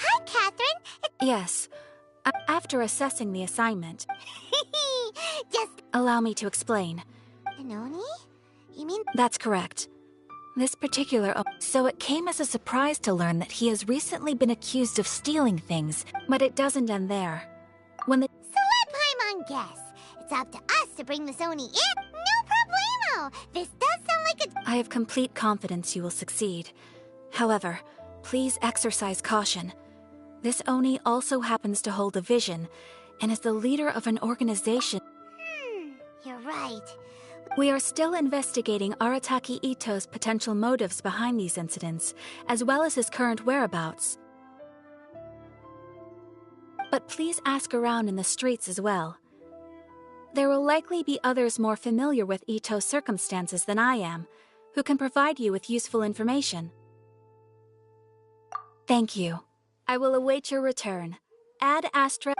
Hi, Catherine. Yes. After assessing the assignment... Just... Allow me to explain. Noni? You mean... That's correct. This particular... So it came as a surprise to learn that he has recently been accused of stealing things, but it doesn't end there. When the... So let Paimon guess. It's up to us to bring this Oni in. No problemo! This does sound like a... I have complete confidence you will succeed. However, please exercise caution. This Oni also happens to hold a vision, and is the leader of an organization. You're right. We are still investigating Arataki Ito's potential motives behind these incidents, as well as his current whereabouts. But please ask around in the streets as well. There will likely be others more familiar with Ito's circumstances than I am, who can provide you with useful information. Thank you. I will await your return. Ad Astra...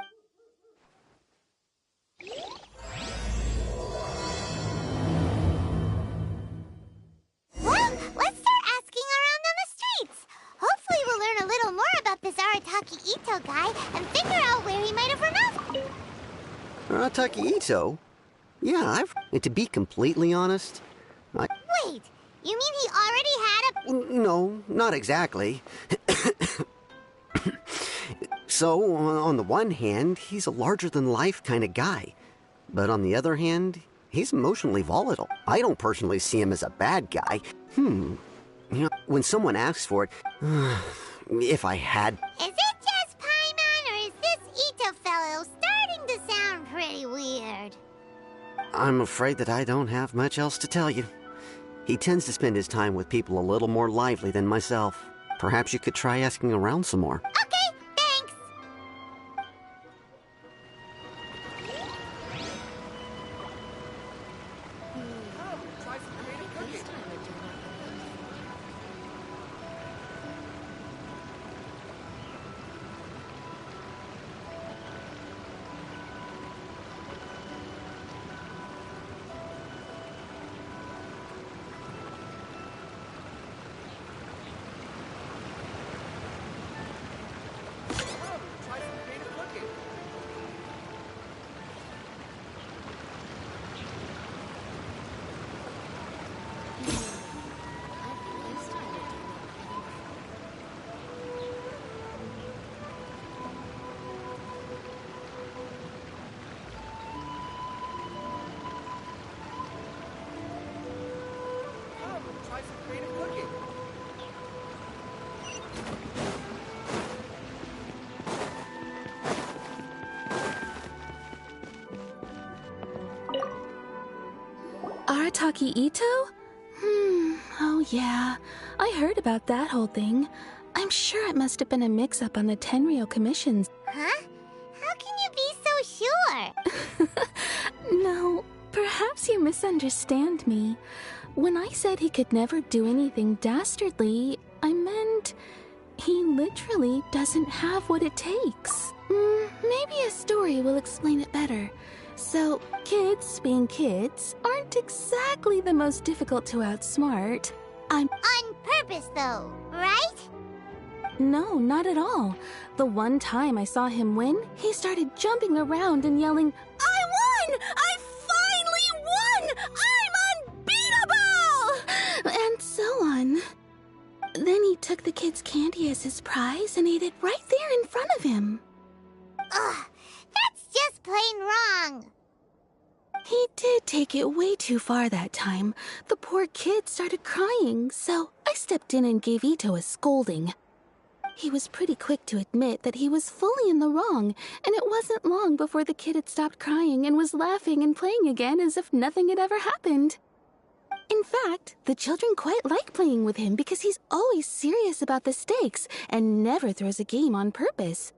Well, let's start asking around on the streets. Hopefully we'll learn a little more about this Arataki Ito guy and figure out where he might have run off. Arataki Ito? Yeah, to be completely honest, Wait, you mean he already had a... No, not exactly. So, on the one hand, he's a larger-than-life kind of guy. But on the other hand, he's emotionally volatile. I don't personally see him as a bad guy. You know, when someone asks for it, if I had... Is it just Paimon, or is this Ito fellow starting to sound pretty weird? I'm afraid that I don't have much else to tell you. He tends to spend his time with people a little more lively than myself. Perhaps you could try asking around some more. Okay, thanks! Arataki Ito? Oh yeah. I heard about that whole thing. I'm sure it must have been a mix-up on the Tenryou commissions. Huh? How can you be so sure? No, perhaps you misunderstand me. When I said he could never do anything dastardly, I meant he literally doesn't have what it takes. Maybe a story will explain it better. So, kids being kids aren't exactly the most difficult to outsmart. On purpose, though, right? No, not at all. The one time I saw him win, he started jumping around and yelling, "I won! I finally won! I'm unbeatable!" And so on. Then he took the kid's candy as his prize and ate it right there in front of him. Ugh, that's just plain wrong. He did take it way too far that time. The poor kid started crying, so I stepped in and gave Ito a scolding. He was pretty quick to admit that he was fully in the wrong, and it wasn't long before the kid had stopped crying and was laughing and playing again as if nothing had ever happened. In fact, the children quite like playing with him because he's always serious about the stakes and never throws a game on purpose.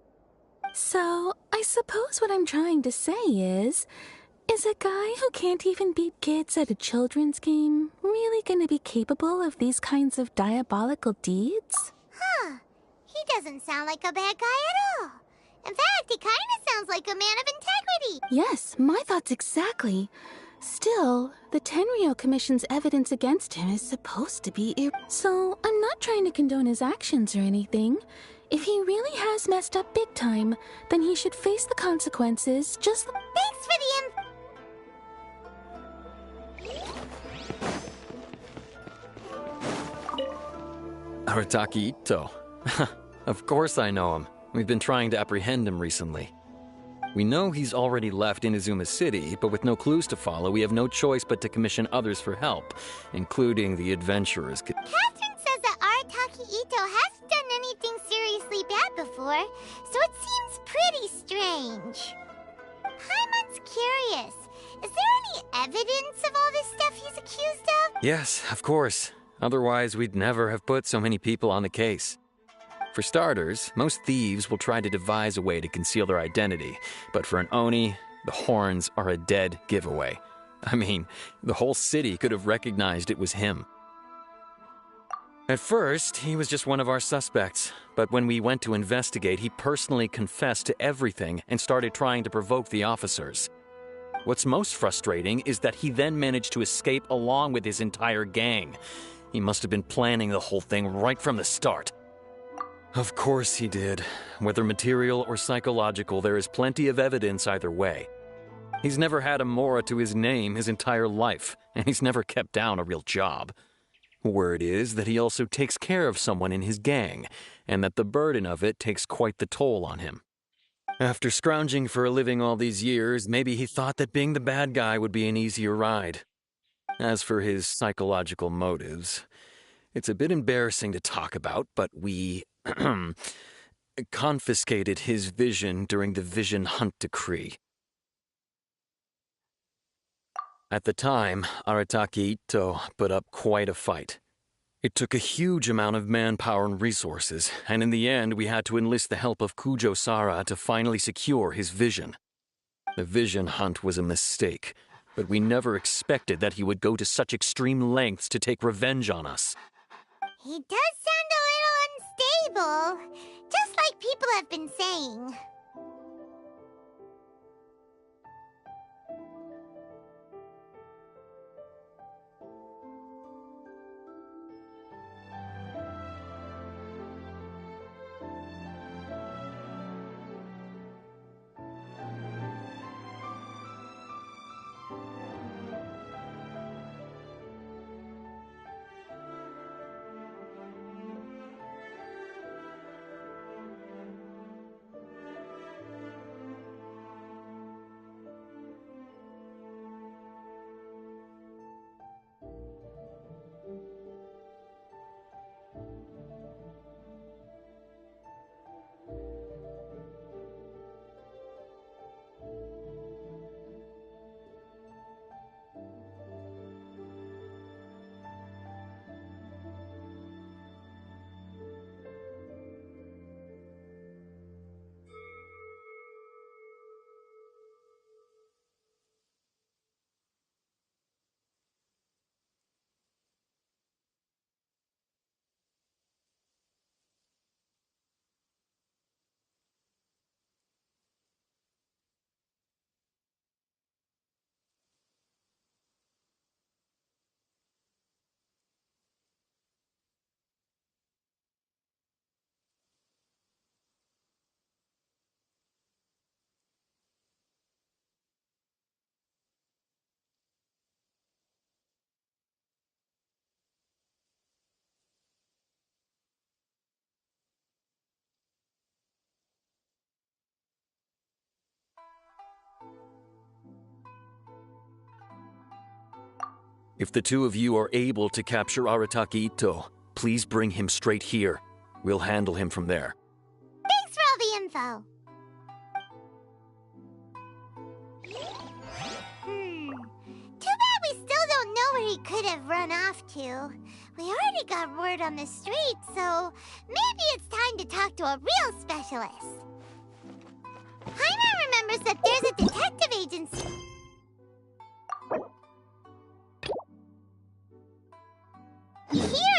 So, I suppose what I'm trying to say is a guy who can't even beat kids at a children's game really gonna be capable of these kinds of diabolical deeds? Huh. He doesn't sound like a bad guy at all. In fact, he kind of sounds like a man of integrity. Yes, my thoughts exactly. Still, the Tenryo Commission's evidence against him is supposed to be so I'm not trying to condone his actions or anything. If he really has messed up big time, then he should face the consequences just... Thanks for the Arataki Ito. Of course I know him. We've been trying to apprehend him recently. We know he's already left Inazuma City, but with no clues to follow, we have no choice but to commission others for help, including the Adventurers. Catherine says that Arataki Ito hasn't done anything seriously bad before, so it seems pretty strange. Paimon's curious. Is there any evidence of all this stuff he's accused of? Yes, of course. Otherwise, we'd never have put so many people on the case. For starters, most thieves will try to devise a way to conceal their identity, but for an Oni, the horns are a dead giveaway. I mean, the whole city could have recognized it was him. At first, he was just one of our suspects, but when we went to investigate, he personally confessed to everything and started trying to provoke the officers. What's most frustrating is that he then managed to escape along with his entire gang. He must have been planning the whole thing right from the start. Of course he did. Whether material or psychological, there is plenty of evidence either way. He's never had a Mora to his name his entire life, and he's never kept down a real job. Word is that he also takes care of someone in his gang, and that the burden of it takes quite the toll on him. After scrounging for a living all these years, maybe he thought that being the bad guy would be an easier ride. As for his psychological motives, it's a bit embarrassing to talk about, but we confiscated his vision during the Vision Hunt Decree. At the time, Arataki Ito put up quite a fight. It took a huge amount of manpower and resources, and in the end we had to enlist the help of Kujo Sara to finally secure his vision. The Vision Hunt was a mistake, but we never expected that he would go to such extreme lengths to take revenge on us. He does sound a little unstable, just like people have been saying. If the two of you are able to capture Arataki Ito, please bring him straight here. We'll handle him from there. Thanks for all the info. Too bad we still don't know where he could have run off to. We already got word on the street, so maybe it's time to talk to a real specialist. Paimon remembers that there's a detective agency. Here.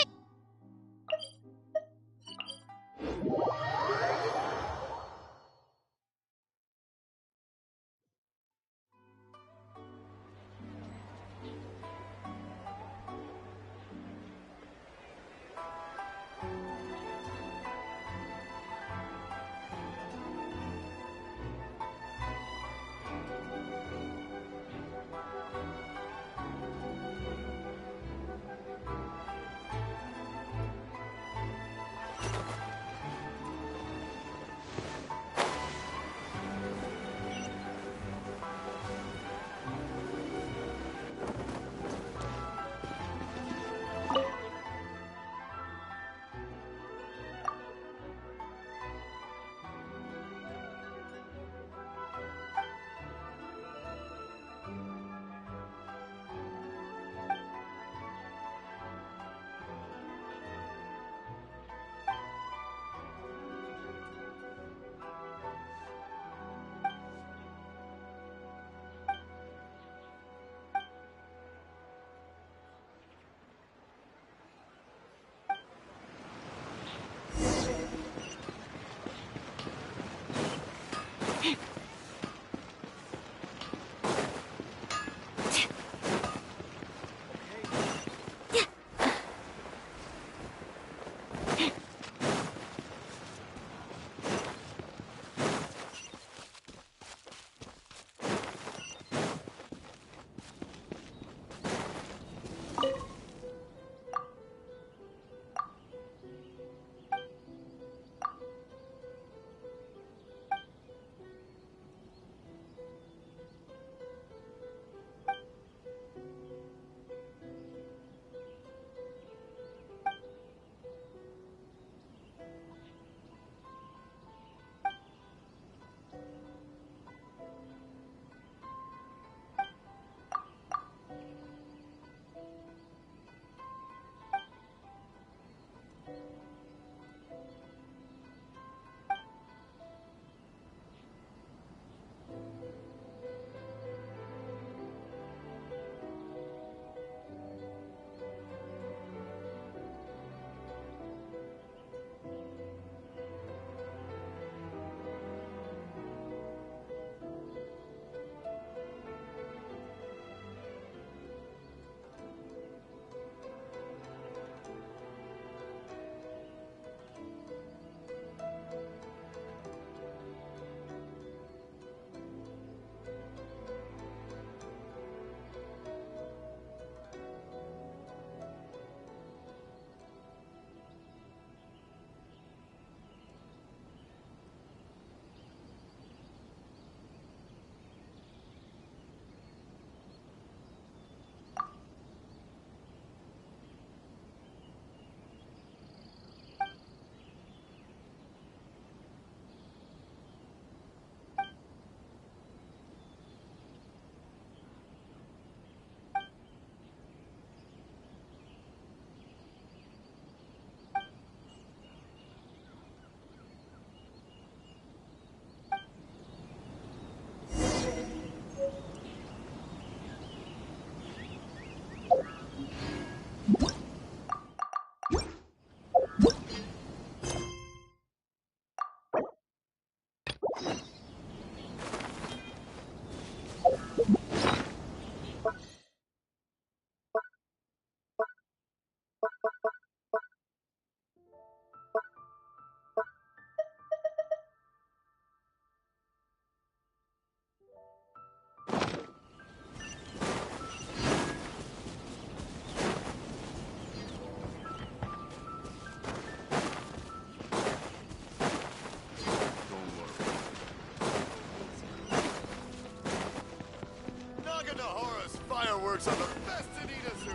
fireworks are the best in Inazu!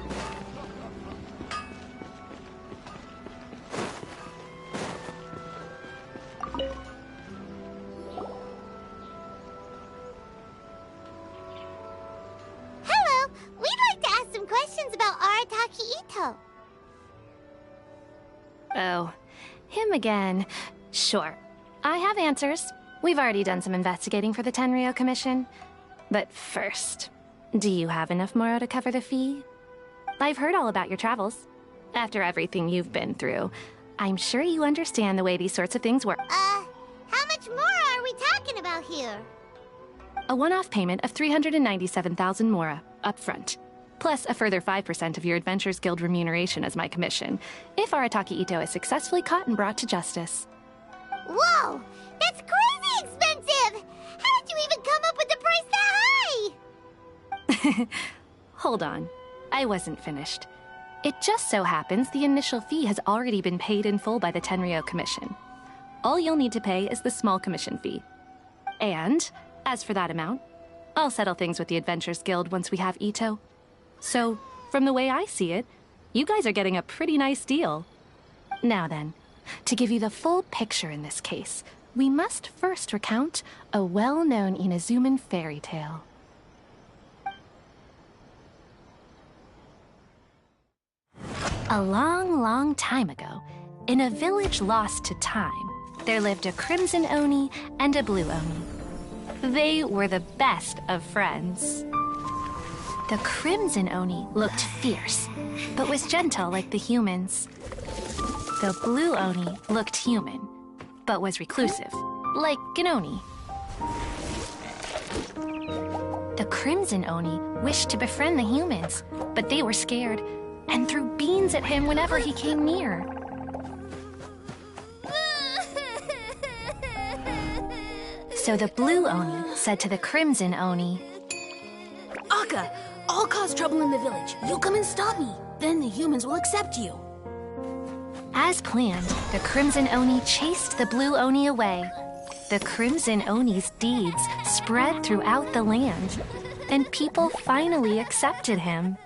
Hello! We'd like to ask some questions about Arataki Ito. Oh, him again. Sure. I have answers. We've already done some investigating for the Tenryo Commission. But first, do you have enough Moro to cover the fee? I've heard all about your travels. After everything you've been through, I'm sure you understand the way these sorts of things work. How much more are we talking about here? A one-off payment of 397,000 Mora, up front. Plus a further 5% of your Adventures Guild remuneration as my commission, if Arataki Ito is successfully caught and brought to justice. Whoa! That's crazy expensive! How did you even come up with the price that high? Hold on. I wasn't finished. It just so happens the initial fee has already been paid in full by the Tenryo Commission. All you'll need to pay is the small commission fee. And, as for that amount, I'll settle things with the Adventures Guild once we have Ito. So, from the way I see it, you guys are getting a pretty nice deal. Now then, to give you the full picture in this case, we must first recount a well-known Inazuman fairy tale. A long, long time ago, in a village lost to time, there lived a Crimson Oni and a Blue Oni. They were the best of friends. The Crimson Oni looked fierce, but was gentle like the humans. The Blue Oni looked human, but was reclusive, like an Oni. The Crimson Oni wished to befriend the humans, but they were scared and threw beans at him whenever he came near. So the Blue Oni said to the Crimson Oni, Akka, I'll cause trouble in the village. You come and stop me. Then the humans will accept you. As planned, the Crimson Oni chased the Blue Oni away. The Crimson Oni's deeds spread throughout the land, and people finally accepted him.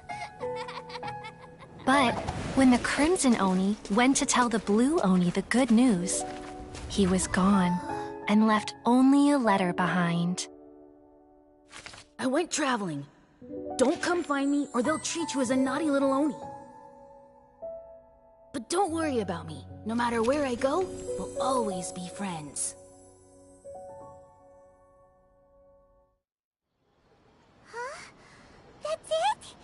But when the Crimson Oni went to tell the Blue Oni the good news, he was gone and left only a letter behind. I went traveling. Don't come find me or they'll treat you as a naughty little Oni. But don't worry about me. No matter where I go, we'll always be friends. Huh? That's it?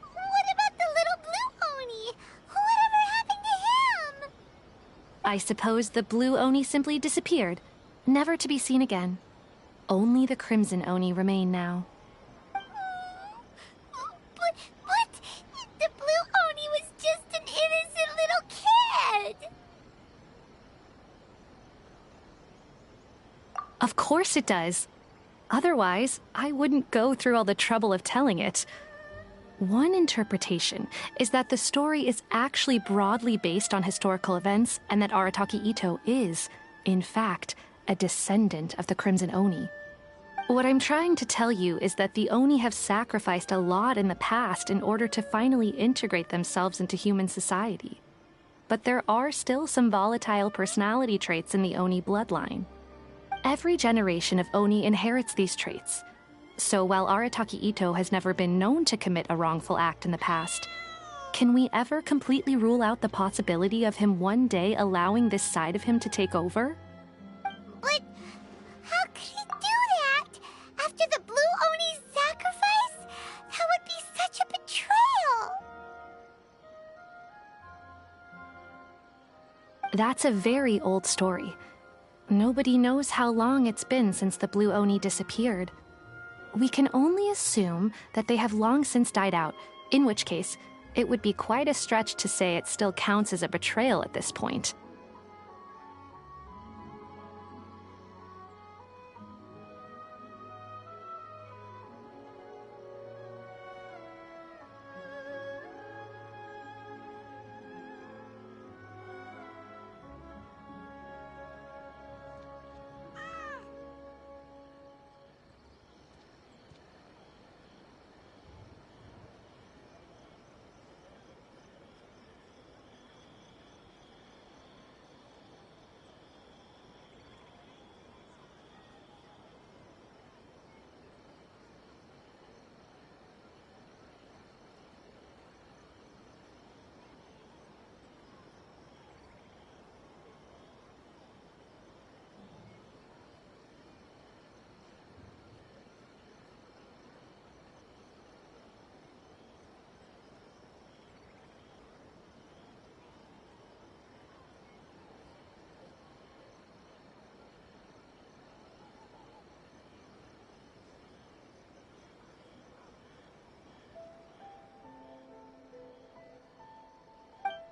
What about the little Blue Oni? Whatever happened to him? I suppose the Blue Oni simply disappeared, never to be seen again. Only the Crimson Oni remain now. But the Blue Oni was just an innocent little kid! Of course it does. Otherwise, I wouldn't go through all the trouble of telling it. One interpretation is that the story is actually broadly based on historical events and that Arataki Ito is, in fact, a descendant of the Crimson Oni. What I'm trying to tell you is that the Oni have sacrificed a lot in the past in order to finally integrate themselves into human society. But there are still some volatile personality traits in the Oni bloodline. Every generation of Oni inherits these traits. So while Arataki Ito has never been known to commit a wrongful act in the past, can we ever completely rule out the possibility of him one day allowing this side of him to take over? But how could he do that? After the Blue Oni's sacrifice? That would be such a betrayal! That's a very old story. Nobody knows how long it's been since the Blue Oni disappeared. We can only assume that they have long since died out, in which case, it would be quite a stretch to say it still counts as a betrayal at this point.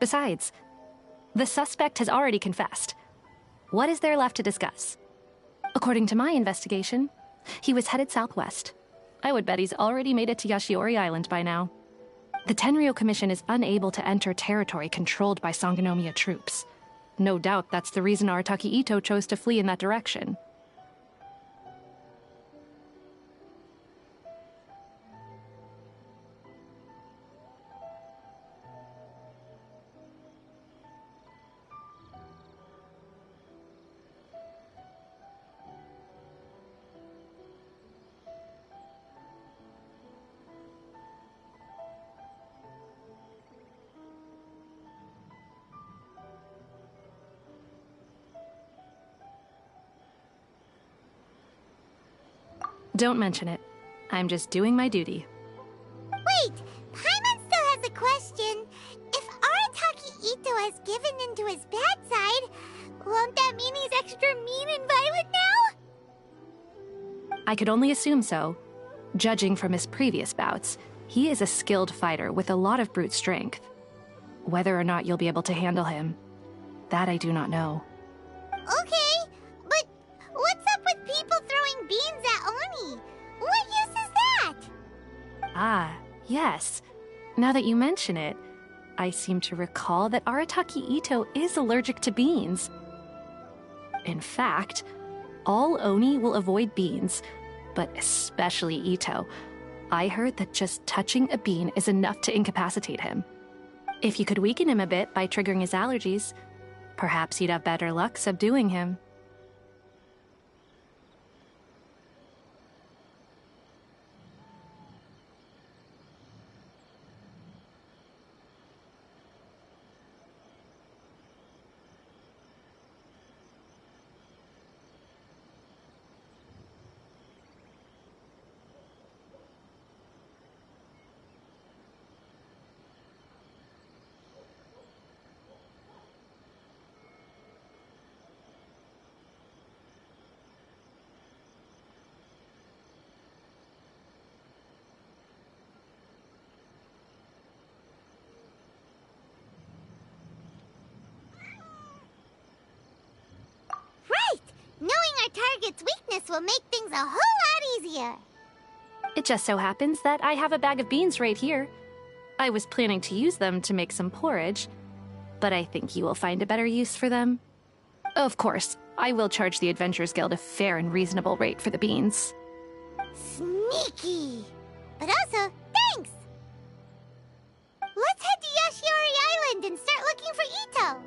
Besides, the suspect has already confessed. What is there left to discuss? According to my investigation, he was headed southwest. I would bet he's already made it to Yashiori Island by now. The Tenryou Commission is unable to enter territory controlled by Sangonomiya troops. No doubt that's the reason Arataki Ito chose to flee in that direction. Don't mention it. I'm just doing my duty. Wait! Paimon still has a question. If Arataki Ito has given into his bad side, won't that mean he's extra mean and violent now? I could only assume so. Judging from his previous bouts, he is a skilled fighter with a lot of brute strength. Whether or not you'll be able to handle him, that I do not know. Okay, but what's up with people throwing beans at Oni? What use is that? Ah, yes. Now that you mention it, I seem to recall that Arataki Ito is allergic to beans. In fact, all Oni will avoid beans, but especially Ito. I heard that just touching a bean is enough to incapacitate him. If you could weaken him a bit by triggering his allergies, perhaps you'd have better luck subduing him. Knowing our target's weakness will make things a whole lot easier. It just so happens that I have a bag of beans right here. I was planning to use them to make some porridge, but I think you will find a better use for them. Of course, I will charge the Adventurers Guild a fair and reasonable rate for the beans. Sneaky! But also, thanks! Let's head to Yashiori Island and start looking for Ito!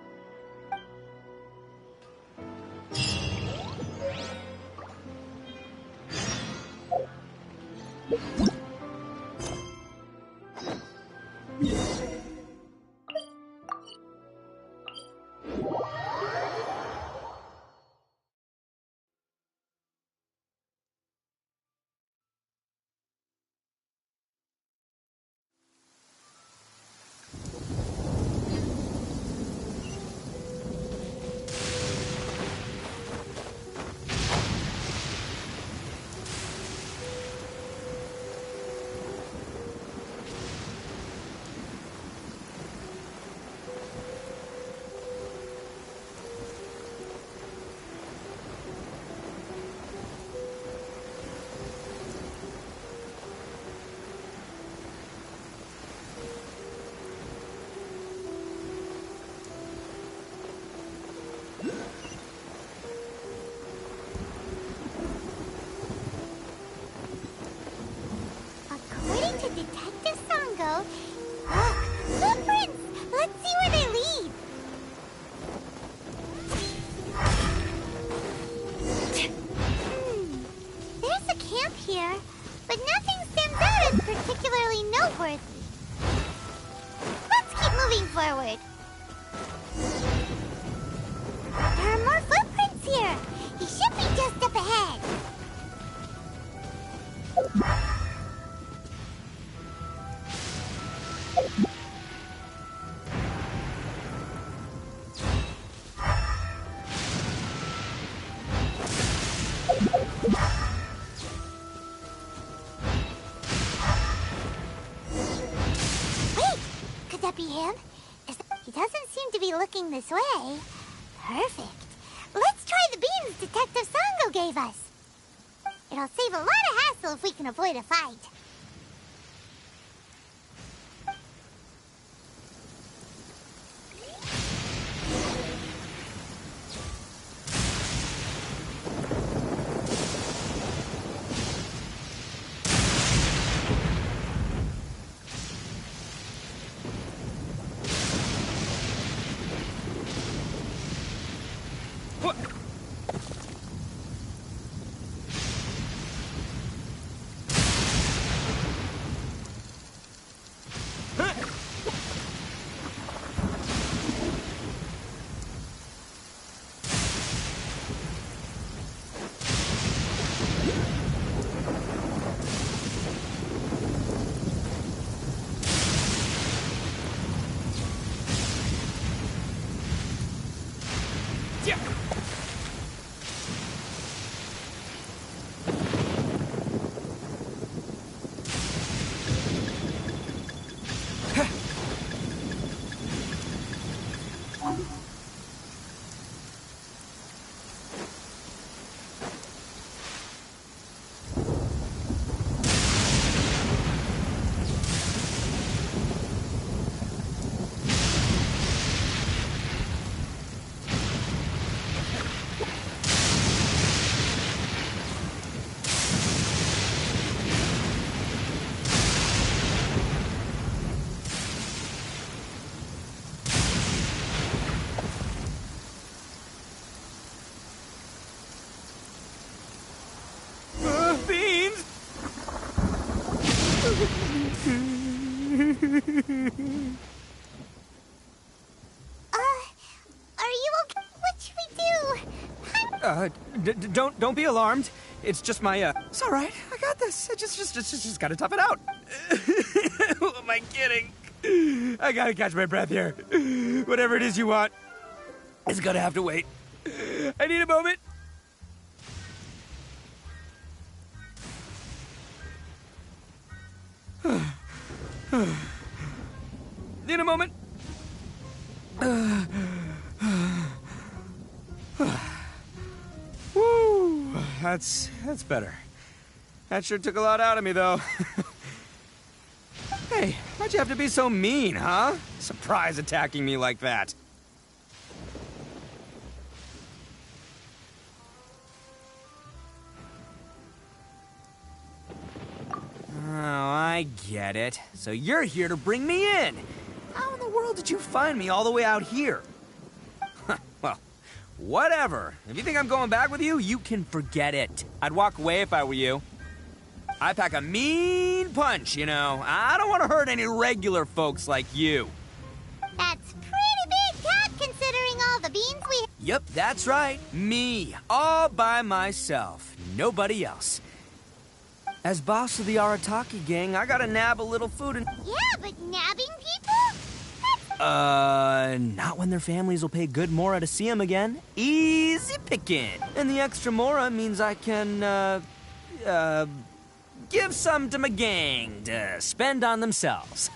According to Detective Sango, look, footprints! Let's see where they lead. There's a camp here, but nothing stands out as particularly noteworthy. Let's keep moving forward. There are more footprints here. He should be just up ahead. Wait! Could that be him? Is that... He doesn't seem to be looking this way. Perfect. Let's try the beans Detective Sango gave us. It'll save a lot of hassle if we can avoid a fight. Are you okay? What should we do? Don't be alarmed. It's just my, It's all right. I got this. I just gotta tough it out. Who am I kidding? I gotta catch my breath here. Whatever it is you want, it's gonna have to wait. I need a moment. Need a moment. Woo, that's better. That sure took a lot out of me, though. Hey, why'd you have to be so mean, huh? Surprise attacking me like that. Oh, I get it. So you're here to bring me in. How in the world did you find me all the way out here? Well, whatever. If you think I'm going back with you, you can forget it. I'd walk away if I were you. I pack a mean punch, you know. I don't want to hurt any regular folks like you. That's pretty big cat considering all the beans we... Yep, that's right. Me. All by myself. Nobody else. As boss of the Arataki gang, I gotta nab a little food and... Yeah, but nabbing people? Not when their families will pay good mora to see them again. Easy picking. And the extra mora means I can, give some to my gang to spend on themselves.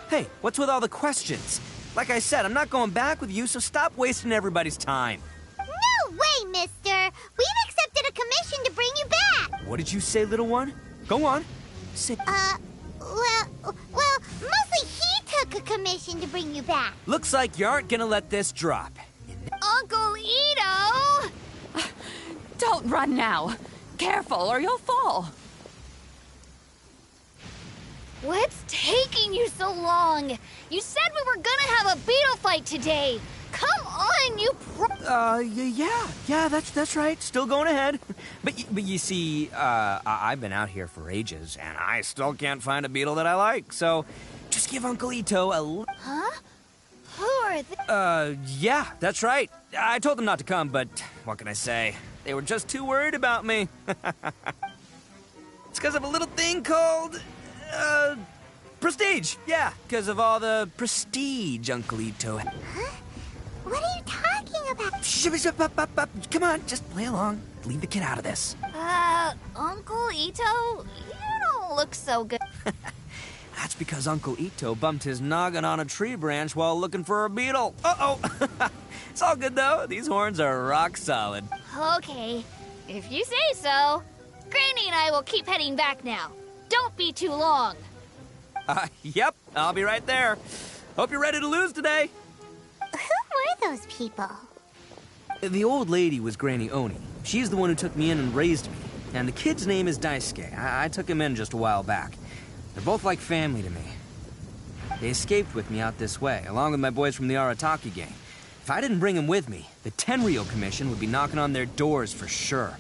Hey, what's with all the questions? Like I said, I'm not going back with you, so stop wasting everybody's time. No way, mister! We've accepted a commission to bring you back! What did you say, little one? Go on. Say... Well, mostly he took a commission to bring you back. Looks like you aren't gonna let this drop. Uncle Ito! Don't run now. Careful or you'll fall. What's taking you so long? You said we were gonna have a beetle fight today. Come on, you yeah, that's right. Still going ahead. But you see, I've been out here for ages, and I still can't find a beetle that I like, so just give Uncle Ito a... Huh? Who are they? Yeah, that's right. I told them not to come, but what can I say? They were just too worried about me. It's because of a little thing called, prestige. Yeah, because of all the prestige Uncle Ito. Huh? What are you talking about? Come on, just play along. Leave the kid out of this. Uncle Ito, you don't don't look so good. That's because Uncle Ito bumped his noggin on a tree branch while looking for a beetle. Uh-oh! It's all good, though. These horns are rock solid. Okay, if you say so. Granny and I will keep heading back now. Don't be too long. Yep, I'll be right there. Hope you're ready to lose today. Who were those people? The old lady was Granny Oni. She's the one who took me in and raised me. And the kid's name is Daisuke. I took him in just a while back. They're both like family to me. They escaped with me out this way, along with my boys from the Arataki gang. If I didn't bring them with me, the Tenryou Commission would be knocking on their doors for sure.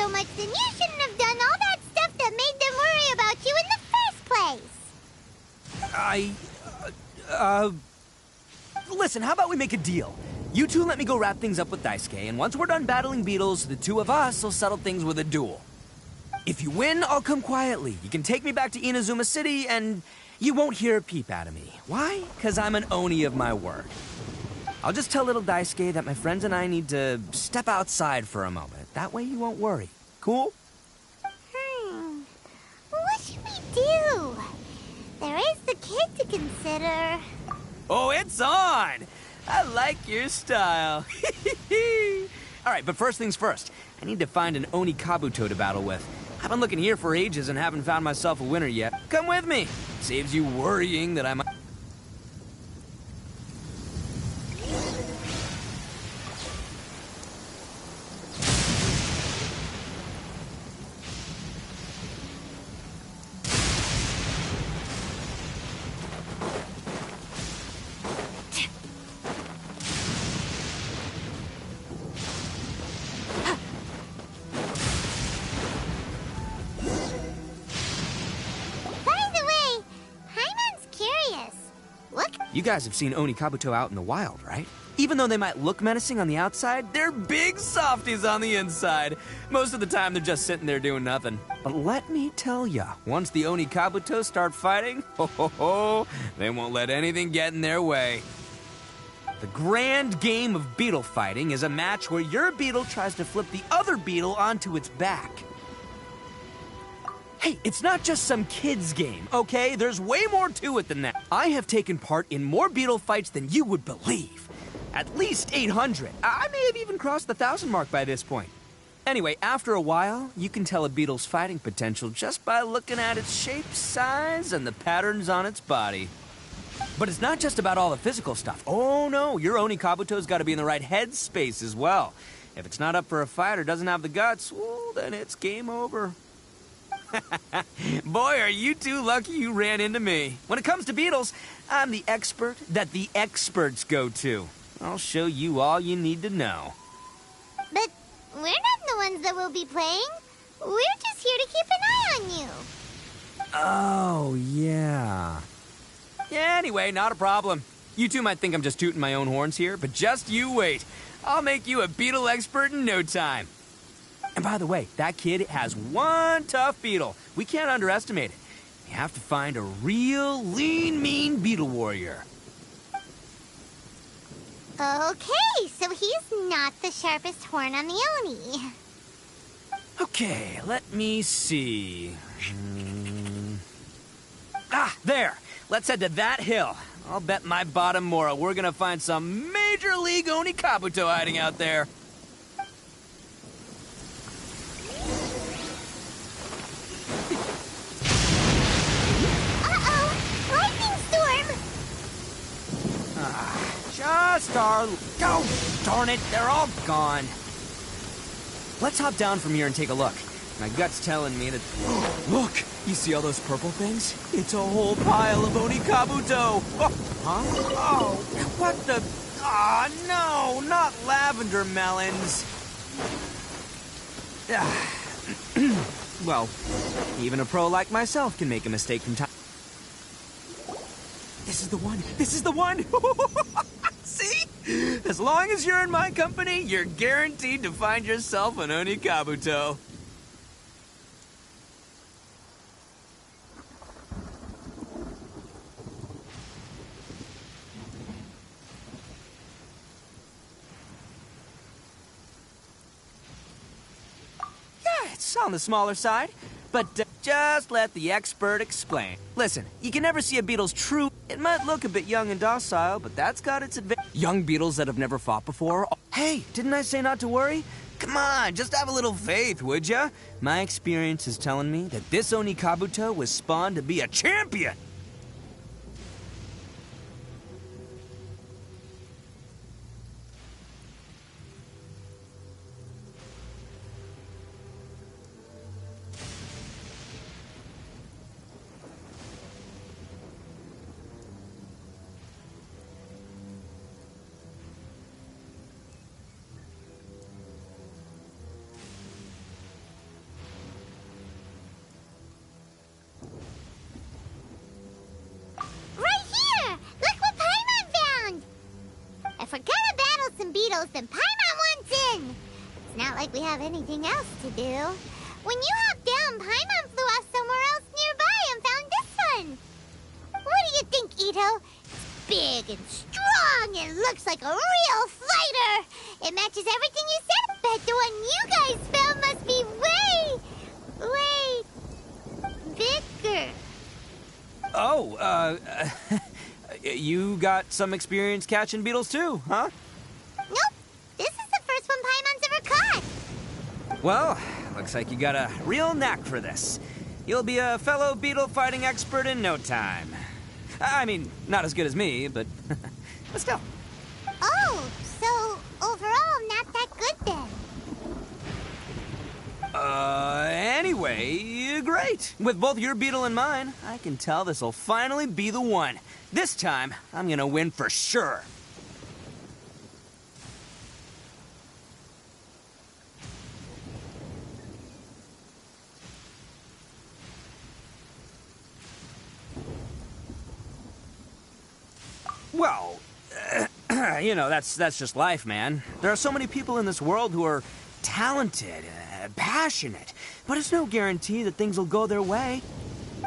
so much, then you shouldn't have done all that stuff that made them worry about you in the first place. Listen, how about we make a deal? You two let me go wrap things up with Daisuke, and once we're done battling beetles, the two of us will settle things with a duel. If you win, I'll come quietly. You can take me back to Inazuma City, and you won't hear a peep out of me. Why? Because I'm an Oni of my word. I'll just tell little Daisuke that my friends and I need to step outside for a moment. That way he won't worry. Cool? What should we do? There is the kid to consider. Oh, it's on! I like your style. All right, but first things first. I need to find an Oni Kabuto to battle with. I've been looking here for ages and haven't found myself a winner yet. Come with me. Saves you worrying that I might... You guys have seen Oni Kabuto out in the wild, right? Even though they might look menacing on the outside, they're big softies on the inside. Most of the time, they're just sitting there doing nothing. But let me tell ya, once the Oni Kabuto start fighting, they won't let anything get in their way. The grand game of beetle fighting is a match where your beetle tries to flip the other beetle onto its back. Hey, it's not just some kid's game, okay? There's way more to it than that. I have taken part in more beetle fights than you would believe. At least 800. I may have even crossed the 1,000 mark by this point. Anyway, after a while, you can tell a beetle's fighting potential just by looking at its shape, size, and the patterns on its body. But it's not just about all the physical stuff. Oh no, your Oni Kabuto's got to be in the right headspace as well. If it's not up for a fight or doesn't have the guts, well, then it's game over. Boy, are you two lucky you ran into me. When it comes to beetles, I'm the expert that the experts go to. I'll show you all you need to know. But we're not the ones that will be playing. We're just here to keep an eye on you. Oh, yeah. Yeah, anyway, not a problem. You two might think I'm just tooting my own horns here, but just you wait. I'll make you a beetle expert in no time. And by the way, that kid has one tough beetle. We can't underestimate it. We have to find a real lean, mean beetle warrior. Okay, so he's not the sharpest horn on the Oni. Okay, let me see. Ah, there. Let's head to that hill. I'll bet my bottom moral we're gonna find some major league Oni Kabuto hiding out there. Just our... Oh, darn it, they're all gone. Let's hop down from here and take a look. My gut's telling me that... Look! You see all those purple things? It's a whole pile of Oni Kabuto! Oh, huh? Oh, what the... Ah, no! Not lavender melons! Well, even a pro like myself can make a mistake from time... This is the one! This is the one! See? As long as you're in my company, you're guaranteed to find yourself an Oni Kabuto. Yeah, it's on the smaller side, but just let the expert explain. Listen, you can never see a beetle's true... It might look a bit young and docile, but that's got its advantage. Young beetles that have never fought before. Hey, didn't I say not to worry? Come on, just have a little faith, would ya? My experience is telling me that this Oni Kabuto was spawned to be a champion. we have anything else to do. When you hopped down, Paimon flew off somewhere else nearby and found this one. What do you think, Ito? It's big and strong and looks like a real fighter. It matches everything you said. Bet the one you guys found must be way bigger. Oh, you got some experience catching beetles too, huh? Nope. This is the first one Paimon's ever caught. Well, looks like you got a real knack for this. You'll be a fellow beetle fighting expert in no time. I mean, not as good as me, but still. Oh, so overall not that good then. Anyway, great. With both your beetle and mine, I can tell this'll finally be the one. This time, I'm gonna win for sure. Well, you know, that's just life, man. There are so many people in this world who are talented, passionate, but it's no guarantee that things will go their way.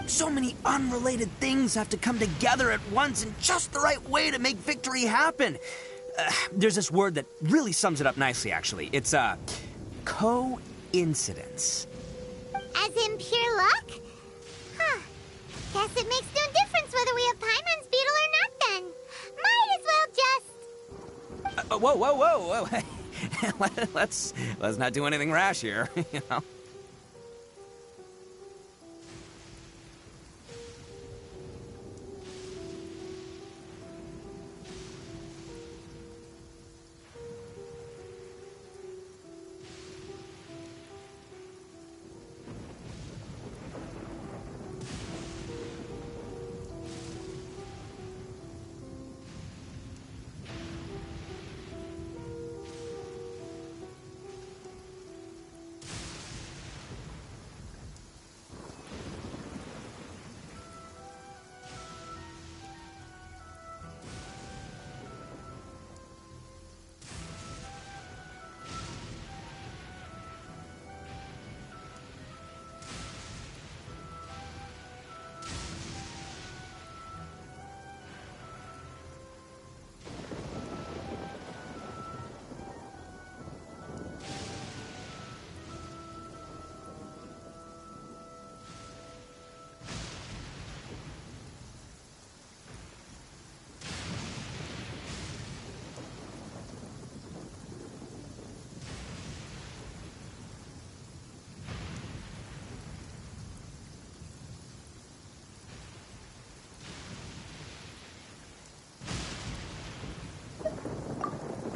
So many unrelated things have to come together at once in just the right way to make victory happen. There's this word that really sums it up nicely, actually. It's, coincidence. As in pure luck? Huh. Guess it makes no difference whether we have Paimon's beetle or not then. Might as well just... Whoa. Let's not do anything rash here, you know?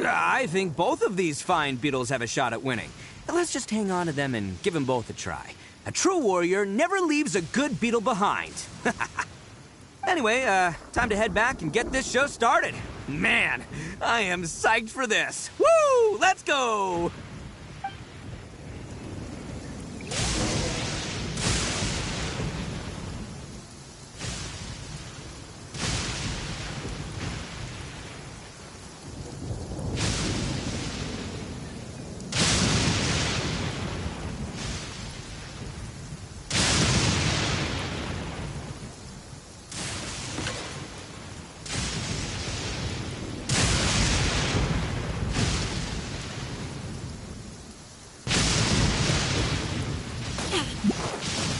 I think both of these fine beetles have a shot at winning. Let's just hang on to them and give them both a try. A true warrior never leaves a good beetle behind. Anyway, time to head back and get this show started. Man, I am psyched for this. Woo! Let's go!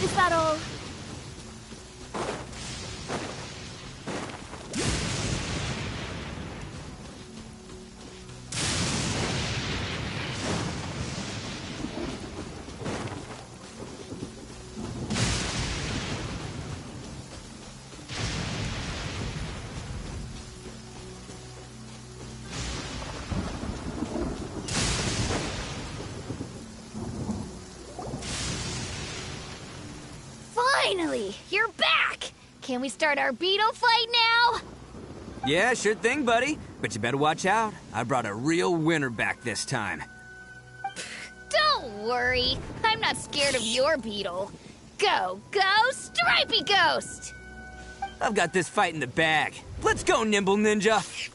Is that all? Finally, you're back! Can we start our beetle fight now? Yeah, sure thing, buddy. But you better watch out. I brought a real winner back this time. Don't worry, I'm not scared of your beetle. Go, Stripey Ghost! I've got this fight in the bag. Let's go, Nimble Ninja!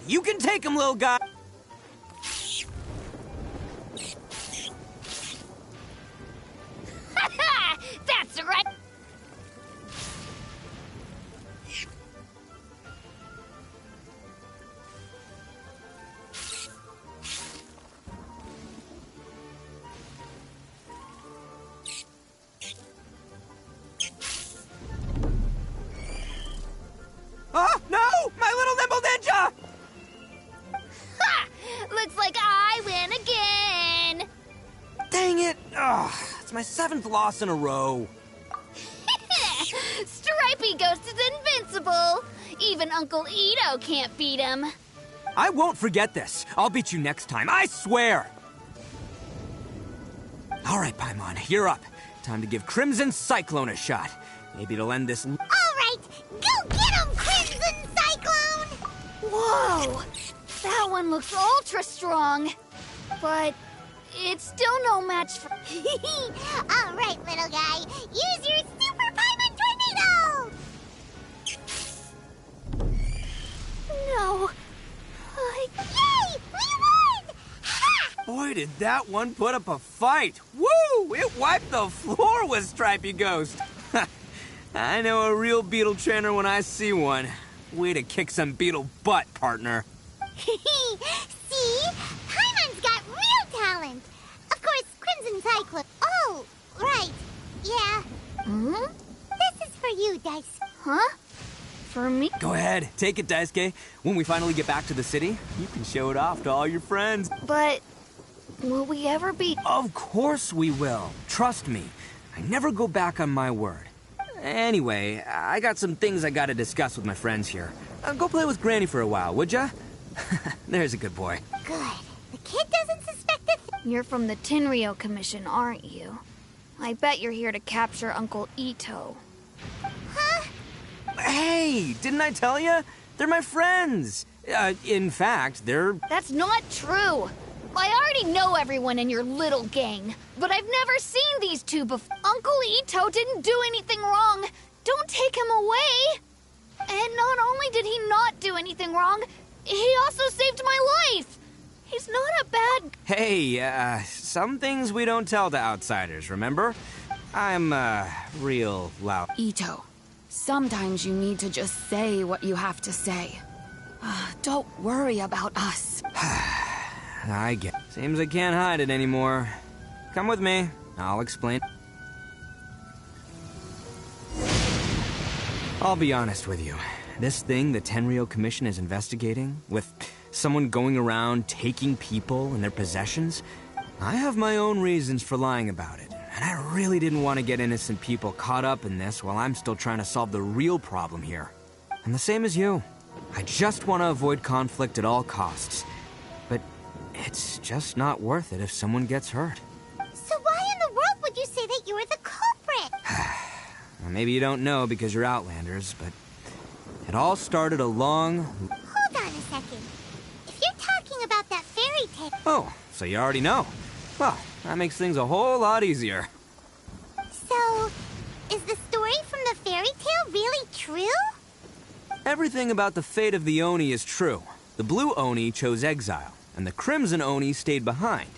you can take him, little guy. That's right. Oh, no! My little nimble ninja! Ha! Looks like I win again. Dang it! Ugh, it's my 7th loss in a row. Stripey Ghost is invincible. Even Uncle Ito can't beat him. I won't forget this. I'll beat you next time, I swear! Alright, Paimon, you're up. Time to give Crimson Cyclone a shot. Maybe it'll end this... All right, go get him, Crimson Cyclone! Whoa! That one looks ultra strong. But it's still no match for... All right, little guy, use your Super Paimon Tornado! No. Yay! We won! Ha! Boy, did that one put up a fight. Woo! It wiped the floor with Stripey Ghost. I know a real beetle trainer when I see one. Way to kick some beetle butt, partner. See? Paimon's got real talent. Of course, Crimson Cyclone. Oh, right. Yeah. This is for you, Dice. Huh? For me? Go ahead, take it, Daisuke. When we finally get back to the city, you can show it off to all your friends. But will we ever be... Of course we will. Trust me. I never go back on my word. Anyway, I got some things I gotta discuss with my friends here. Go play with Granny for a while, would ya? There's a good boy. Good. The kid doesn't suspect a thing. You're from the Tenryou Commission, aren't you? I bet you're here to capture Uncle Ito. Huh? Hey, didn't I tell you? They're my friends. In fact, they're... That's not true. I already know everyone in your little gang, but I've never seen these two before. Uncle Ito didn't do anything wrong. Don't take him away. And not only did he not do anything wrong, he also saved my life. He's not a bad... Hey, some things we don't tell to outsiders, remember? I'm, real loud. Ito, sometimes you need to just say what you have to say. Don't worry about us. I get it. Seems I can't hide it anymore. Come with me. I'll explain. I'll be honest with you. This thing the Tenryou Commission is investigating, with someone going around taking people and their possessions, I have my own reasons for lying about it. And I really didn't want to get innocent people caught up in this while I'm still trying to solve the real problem here. I'm the same as you. I just want to avoid conflict at all costs. But it's just not worth it if someone gets hurt. So why in the world would you say that you're the culprit? Well, maybe you don't know because you're Outlanders, but it all started a long... Hold on a second. If you're talking about that fairy tale... Oh, so you already know. Well, that makes things a whole lot easier. So, is the story from the fairy tale really true? Everything about the fate of the Oni is true. The blue Oni chose exile, and the crimson Oni stayed behind.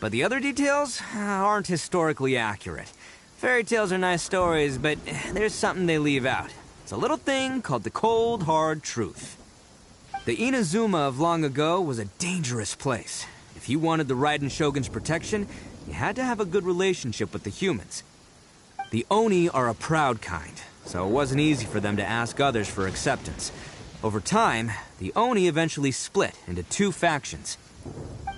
But the other details aren't historically accurate. Fairy tales are nice stories, but there's something they leave out. It's a little thing called the cold, hard truth. The Inazuma of long ago was a dangerous place. If you wanted the Raiden Shogun's protection, you had to have a good relationship with the humans. The Oni are a proud kind, so it wasn't easy for them to ask others for acceptance. Over time, the Oni eventually split into two factions.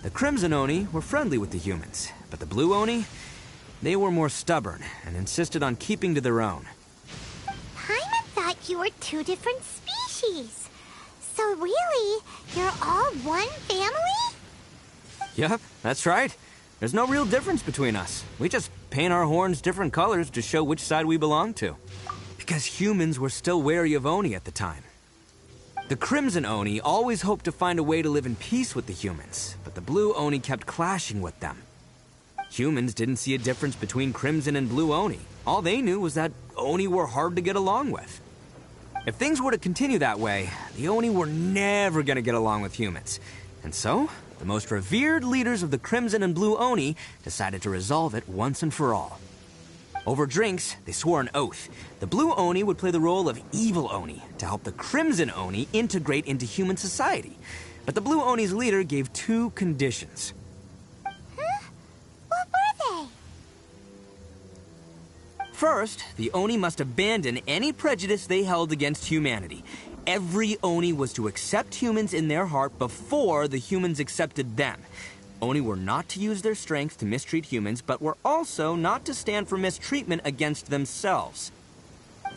The Crimson Oni were friendly with the humans, but the Blue Oni, they were more stubborn and insisted on keeping to their own. Paimon thought you were two different species. So really, you're all one family? Yep, that's right. There's no real difference between us. We just paint our horns different colors to show which side we belong to. Because humans were still wary of Oni at the time. The Crimson Oni always hoped to find a way to live in peace with the humans, but the Blue Oni kept clashing with them. Humans didn't see a difference between Crimson and Blue Oni. All they knew was that Oni were hard to get along with. If things were to continue that way, the Oni were never gonna get along with humans. And so, the most revered leaders of the Crimson and Blue Oni decided to resolve it once and for all. Over drinks, they swore an oath. The Blue Oni would play the role of evil Oni to help the Crimson Oni integrate into human society. But the Blue Oni's leader gave 2 conditions. Huh? What were they? First, the Oni must abandon any prejudice they held against humanity. Every Oni was to accept humans in their heart before the humans accepted them. Oni were not to use their strength to mistreat humans, but were also not to stand for mistreatment against themselves.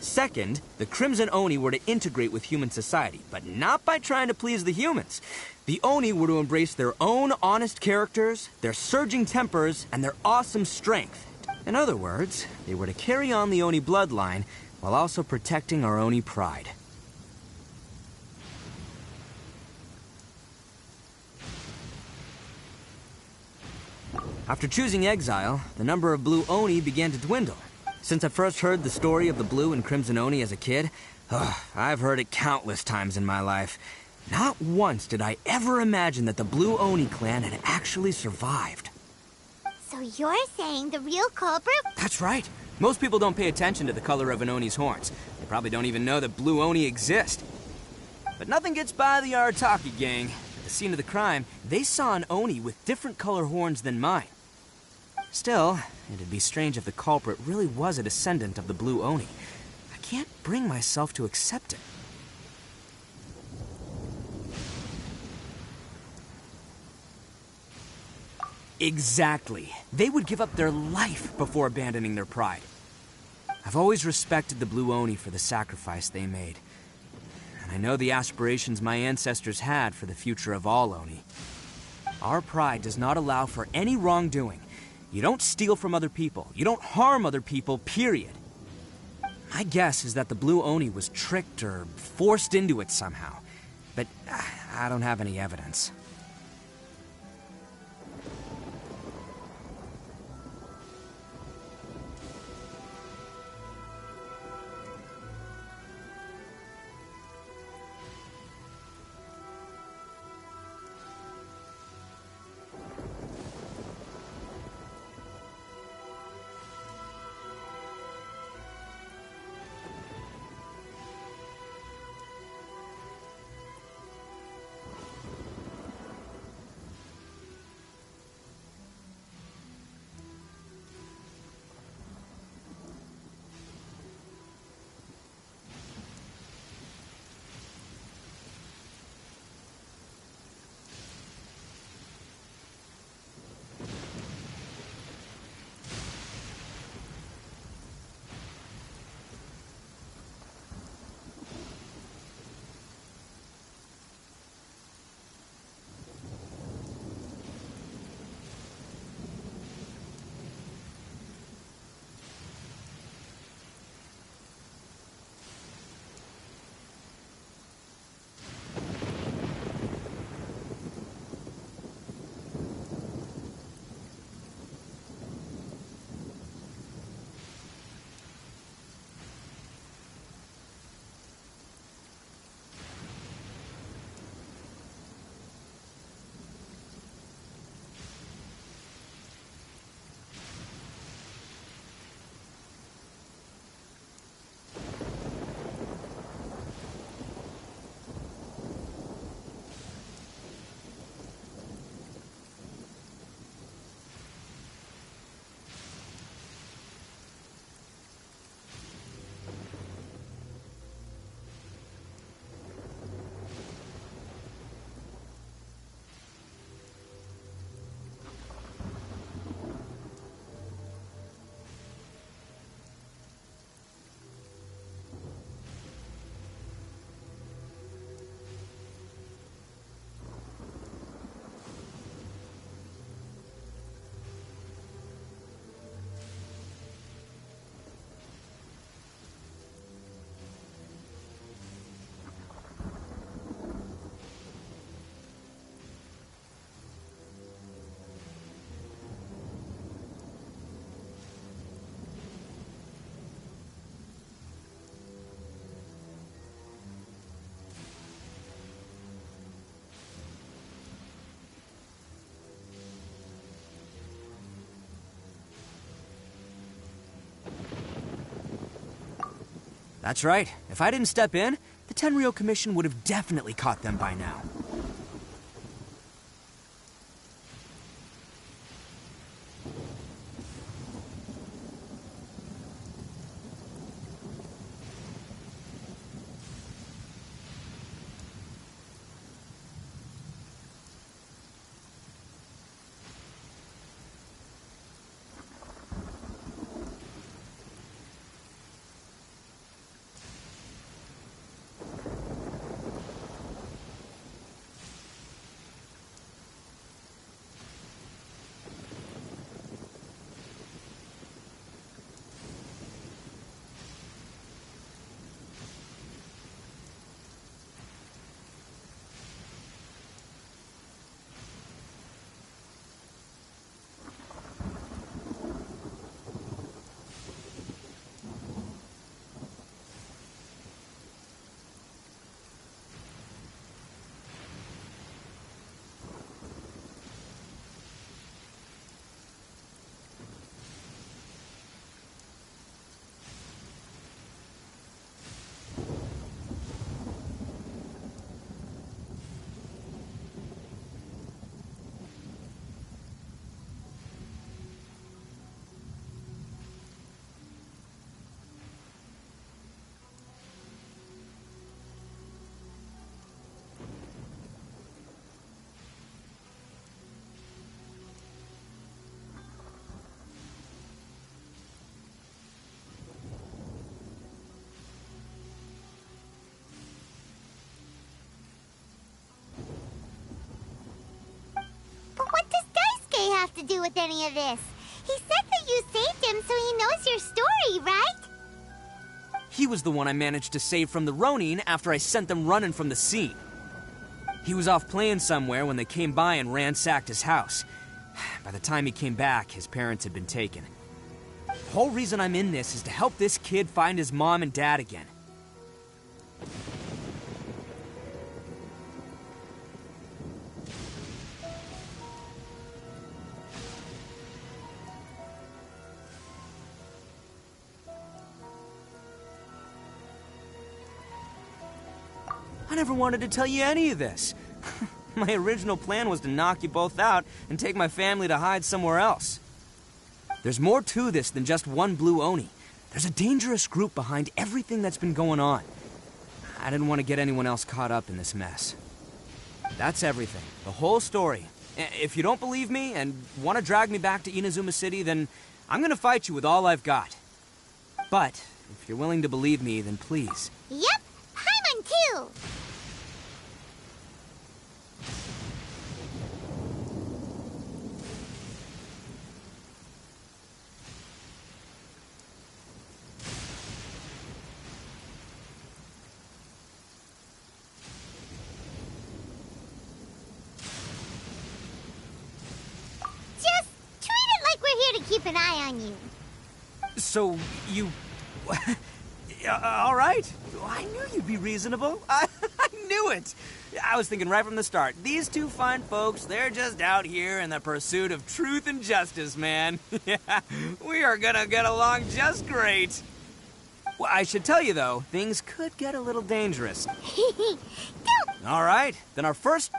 Second, the Crimson Oni were to integrate with human society, but not by trying to please the humans. The Oni were to embrace their own honest characters, their surging tempers, and their awesome strength. In other words, they were to carry on the Oni bloodline while also protecting our Oni pride. After choosing exile, the number of Blue Oni began to dwindle. Since I first heard the story of the Blue and Crimson Oni as a kid, I've heard it countless times in my life. Not once did I ever imagine that the Blue Oni clan had actually survived. So you're saying the real culprit? That's right. Most people don't pay attention to the color of an Oni's horns. They probably don't even know that Blue Oni exist. But nothing gets by the Arataki gang. At the scene of the crime, they saw an Oni with different color horns than mine. Still, it'd be strange if the culprit really was a descendant of the Blue Oni. I can't bring myself to accept it. Exactly. They would give up their life before abandoning their pride. I've always respected the Blue Oni for the sacrifice they made. And I know the aspirations my ancestors had for the future of all Oni. Our pride does not allow for any wrongdoing. You don't steal from other people. You don't harm other people, period. My guess is that the Blue Oni was tricked or forced into it somehow. But I don't have any evidence. That's right. If I didn't step in, the Tenryou Commission would have definitely caught them by now. Have to do with any of this? He said that you saved him, so he knows your story, right? He was the one I managed to save from the Ronin after I sent them running from the scene. He was off playing somewhere when they came by and ransacked his house. By the time he came back, his parents had been taken. The whole reason I'm in this is to help this kid find his mom and dad again. I never wanted to tell you any of this. My original plan was to knock you both out and take my family to hide somewhere else. There's more to this than just one blue Oni. There's a dangerous group behind everything that's been going on. I didn't want to get anyone else caught up in this mess. That's everything. The whole story. If you don't believe me and want to drag me back to Inazuma City, then I'm gonna fight you with all I've got. But if you're willing to believe me, then please. Yep, Paimon too! Keep an eye on you. So, you... all right. I knew you'd be reasonable. I knew it. I was thinking right from the start. These two fine folks, they're just out here in the pursuit of truth and justice, man. Yeah, we are gonna get along just great. Well, I should tell you, though, things could get a little dangerous. All right. Then our first...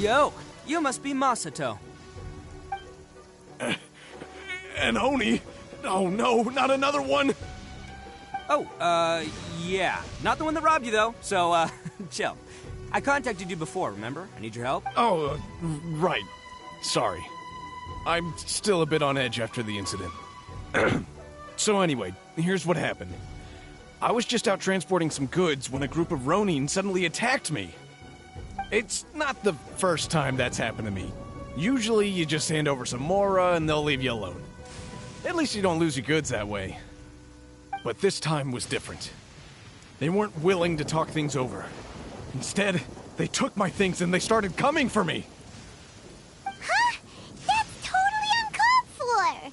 Yo, you must be Masato. An Oni? Oh no, not another one! Oh, yeah. Not the one that robbed you, though, so, chill. I contacted you before, remember? I need your help. Oh, right. Sorry. I'm still a bit on edge after the incident. So anyway, here's what happened. I was just out transporting some goods when a group of Ronin suddenly attacked me. It's not the first time that's happened to me. Usually you just hand over some Mora and they'll leave you alone. At least you don't lose your goods that way. But this time was different. They weren't willing to talk things over. Instead, they took my things and they started coming for me. Huh? That's totally uncalled for!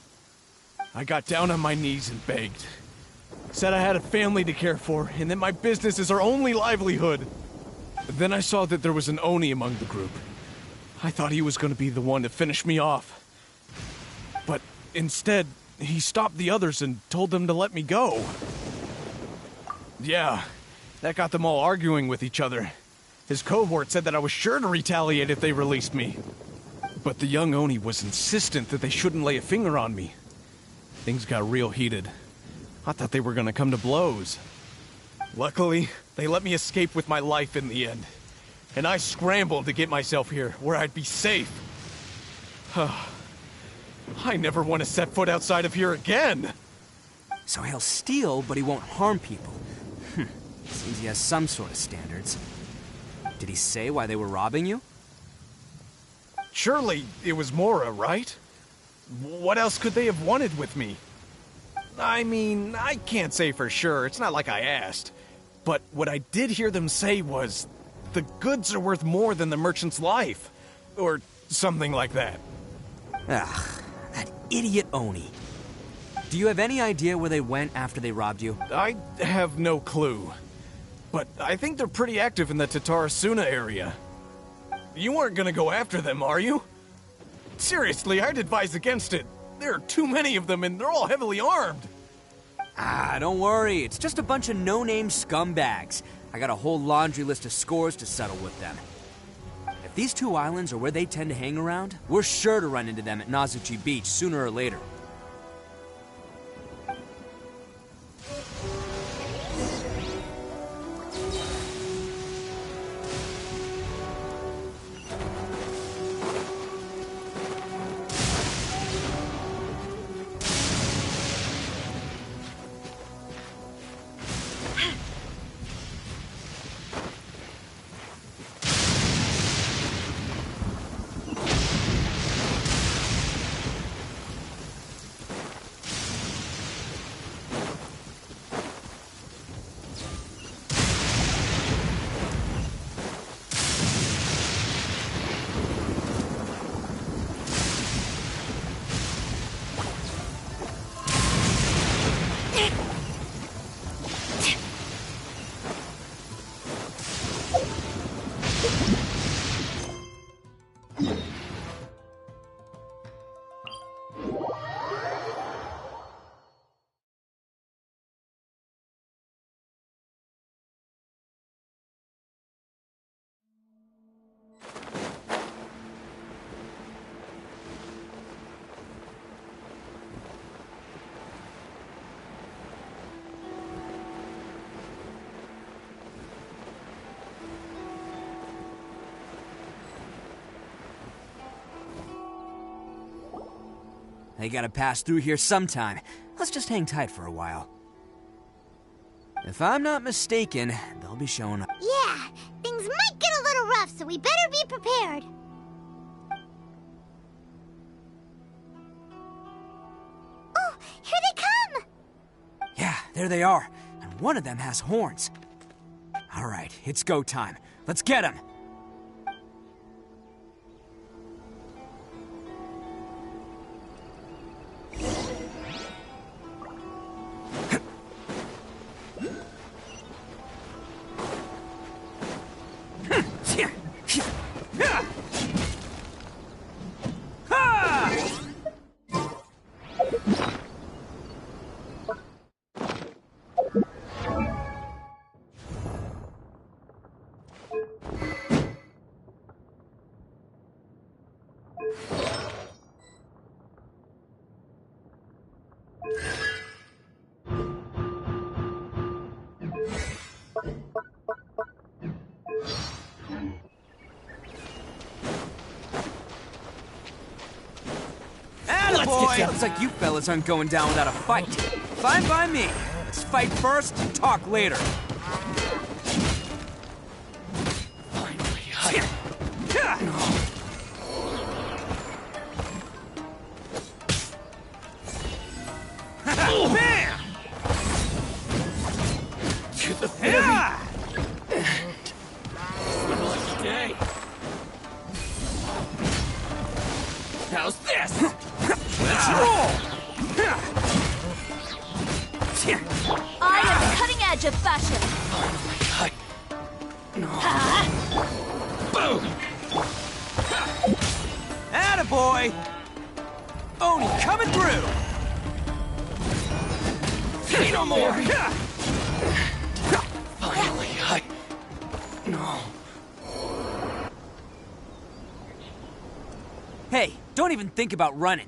I got down on my knees and begged. Said I had a family to care for and that my business is our only livelihood. But then I saw that there was an Oni among the group. I thought he was going to be the one to finish me off. But instead, he stopped the others and told them to let me go. Yeah, that got them all arguing with each other. His cohort said that I was sure to retaliate if they released me. But the young Oni was insistent that they shouldn't lay a finger on me. Things got real heated. I thought they were gonna come to blows. Luckily, they let me escape with my life in the end. And I scrambled to get myself here, where I'd be safe. I never want to set foot outside of here again! So he'll steal, but he won't harm people. Seems he has some sort of standards. Did he say why they were robbing you? Surely it was Mora, right? What else could they have wanted with me? I mean, I can't say for sure, it's not like I asked. But what I did hear them say was, the goods are worth more than the merchant's life. Or something like that. Ugh, that idiot Oni. Do you have any idea where they went after they robbed you? I have no clue. But I think they're pretty active in the Tatarasuna area. You aren't gonna go after them, are you? Seriously, I'd advise against it. There are too many of them and they're all heavily armed. Ah, don't worry. It's just a bunch of no-name scumbags. I got a whole laundry list of scores to settle with them. If these two islands are where they tend to hang around, we're sure to run into them at Nazuchi Beach sooner or later. They gotta pass through here sometime. Let's just hang tight for a while. If I'm not mistaken, they'll be showing up. Yeah, things might get a little rough, so we better be prepared. Oh, here they come! Yeah, there they are. And one of them has horns. All right, it's go time. Let's get him! boy! Looks like you fellas aren't going down without a fight. Fine by me. Let's fight first, talk later. Finally, Bam! to the ferry. Day. How's this? Let's roll! I am the cutting edge of fashion. Boom! Attaboy! Oni coming through! Say no more! Finally, No. Hey, don't even think about running.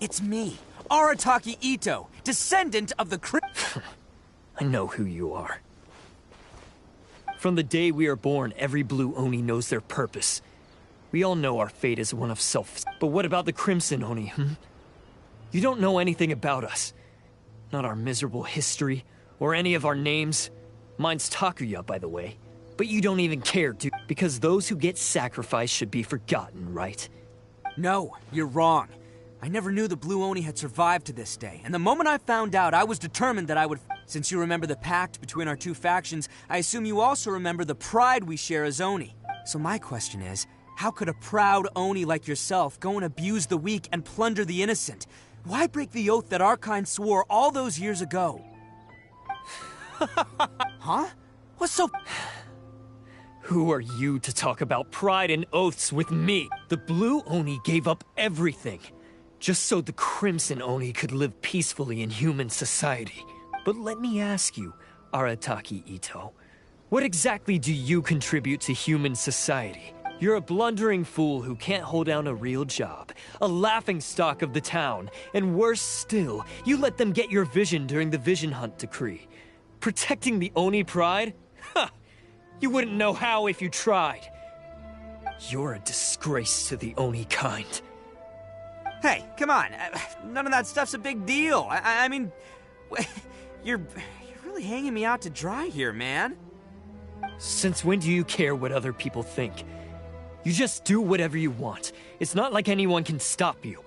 It's me, Arataki Ito, descendant of the I know who you are. From the day we are born, every Blue Oni knows their purpose. We all know our fate is one of self. But what about the Crimson Oni, You don't know anything about us. Not our miserable history, or any of our names. Mine's Takuya, by the way. But you don't even care, dude. Because those who get sacrificed should be forgotten, right? No, you're wrong. I never knew the Blue Oni had survived to this day, and the moment I found out, I was determined that I would... Since you remember the pact between our two factions, I assume you also remember the pride we share as Oni. So my question is, how could a proud Oni like yourself go and abuse the weak and plunder the innocent? Why break the oath that our kind swore all those years ago? Huh? What's so... Who are you to talk about pride and oaths with me? The Blue Oni gave up everything, just so the Crimson Oni could live peacefully in human society. But let me ask you, Arataki Ito, what exactly do you contribute to human society? You're a blundering fool who can't hold down a real job, a laughingstock of the town, and worse still, you let them get your vision during the Vision Hunt decree. Protecting the Oni pride? Ha! You wouldn't know how if you tried. You're a disgrace to the Oni kind. Hey, come on. None of that stuff's a big deal. I mean, you're really hanging me out to dry here, man. Since when do you care what other people think? You just do whatever you want. It's not like anyone can stop you.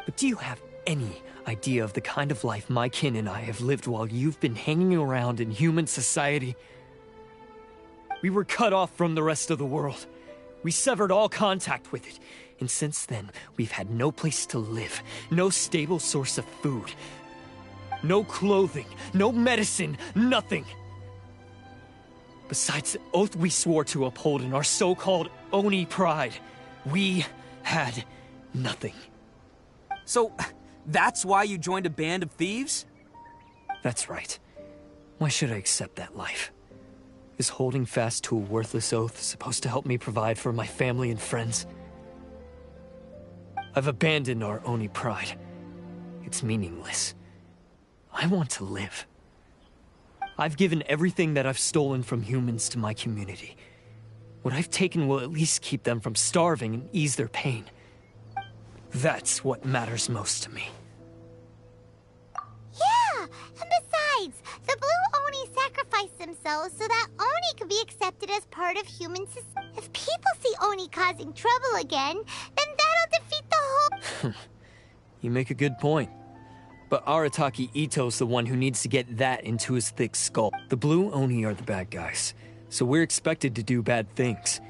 But do you have any idea of the kind of life my kin and I have lived while you've been hanging around in human society? We were cut off from the rest of the world. We severed all contact with it. And since then, we've had no place to live, no stable source of food, no clothing, no medicine, nothing. Besides the oath we swore to uphold in our so-called Oni pride, we had nothing. So, that's why you joined a band of thieves? That's right. Why should I accept that life? Is holding fast to a worthless oath supposed to help me provide for my family and friends? I've abandoned our Oni pride. It's meaningless. I want to live. I've given everything that I've stolen from humans to my community. What I've taken will at least keep them from starving and ease their pain. That's what matters most to me. Yeah, and besides, the Blue Oni sacrificed themselves so that Oni could be accepted as part of human society. If people see Oni causing trouble again, then that'll defeat the whole... You make a good point. But Arataki Ito's the one who needs to get that into his thick skull. The Blue Oni are the bad guys, so we're expected to do bad things.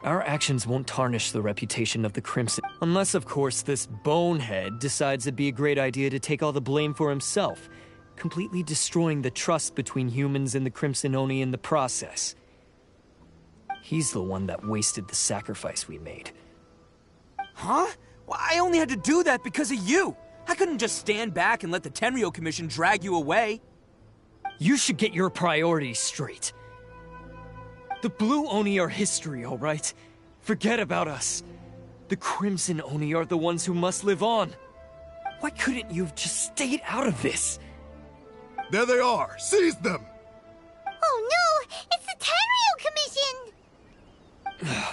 Our actions won't tarnish the reputation of the Crimson, unless, of course, this bonehead decides it'd be a great idea to take all the blame for himself, completely destroying the trust between humans and the Crimson Oni in the process. He's the one that wasted the sacrifice we made. Huh? Well, I only had to do that because of you! I couldn't just stand back and let the Tenryo Commission drag you away. You should get your priorities straight. The Blue Oni are history, all right? Forget about us. The Crimson Oni are the ones who must live on. Why couldn't you have just stayed out of this? There they are! Seize them! Oh no! It's the Tenryo Commission!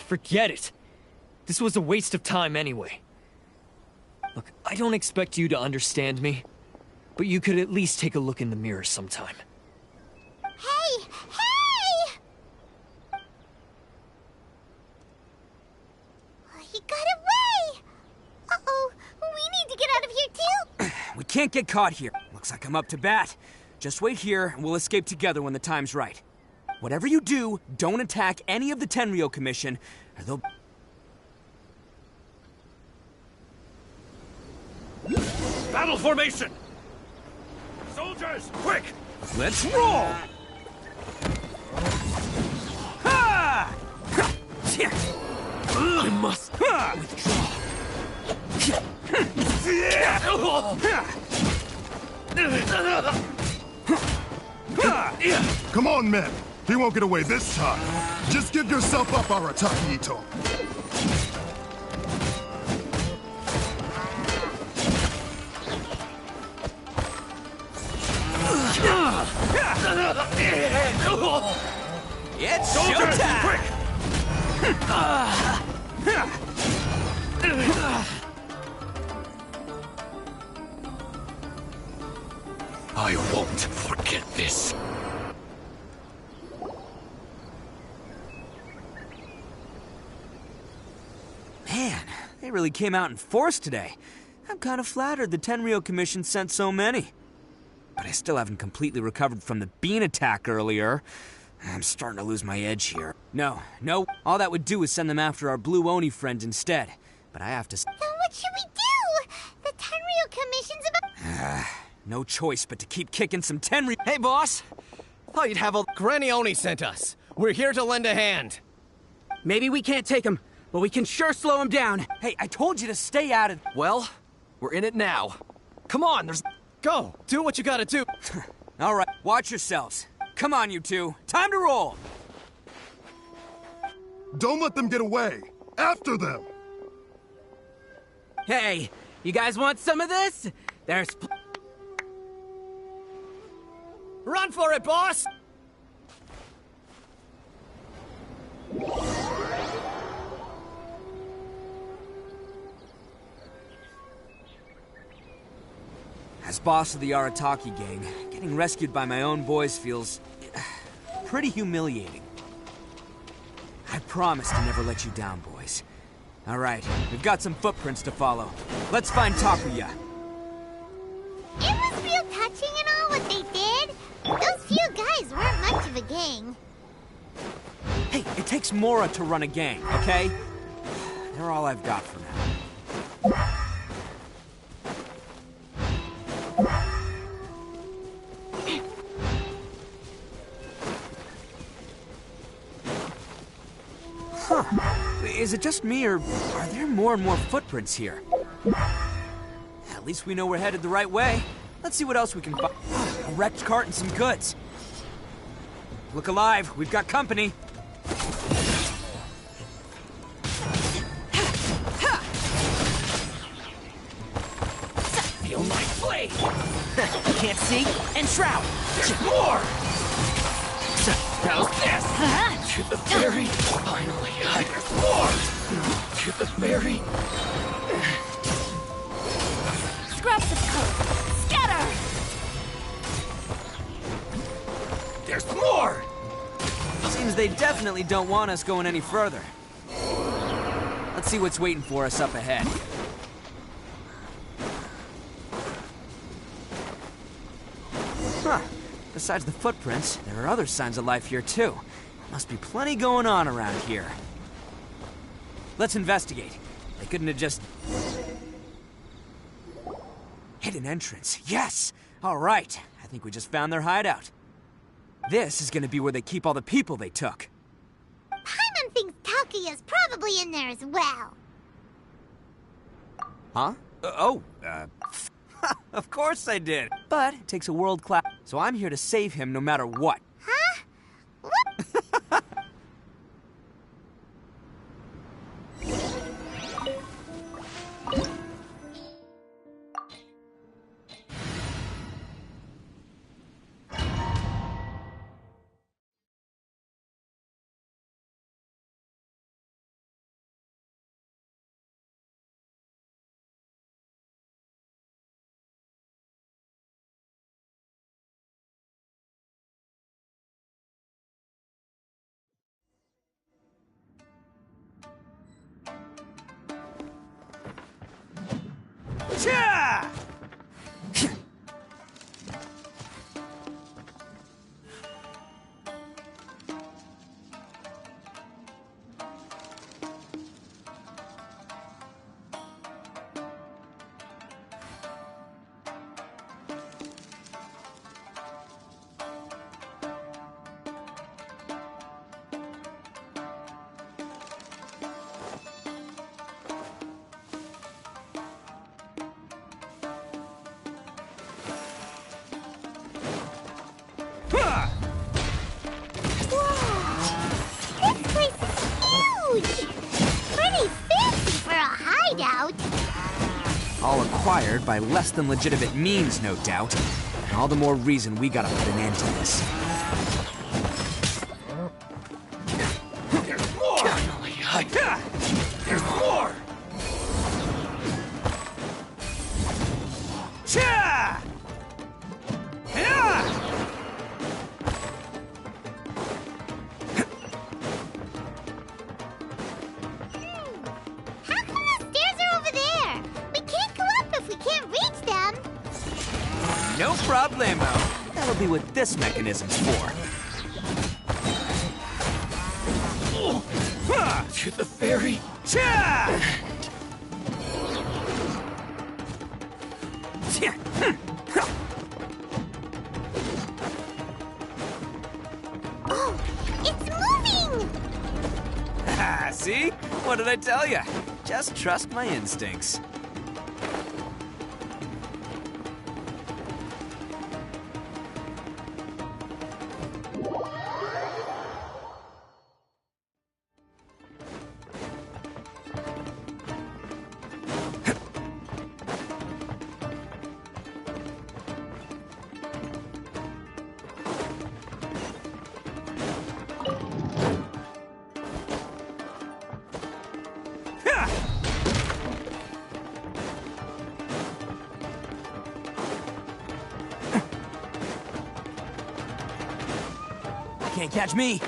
Forget it. This was a waste of time anyway. Look, I don't expect you to understand me, but you could at least take a look in the mirror sometime. Hey! Hey! He got away! Uh-oh, we need to get out of here too! We can't get caught here. Looks like I'm up to bat. Just wait here, and we'll escape together when the time's right. Whatever you do, don't attack any of the Tenryou Commission, or they'll... Battle formation! Soldiers, quick! Let's roll! Ha! I must Come on, men. He won't get away this time. Just give yourself up, Arataki Ito. It's Soldiers, showtime! quick! I won't forget this. Man, they really came out in force today. I'm kind of flattered the Tenryou Commission sent so many. But I still haven't completely recovered from the bean attack earlier. I'm starting to lose my edge here. No, all that would do is send them after our blue Oni friend instead. But I have to... Then what should we do? The Tenryou Commission's about... No choice but to keep kicking some Tenryou... Hey, boss! Thought you'd have a... Granny Oni sent us. We're here to lend a hand. Maybe we can't take him, but we can sure slow him down. Hey, I told you to stay out of... Well, we're in it now. Come on, there's... Go! Do what you gotta do! All right, watch yourselves. Come on, you two. Time to roll! Don't let them get away. After them. Hey, you guys want some of this? There's... Run for it, boss! As boss of the Arataki gang, getting rescued by my own boys feels... pretty humiliating. I promise to never let you down, boys. All right, we've got some footprints to follow. Let's find Takuya. It was real touching and all what they did. Those few guys weren't much of a gang. Hey, it takes Mora to run a gang, okay? They're all I've got for now. Huh. Is it just me, or are there more and more footprints here? At least we know we're headed the right way. Let's see what else we can find. A wrecked cart and some goods. Look alive, we've got company. Feel my blade! Can't see? And shroud! There's more! How's this? To the ferry! Finally, there's more! To the ferry! Scraps of coat. Scatter! There's more! Seems they definitely don't want us going any further. Let's see what's waiting for us up ahead. Huh. Besides the footprints, there are other signs of life here too. Must be plenty going on around here. Let's investigate. They couldn't have just... Hidden entrance, yes! All right, I think we just found their hideout. This is gonna be where they keep all the people they took. Paimon thinks Takuya's probably in there as well. Huh? Of course I did. But it takes a world-class... So I'm here to save him no matter what. Huh? What? All acquired by less than legitimate means, no doubt. And all the more reason we gotta put an end to this. There's more! Finally, there's more! Cha! Yeah! How come the stairs are over there? We can't go up if we can't reach them. No problemo. That'll be what this mechanism's for. To the ferry. Cha! Oh, it's moving! See? What did I tell you? Just trust my instincts. Can't catch me.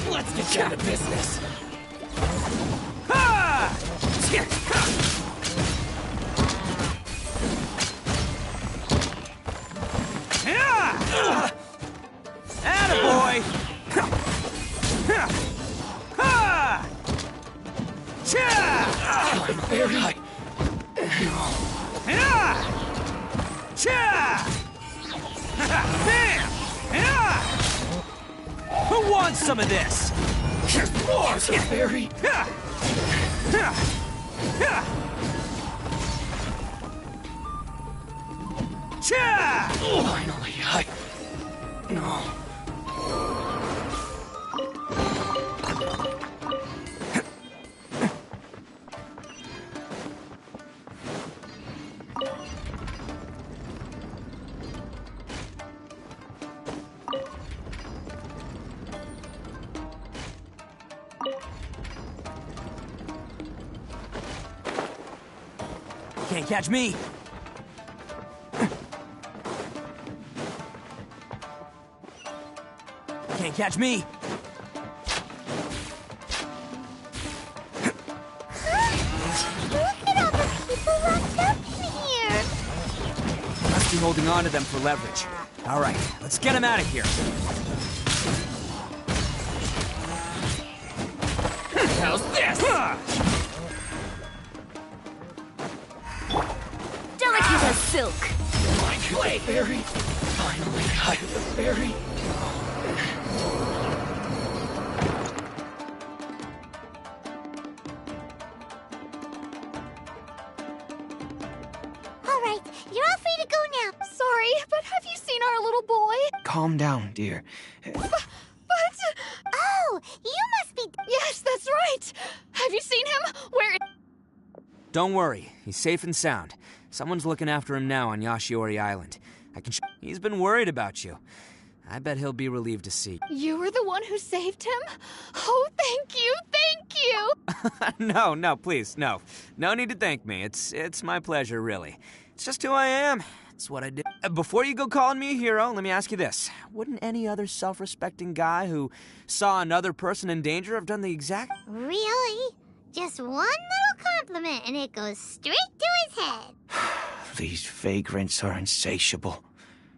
Let's get down to business. Attaboy! Very high. Who wants some of this? Here's more, Very. Finally, No. Can't catch me. Can't catch me. Look at all the people locked up in here. Must be holding on to them for leverage. All right, let's get them out of here. How's this? Delicate as silk. Wait, Barry. Finally, I have Barry. All right, you're all free to go now. Sorry, but have you seen our little boy? Calm down, dear. But... Oh, you must be... Yes, that's right. Have you seen him? Where... Don't worry, he's safe and sound. Someone's looking after him now on Yashiori Island. He's been worried about you. I bet he'll be relieved to see. You were the one who saved him? Oh, thank you, thank you! No, please, no. No need to thank me. It's my pleasure, really. It's just who I am. It's what I do. Before you go calling me a hero, let me ask you this. Wouldn't any other self-respecting guy who saw another person in danger have done the exact... Really? Just one little compliment and it goes straight to his head. These vagrants are insatiable.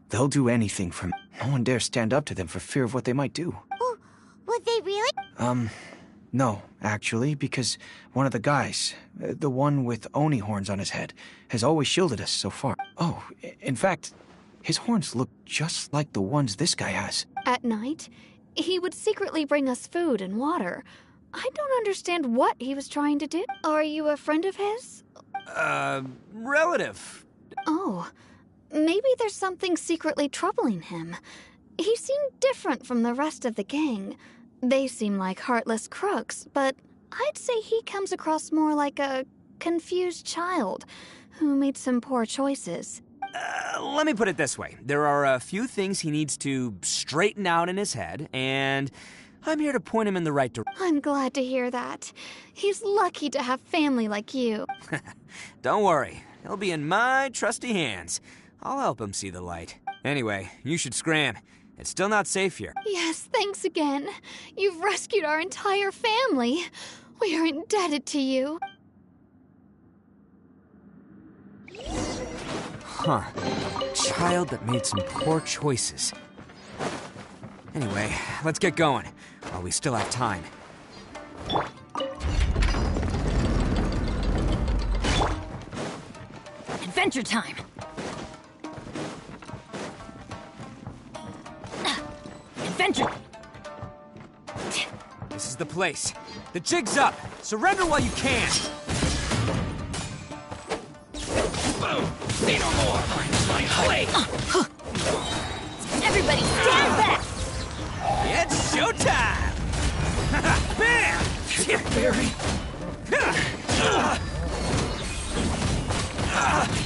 They'll do anything for me. No one dares stand up to them for fear of what they might do. Oh, would they really? No, actually, because one of the guys, the one with Oni horns on his head, has always shielded us so far. Oh, in fact, his horns look just like the ones this guy has. At night, he would secretly bring us food and water. I don't understand what he was trying to do. Are you a friend of his? Relative. Oh, maybe there's something secretly troubling him. He seemed different from the rest of the gang. They seem like heartless crooks, but I'd say he comes across more like a confused child who made some poor choices. Let me put it this way. There are a few things he needs to straighten out in his head, and I'm here to point him in the right direction. I'm glad to hear that. He's lucky to have family like you. Don't worry. He'll be in my trusty hands. I'll help him see the light. Anyway, you should scram. It's still not safe here. Yes, thanks again. You've rescued our entire family. We are indebted to you. Huh. Child that made some poor choices. Anyway, let's get going, while we still have time. Adventure time! Adventure! This is the place. The jig's up. Surrender while you can. Say no more! Wait! Everybody stand back! It's showtime! Bam! Barry!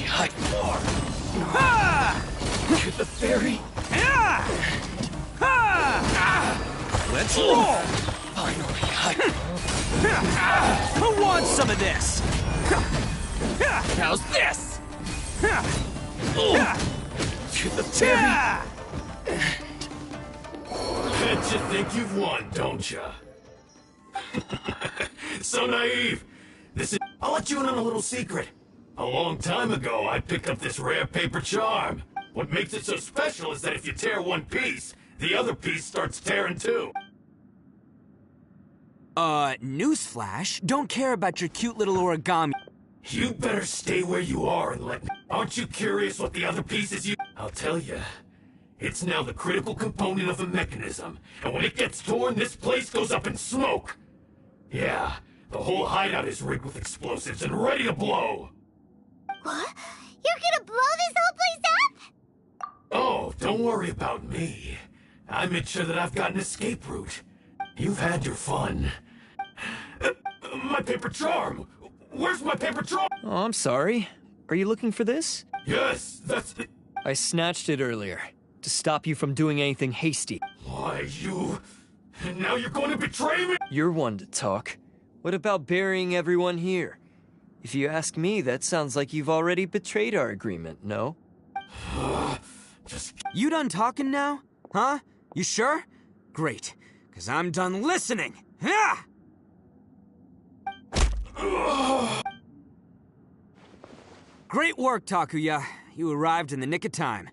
Hide more! To the ferry! Let's roll! Finally, Who wants some of this? how's this? To the ferry! Bet you think you've won, don't ya? So naive. I'll let you in on a little secret. A long time ago, I picked up this rare paper charm. What makes it so special is that if you tear one piece, the other piece starts tearing too. Newsflash, don't care about your cute little origami. You better stay where you are and let me. Aren't you curious what the other pieces you... I'll tell you. It's now the critical component of the mechanism, and when it gets torn, this place goes up in smoke. Yeah, the whole hideout is rigged with explosives and ready to blow. What? You're gonna blow this whole place up? Oh, don't worry about me. I made sure that I've got an escape route. You've had your fun. My paper charm! Where's my paper charm? Oh, I'm sorry. Are you looking for this? Yes, that's it. I snatched it earlier, to stop you from doing anything hasty. Why, you... And now you're going to betray me? You're one to talk. What about burying everyone here? If you ask me, that sounds like you've already betrayed our agreement, no? You done talking now? Huh? You sure? Great, because I'm done listening. Ah! Great work, Takuya. You arrived in the nick of time.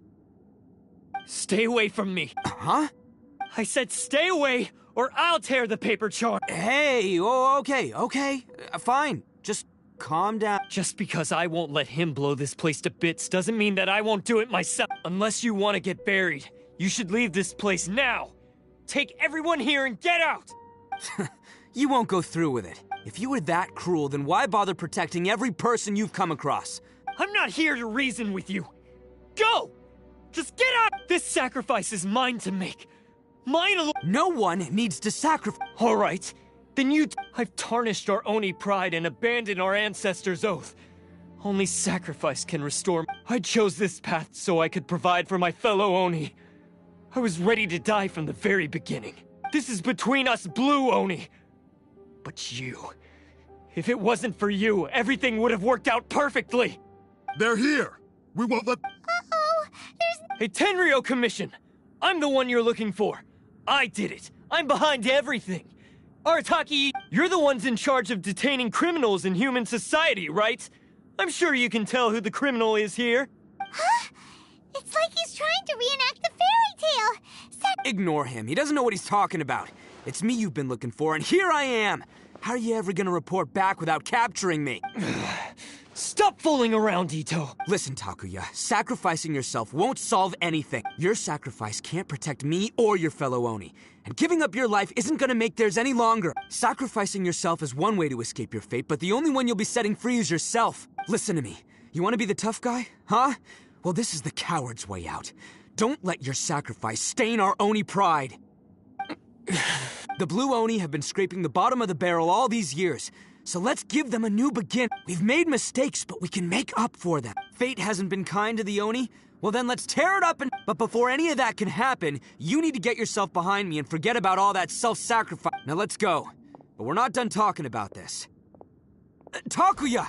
Stay away from me. Huh? I said stay away, or I'll tear the paper charm. Hey, oh, okay. Fine. Just calm down. Just because I won't let him blow this place to bits doesn't mean that I won't do it myself. Unless you want to get buried, you should leave this place now. Take everyone here and get out! You won't go through with it. If you were that cruel, then why bother protecting every person you've come across? I'm not here to reason with you. Go! Just get out! This sacrifice is mine to make. Mine alone. No one needs to sacrifice. All right. Then I've tarnished our Oni pride and abandoned our ancestors' oath. Only sacrifice can restore. I chose this path so I could provide for my fellow Oni. I was ready to die from the very beginning. This is between us blue Oni. But you... If it wasn't for you, everything would have worked out perfectly. They're here. We won't let... Uh-oh, there's... Hey, Tenryo Commission! I'm the one you're looking for. I did it. I'm behind everything. Arataki, you're the ones in charge of detaining criminals in human society, right? I'm sure you can tell who the criminal is here. Huh? It's like he's trying to reenact the fairy tale. Ignore him. He doesn't know what he's talking about. It's me you've been looking for, and here I am. How are you ever gonna report back without capturing me? Stop fooling around, Ito. Listen, Takuya, sacrificing yourself won't solve anything. Your sacrifice can't protect me or your fellow Oni. And giving up your life isn't gonna make theirs any longer. Sacrificing yourself is one way to escape your fate, but the only one you'll be setting free is yourself. Listen to me. You wanna be the tough guy? Huh? Well, this is the coward's way out. Don't let your sacrifice stain our Oni pride. The Blue Oni have been scraping the bottom of the barrel all these years. So let's give them a new begin. We've made mistakes, but we can make up for them. Fate hasn't been kind to the Oni? Well then let's tear it up and... But before any of that can happen, you need to get yourself behind me and forget about all that self-sacrifice. Now let's go. But we're not done talking about this. Takuya!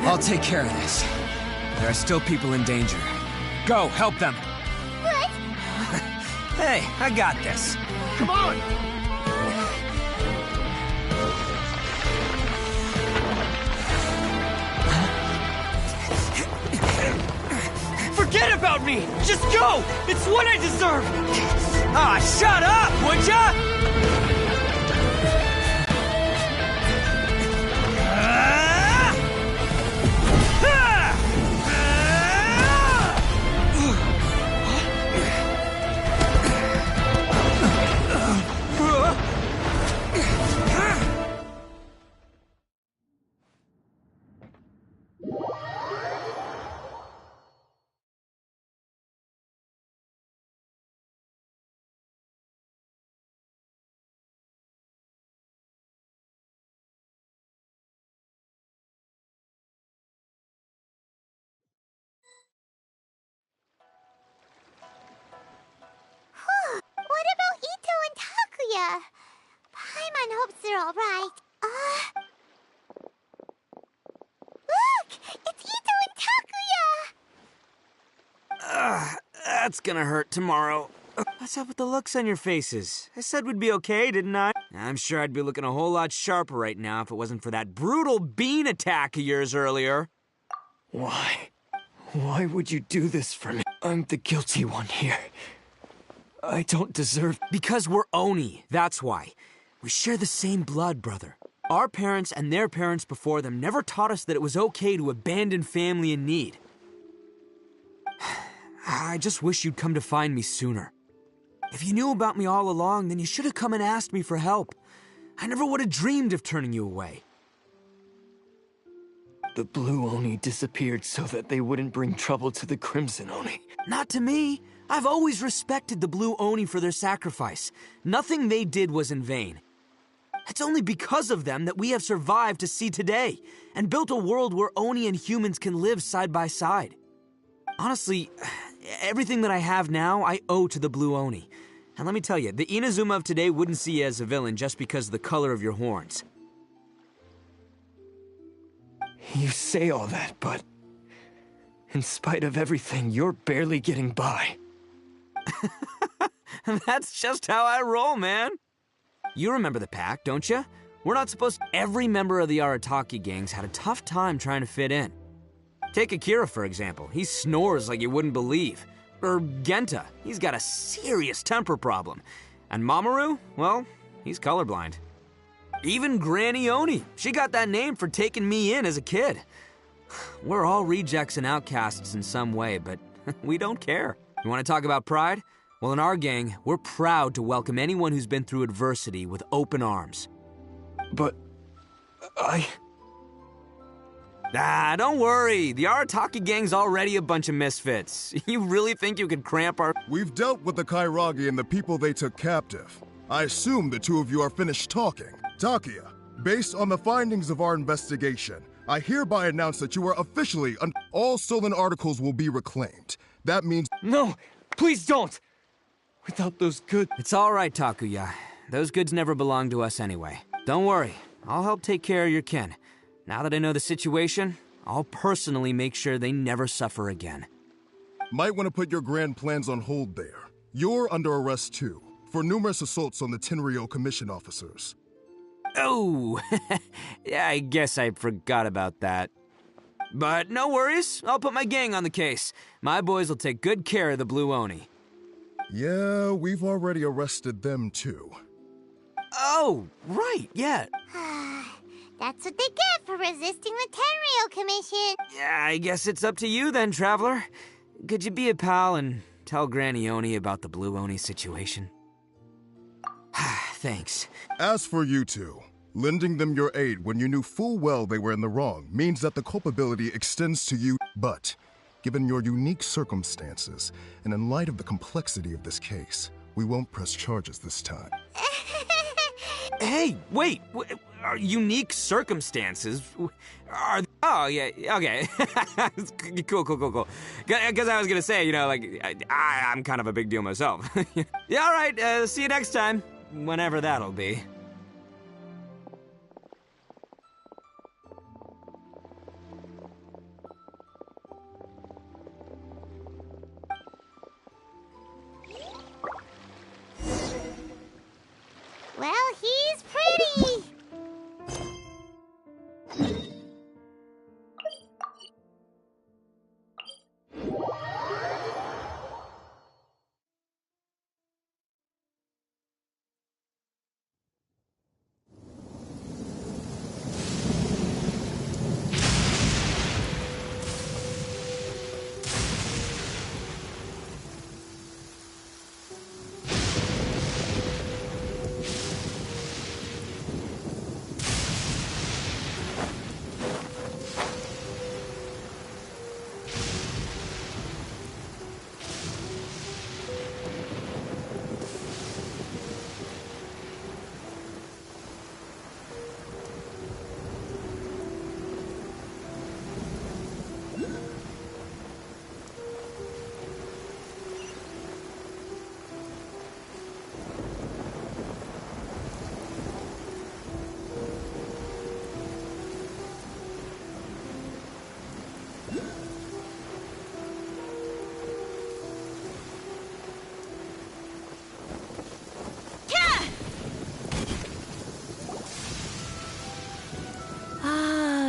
I'll take care of this. There are still people in danger. Go, help them. What? Hey, I got this. Come on! Forget about me! Just go! It's what I deserve! Ah, shut up, would ya? What about Ito and Takuya? Paimon hopes they're alright. Look! It's Ito and Takuya! That's gonna hurt tomorrow. What's up with the looks on your faces? I said we'd be okay, didn't I? I'm sure I'd be looking a whole lot sharper right now if it wasn't for that brutal bean attack of yours earlier. Why? Why would you do this for me? I'm the guilty one here. I don't deserve... Because we're Oni, that's why. We share the same blood, brother. Our parents and their parents before them never taught us that it was okay to abandon family in need. I just wish you'd come to find me sooner. If you knew about me all along, then you should have come and asked me for help. I never would have dreamed of turning you away. The Blue Oni disappeared so that they wouldn't bring trouble to the Crimson Oni. Not to me. I've always respected the Blue Oni for their sacrifice. Nothing they did was in vain. It's only because of them that we have survived to see today, and built a world where Oni and humans can live side by side. Honestly, everything that I have now, I owe to the Blue Oni. And let me tell you, the Inazuma of today wouldn't see you as a villain just because of the color of your horns. You say all that, but... in spite of everything, you're barely getting by. That's just how I roll, man. You remember the pack, don't you? We're not supposed to... Every member of the Arataki gangs had a tough time trying to fit in. Take Akira, for example. He snores like you wouldn't believe. Or Genta. He's got a serious temper problem. And Mamoru, well, he's colorblind. Even Granny Oni. She got that name for taking me in as a kid. We're all rejects and outcasts in some way, but we don't care. You want to talk about pride? Well, in our gang, we're proud to welcome anyone who's been through adversity with open arms. But... Ah, don't worry. The Arataki gang's already a bunch of misfits. You really think you could cramp our... We've dealt with the Kairagi and the people they took captive. I assume the two of you are finished talking. Takia, based on the findings of our investigation, I hereby announce that you are officially all stolen articles will be reclaimed. That means... No, please don't! Without those goods... It's all right, Takuya. Those goods never belonged to us anyway. Don't worry. I'll help take care of your kin. Now that I know the situation, I'll personally make sure they never suffer again. Might want to put your grand plans on hold there. You're under arrest too, for numerous assaults on the Tenryo Commission officers. Oh, yeah, I guess I forgot about that. But no worries, I'll put my gang on the case. My boys will take good care of the Blue Oni. Yeah, we've already arrested them too. Oh, right, yeah. That's what they get for resisting the Tenryo Commission. Yeah, I guess it's up to you then, Traveler. Could you be a pal and tell Granny Oni about the Blue Oni situation? Thanks. As for you two, lending them your aid when you knew full well they were in the wrong means that the culpability extends to you. But, given your unique circumstances, and in light of the complexity of this case, we won't press charges this time. Hey, wait! Unique circumstances? Oh, yeah, okay. Cool. Because I was gonna say, you know, like, I'm kind of a big deal myself. Yeah, all right, see you next time. Whenever that'll be. Well, he's pretty!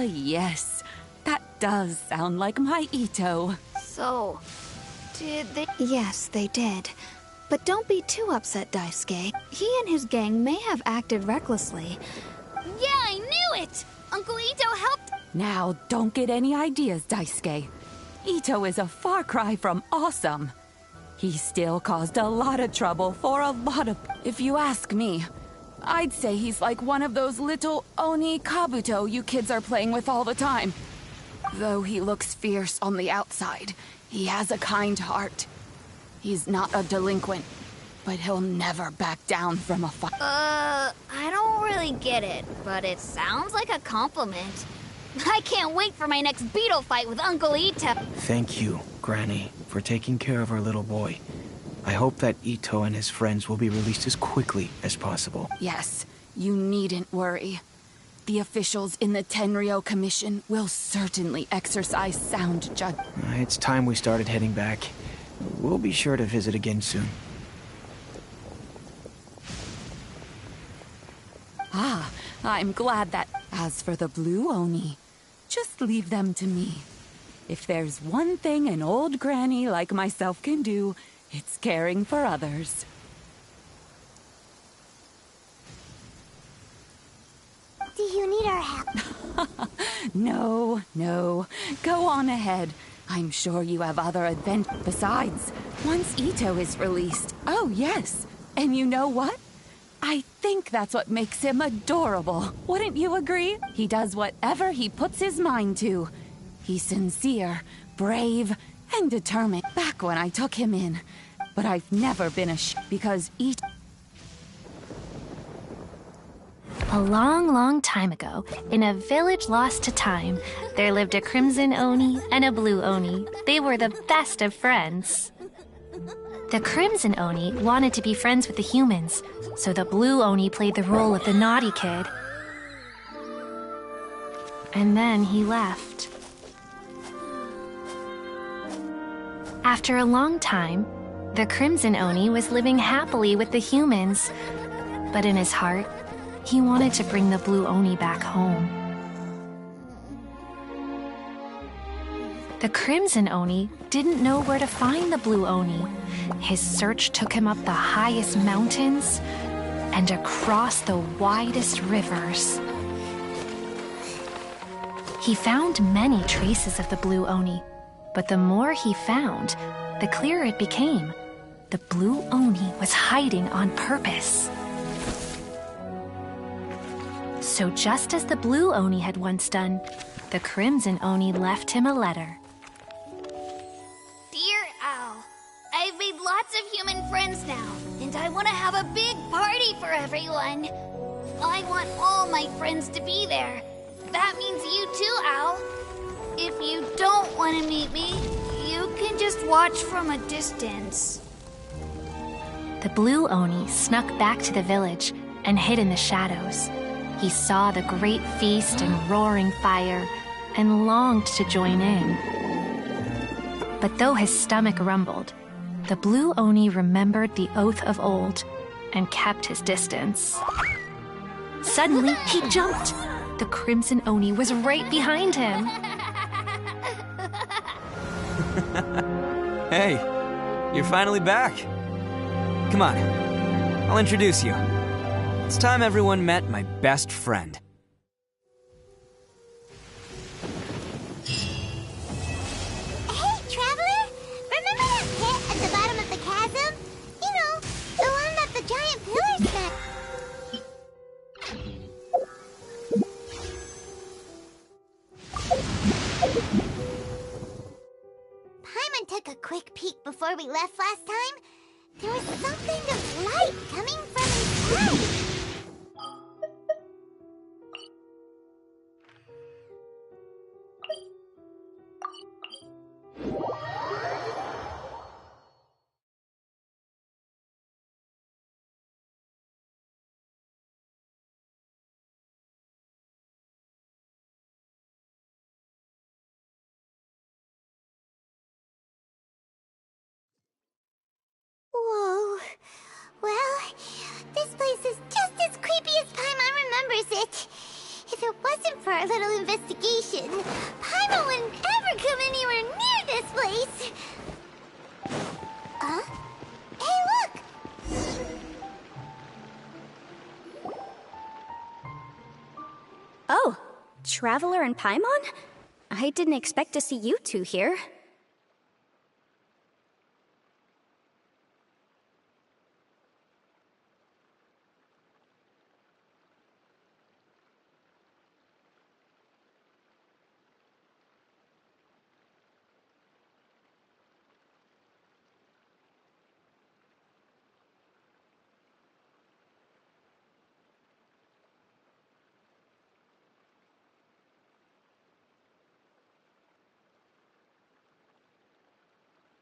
Yes, that does sound like my Ito. So, did they? Yes, they did. But don't be too upset, Daisuke. He and his gang may have acted recklessly. Yeah, I knew it! Uncle Ito helped. Now, don't get any ideas, Daisuke. Ito is a far cry from awesome. He still caused a lot of trouble for a lot of... If you ask me, I'd say he's like one of those little Oni Kabuto you kids are playing with all the time. Though he looks fierce on the outside, he has a kind heart. He's not a delinquent, but he'll never back down from a fight. I don't really get it, but it sounds like a compliment. I can't wait for my next beetle fight with Uncle Ito. Thank you, Granny, for taking care of our little boy. I hope that Ito and his friends will be released as quickly as possible. Yes, you needn't worry. The officials in the Tenryo Commission will certainly exercise sound judgment. It's time we started heading back. We'll be sure to visit again soon. Ah, I'm glad that... As for the Blue Oni, just leave them to me. If there's one thing an old granny like myself can do, it's caring for others. Do you need our help? No. Go on ahead. I'm sure you have other adventures. Besides, once Ito is released... Oh, yes. And you know what? I think that's what makes him adorable. Wouldn't you agree? He does whatever he puts his mind to. He's sincere, brave, and determined. Back when I took him in. But I've never been because each... A long, long time ago, in a village lost to time, there lived a crimson Oni and a blue Oni. They were the best of friends. The crimson Oni wanted to be friends with the humans, so the blue Oni played the role of the naughty kid. And then he left. After a long time, the crimson Oni was living happily with the humans, but in his heart, he wanted to bring the blue Oni back home. The crimson Oni didn't know where to find the blue Oni. His search took him up the highest mountains and across the widest rivers. He found many traces of the blue Oni, but the more he found, the clearer it became. The blue Oni was hiding on purpose. So just as the blue Oni had once done, the crimson Oni left him a letter. Dear Owl, I've made lots of human friends now, and I want to have a big party for everyone. I want all my friends to be there. That means you too, Owl. If you don't want to meet me, you can just watch from a distance. The blue Oni snuck back to the village and hid in the shadows. He saw the great feast and roaring fire and longed to join in. But though his stomach rumbled, the blue Oni remembered the oath of old and kept his distance. Suddenly, he jumped. The crimson Oni was right behind him. Hey, you're finally back. Come on, I'll introduce you. It's time everyone met my best friend. Hey, Traveler! Remember that pit at the bottom of the chasm? You know, the one that the giant pillars met. Paimon took a quick peek before we left last time. There was something of light coming from inside. Whoa. Well, this place is just as creepy as Paimon remembers it. If it wasn't for our little investigation, Paimon wouldn't ever come anywhere near this place. Huh? Hey, look! Oh, Traveler and Paimon? I didn't expect to see you two here.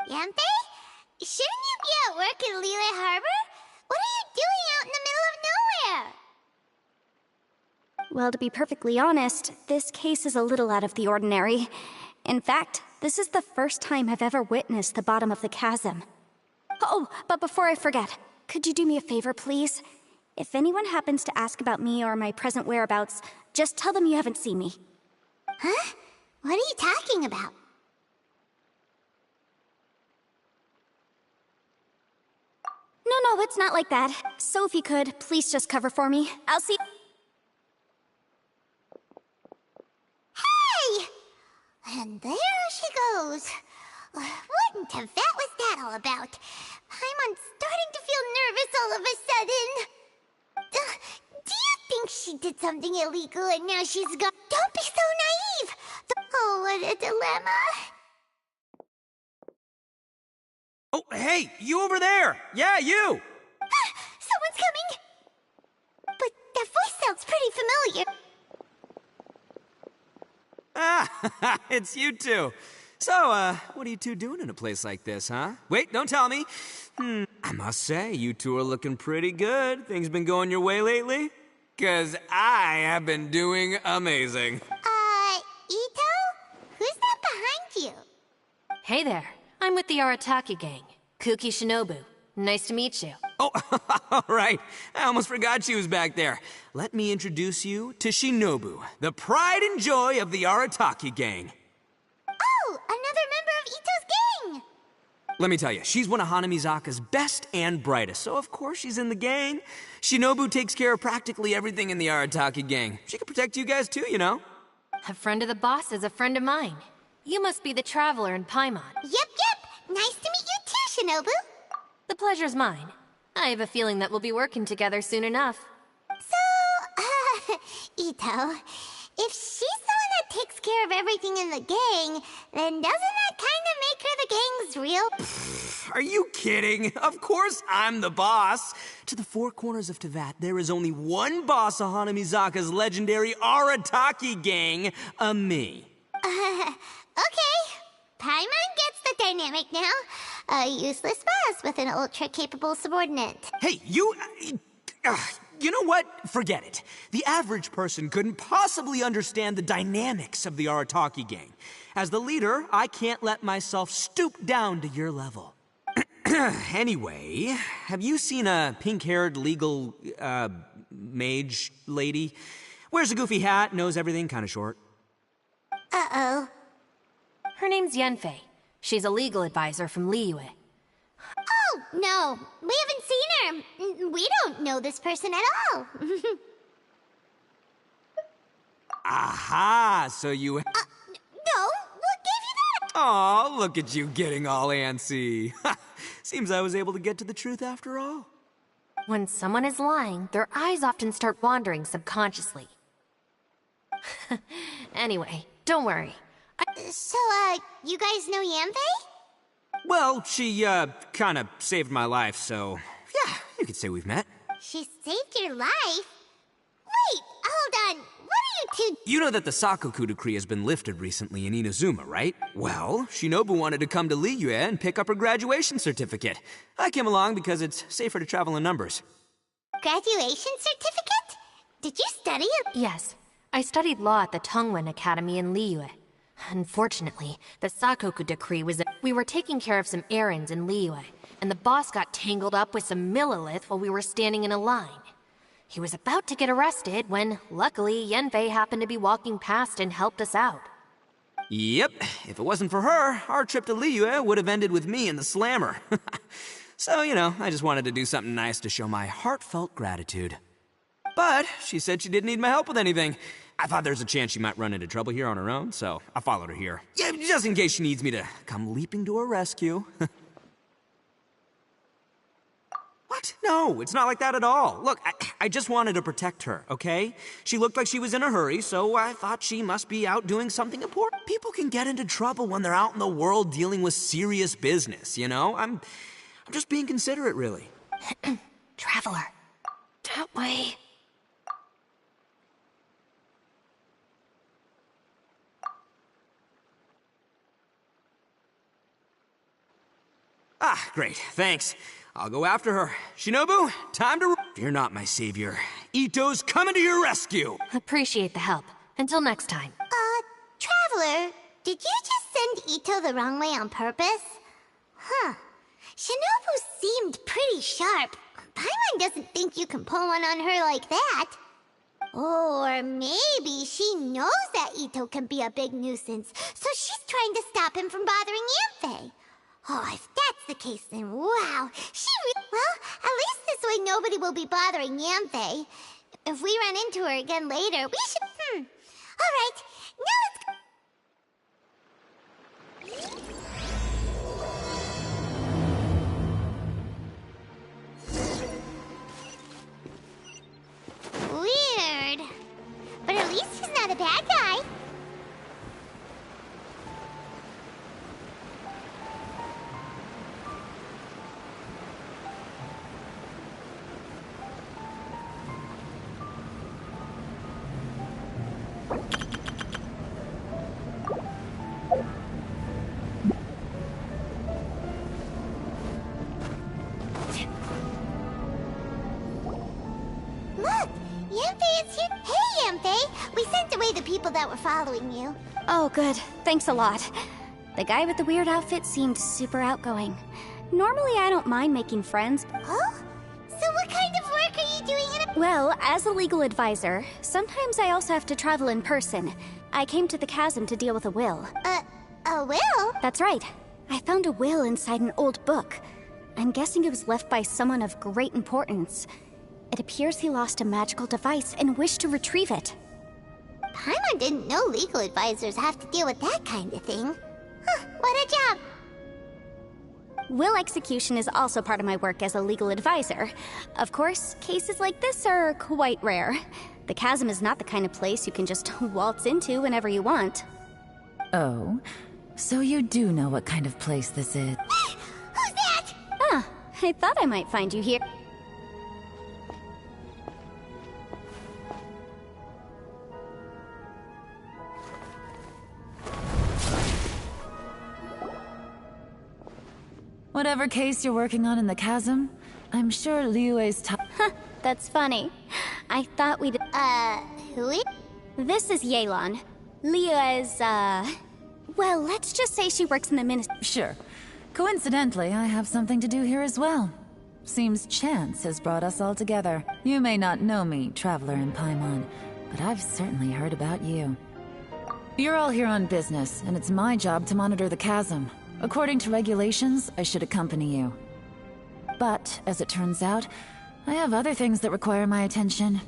Yampe? Shouldn't you be at work in Liyue Harbor? What are you doing out in the middle of nowhere? Well, to be perfectly honest, this case is a little out of the ordinary. In fact, this is the first time I've ever witnessed the bottom of the chasm. Oh, but before I forget, could you do me a favor, please? If anyone happens to ask about me or my present whereabouts, just tell them you haven't seen me. Huh? What are you talking about? No, it's not like that. So if you could, please just cover for me. I'll see... Hey! And there she goes. What in Tibet was that all about? Paimon's starting to feel nervous all of a sudden. she did something illegal and now she's gone. Don't be so naive! Oh, what a dilemma. Oh, hey, you over there! Yeah, you! Someone's coming! But that voice sounds pretty familiar. Ah, it's you two. So, what are you two doing in a place like this, huh? Wait, don't tell me. I must say, you two are looking pretty good. Things been going your way lately? 'Cause I have been doing amazing. Ito? Who's that behind you? Hey there. I'm with the Arataki gang. Kuki Shinobu. Nice to meet you. Oh, all right. I almost forgot she was back there. Let me introduce you to Shinobu, the pride and joy of the Arataki gang. Oh, another member of Ito's gang! Let me tell you, she's one of Hanamizaka's best and brightest, so of course she's in the gang. Shinobu takes care of practically everything in the Arataki gang. She can protect you guys too, you know. A friend of the boss is a friend of mine. You must be the traveler in Paimon. Yep. Nice to meet you too, Shinobu. The pleasure's mine. I have a feeling that we'll be working together soon enough. So, Ito, if she's the one that takes care of everything in the gang, then doesn't that kind of make her the gang's real? Are you kidding? Of course I'm the boss. To the four corners of Teyvat, there is only one boss of Hanamizaka's legendary Arataki gang, me. Okay. Paimon gets the dynamic now. A useless boss with an ultra-capable subordinate. Hey, you know what? Forget it. The average person couldn't possibly understand the dynamics of the Arataki gang. As the leader, I can't let myself stoop down to your level. Anyway, have you seen a pink-haired legal, mage lady? Wears a goofy hat, knows everything, kind of short. Uh-oh. Her name's Yenfei. She's a legal advisor from Liyue. Oh, no. We haven't seen her. We don't know this person at all. Aha, so you... No, what gave you that? Aw, look at you getting all antsy. Seems I was able to get to the truth after all. When someone is lying, their eyes often start wandering subconsciously. Anyway, don't worry. So, you guys know Yanfei? Well, she, kinda saved my life, so... Yeah, you could say we've met. She saved your life? Wait, hold on. What are you two... You know that the Sakoku decree has been lifted recently in Inazuma, right? Well, Shinobu wanted to come to Liyue and pick up her graduation certificate. I came along because it's safer to travel in numbers. Graduation certificate? Did you study it? Yes. I studied law at the Tongwen Academy in Liyue. Unfortunately, the Sakoku decree was that we were taking care of some errands in Liyue, and the boss got tangled up with some Millilith while we were standing in a line. He was about to get arrested when, luckily, Yenfei happened to be walking past and helped us out. Yep, if it wasn't for her, our trip to Liyue would have ended with me and the Slammer. So, you know, I just wanted to do something nice to show my heartfelt gratitude. But she said she didn't need my help with anything. I thought there's a chance she might run into trouble here on her own, so I followed her here. Yeah, just in case she needs me to come leaping to her rescue. What? No, it's not like that at all. Look, I just wanted to protect her, okay? She looked like she was in a hurry, so I thought she must be out doing something important. People can get into trouble when they're out in the world dealing with serious business, you know? I'm just being considerate, really. Traveler. That way. Ah, great, thanks. I'll go after her. Shinobu, time to... Fear not, my savior. Ito's coming to your rescue! Appreciate the help. Until next time. Traveler, did you just send Ito the wrong way on purpose? Huh. Shinobu seemed pretty sharp. Paimon doesn't think you can pull one on her like that. Or maybe she knows that Ito can be a big nuisance, so she's trying to stop him from bothering Yanfei. Oh, if that's the case, then wow. Well, at least this way nobody will be bothering Yanfei. If we run into her again later, we should... Alright, now let's... Weird. Yanfei is here. Hey, Yanfei! We sent away the people that were following you. Oh, good. Thanks a lot. The guy with the weird outfit seemed super outgoing. Normally, I don't mind making friends. Oh? So what kind of work are you doing in a... Well, as a legal advisor, sometimes I also have to travel in person. I came to the chasm to deal with a will. A will? That's right. I found a will inside an old book. I'm guessing it was left by someone of great importance. It appears he lost a magical device and wished to retrieve it. Paimon didn't know legal advisors have to deal with that kind of thing. Huh, what a job! Will execution is also part of my work as a legal advisor. Of course, cases like this are quite rare. The chasm is not the kind of place you can just waltz into whenever you want. Oh, so you do know what kind of place this is. Who's that? Ah, I thought I might find you here. Whatever case you're working on in the chasm, I'm sure Liyue's Huh, that's funny. I thought we'd... who is... This is Yelan. Liyue is, well, let's just say she works in the ministry. Sure. Coincidentally, I have something to do here as well. Seems chance has brought us all together. You may not know me, Traveler in Paimon, but I've certainly heard about you. You're all here on business, and it's my job to monitor the chasm. According to regulations, I should accompany you. But, as it turns out, I have other things that require my attention.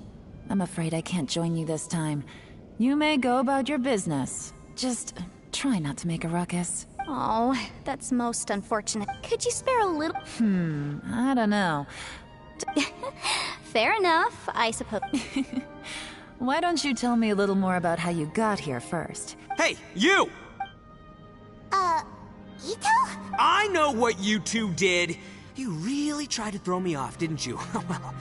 I'm afraid I can't join you this time. You may go about your business. Just try not to make a ruckus. Oh, that's most unfortunate. Could you spare a little? I don't know. Fair enough, I suppose. Why don't you tell me a little more about how you got here first? Hey, you! Ito? I know what you two did. You really tried to throw me off, didn't you? Well,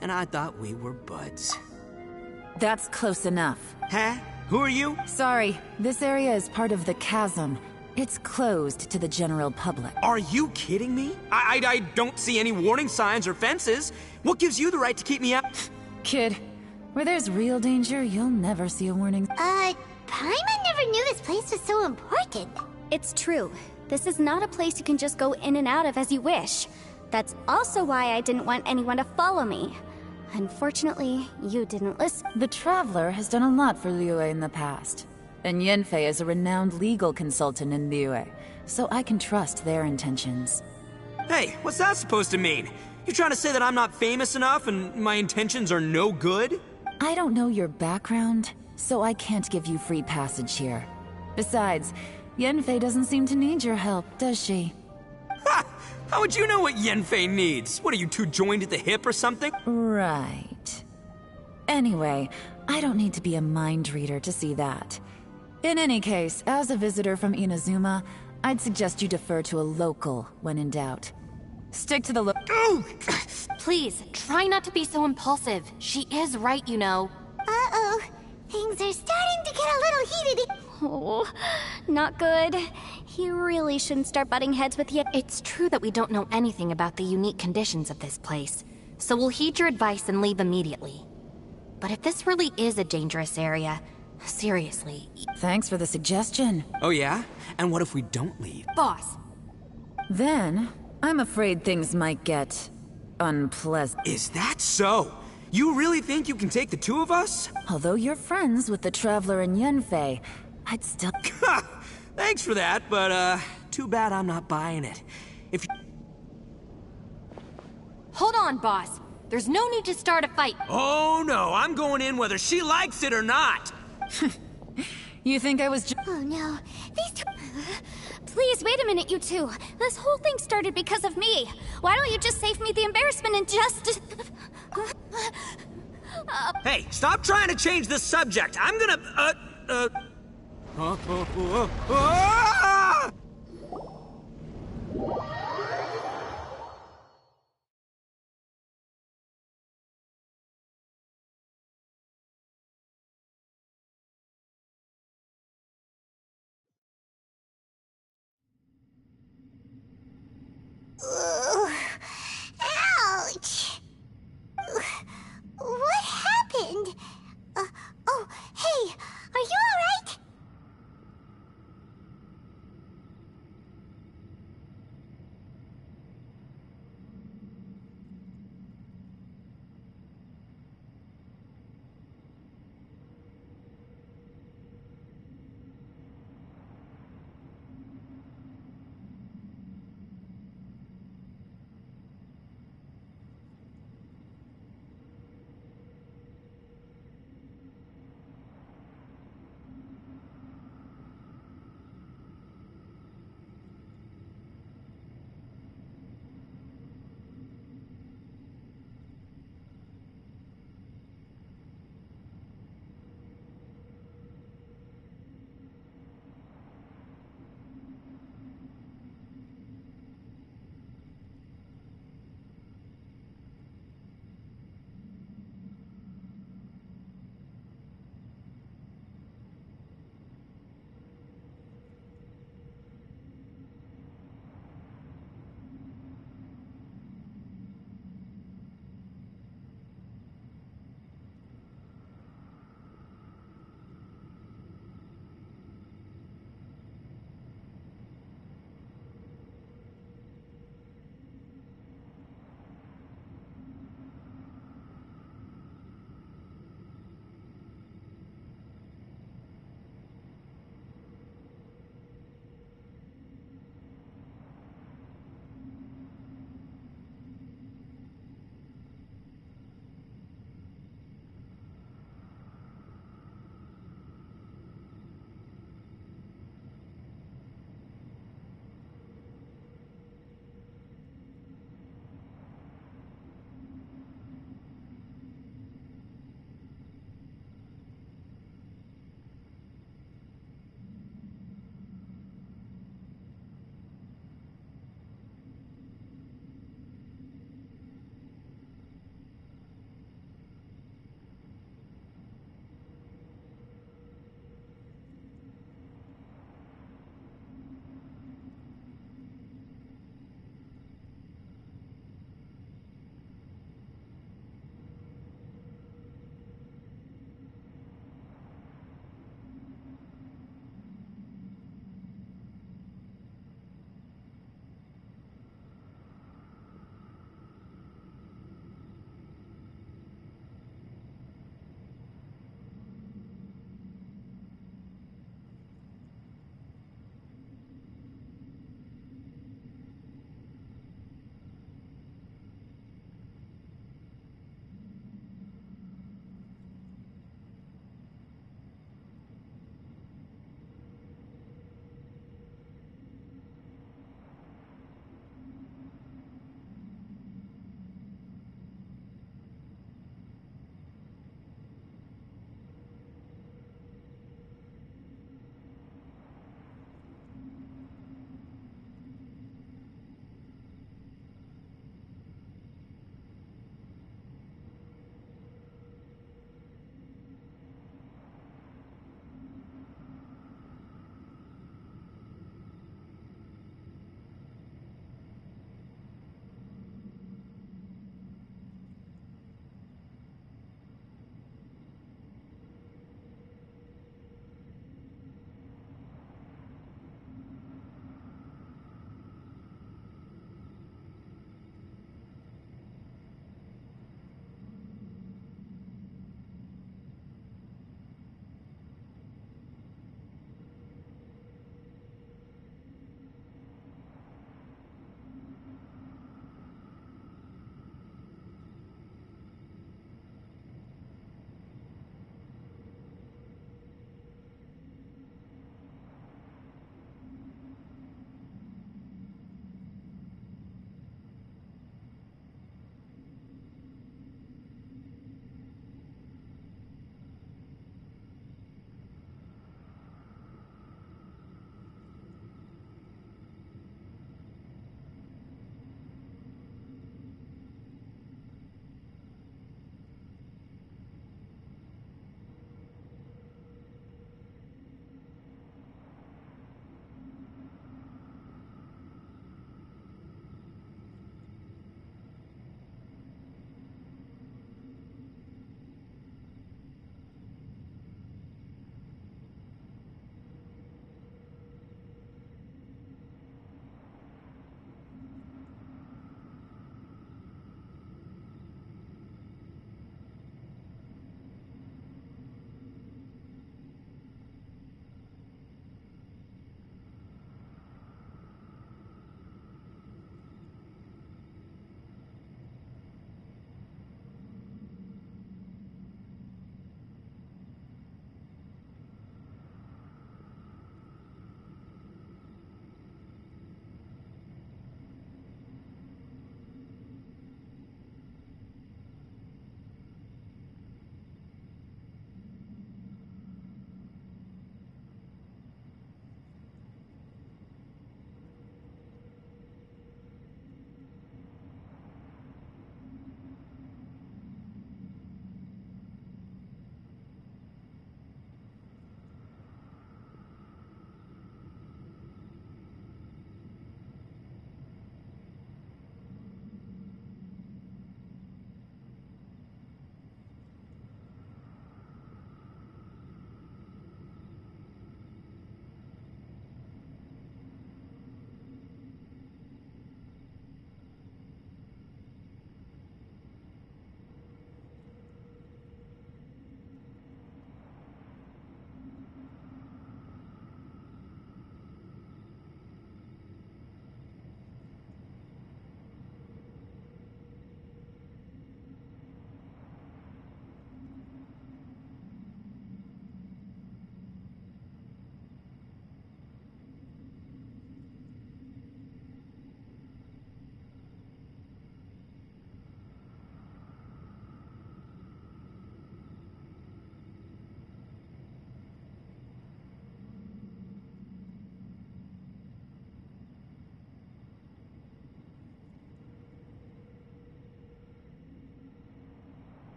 and I thought we were buds. That's close enough. Huh? Who are you? Sorry, this area is part of the chasm. It's closed to the general public. Are you kidding me? I don't see any warning signs or fences. What gives you the right to keep me out? Kid, where there's real danger, you'll never see a warning. Paimon never knew this place was so important. It's true. This is not a place you can just go in and out of as you wish. That's also why I didn't want anyone to follow me. Unfortunately, you didn't listen. The Traveler has done a lot for Liyue in the past. And Yanfei is a renowned legal consultant in Liyue, so I can trust their intentions. Hey, what's that supposed to mean? You trying to say that I'm not famous enough and my intentions are no good? I don't know your background, so I can't give you free passage here. Besides, Yanfei doesn't seem to need your help, does she? Ha! How would you know what Yanfei needs? What, are you two joined at the hip or something? Right. Anyway, I don't need to be a mind reader to see that. In any case, as a visitor from Inazuma, I'd suggest you defer to a local when in doubt. Stick to the Please, try not to be so impulsive. She is right, you know. Uh-oh. Things are starting to get a little heated. Oh, not good. He really shouldn't start butting heads with you. It's true that we don't know anything about the unique conditions of this place, so we'll heed your advice and leave immediately. But if this really is a dangerous area, seriously... Thanks for the suggestion. Oh yeah? And what if we don't leave? Boss! Then, I'm afraid things might get... unpleasant. Is that so? You really think you can take the two of us? Although you're friends with the Traveler and Yanfei, I'd still... Thanks for that, but, too bad I'm not buying it. If you... Hold on, boss. There's no need to start a fight. Oh no, I'm going in whether she likes it or not. You think I was Oh no, these two... Please, wait a minute, you two. This whole thing started because of me. Why don't you just save me the embarrassment and just... Hey, stop trying to change the subject. I'm gonna, ah! Ouch! What happened?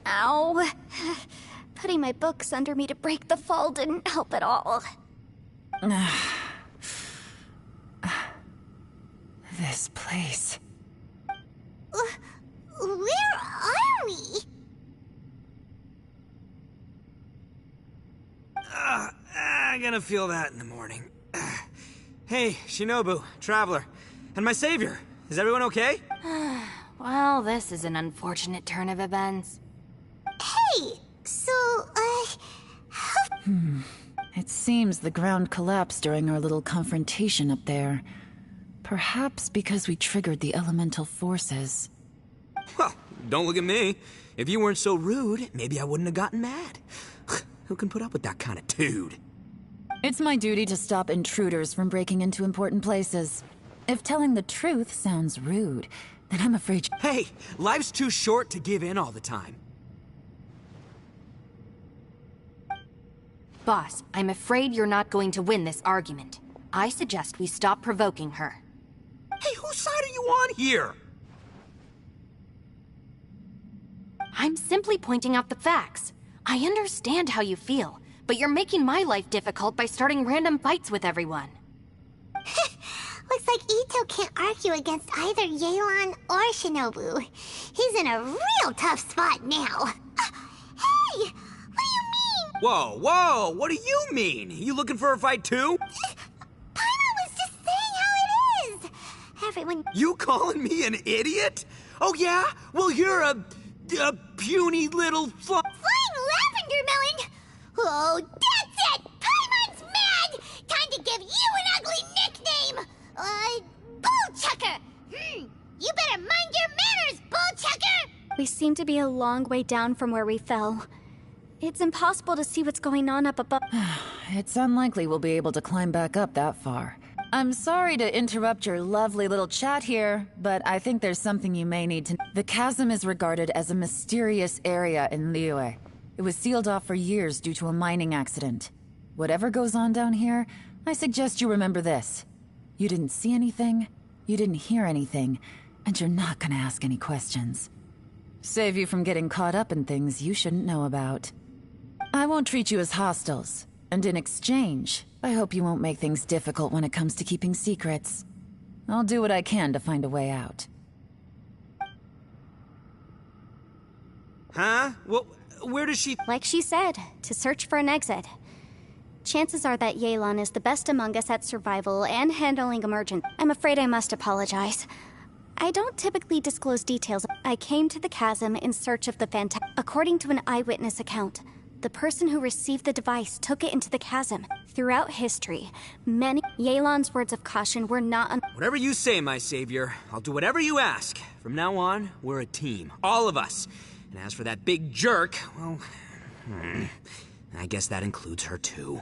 Ow. Putting my books under me to break the fall didn't help at all. This place. Where are we? I'm gonna feel that in the morning. Hey, Shinobu, Traveler, and my savior. Is everyone okay? Well, this is an unfortunate turn of events. Hey, so, It seems the ground collapsed during our little confrontation up there. Perhaps because we triggered the elemental forces. Well, don't look at me. If you weren't so rude, maybe I wouldn't have gotten mad. Who can put up with that kind of dude? It's my duty to stop intruders from breaking into important places. If telling the truth sounds rude, then I'm afraid... Hey, life's too short to give in all the time. Boss, I'm afraid you're not going to win this argument. I suggest we stop provoking her. Hey, whose side are you on here? I'm simply pointing out the facts. I understand how you feel, but you're making my life difficult by starting random fights with everyone. looks like Ito can't argue against either Yelan or Shinobu. He's in a real tough spot now. Hey! What do you mean? Whoa, whoa! What do you mean? You looking for a fight too? Paimon was just saying how it is. Everyone... You calling me an idiot? Oh yeah? Well, you're a puny little Flying lavender melon! Oh, that's it! Paimon's mad! Time to give you an ugly nickname! Bullchucker! You better mind your manners, Bullchucker! We seem to be a long way down from where we fell. It's impossible to see what's going on up above. It's unlikely we'll be able to climb back up that far. I'm sorry to interrupt your lovely little chat here, but I think there's something you may need to... The chasm is regarded as a mysterious area in Liyue. It was sealed off for years due to a mining accident. Whatever goes on down here, I suggest you remember this. You didn't see anything, you didn't hear anything, and you're not gonna ask any questions. Save you from getting caught up in things you shouldn't know about. I won't treat you as hostiles, and in exchange, I hope you won't make things difficult when it comes to keeping secrets. I'll do what I can to find a way out. Huh? Well, where does she... Like she said, to search for an exit. Chances are that Yelan is the best among us at survival and handling emergent. I'm afraid I must apologize. I don't typically disclose details. I came to the chasm in search of the According to an eyewitness account, the person who received the device took it into the chasm. Throughout history, many Yelan's words of caution were not Whatever you say, my savior. I'll do whatever you ask. From now on, we're a team. All of us. And as for that big jerk, well... I guess that includes her too.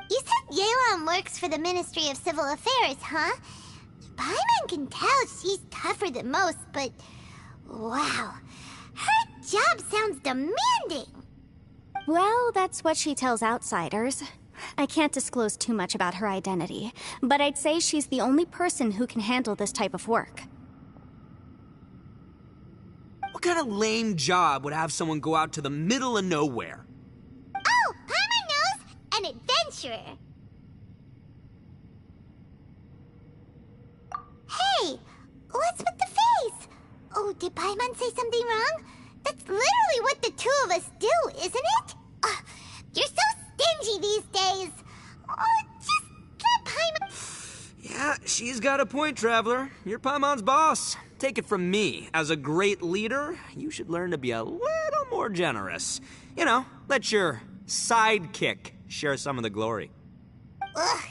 You said Yelan works for the Ministry of Civil Affairs, huh? Paimon can tell she's tougher than most, but... Wow. Her job sounds demanding. Well, that's what she tells outsiders. I can't disclose too much about her identity, but I'd say she's the only person who can handle this type of work. What kind of lame job would have someone go out to the middle of nowhere? Oh, Paimon knows! An adventurer. Hey, what's with the face? Oh, did Paimon say something wrong? That's literally what the two of us do, isn't it? You're so stingy these days. Oh, just let Paimon... Yeah, she's got a point, Traveler. You're Paimon's boss. Take it from me. As a great leader, you should learn to be a little more generous. You know, let your sidekick share some of the glory. Ugh,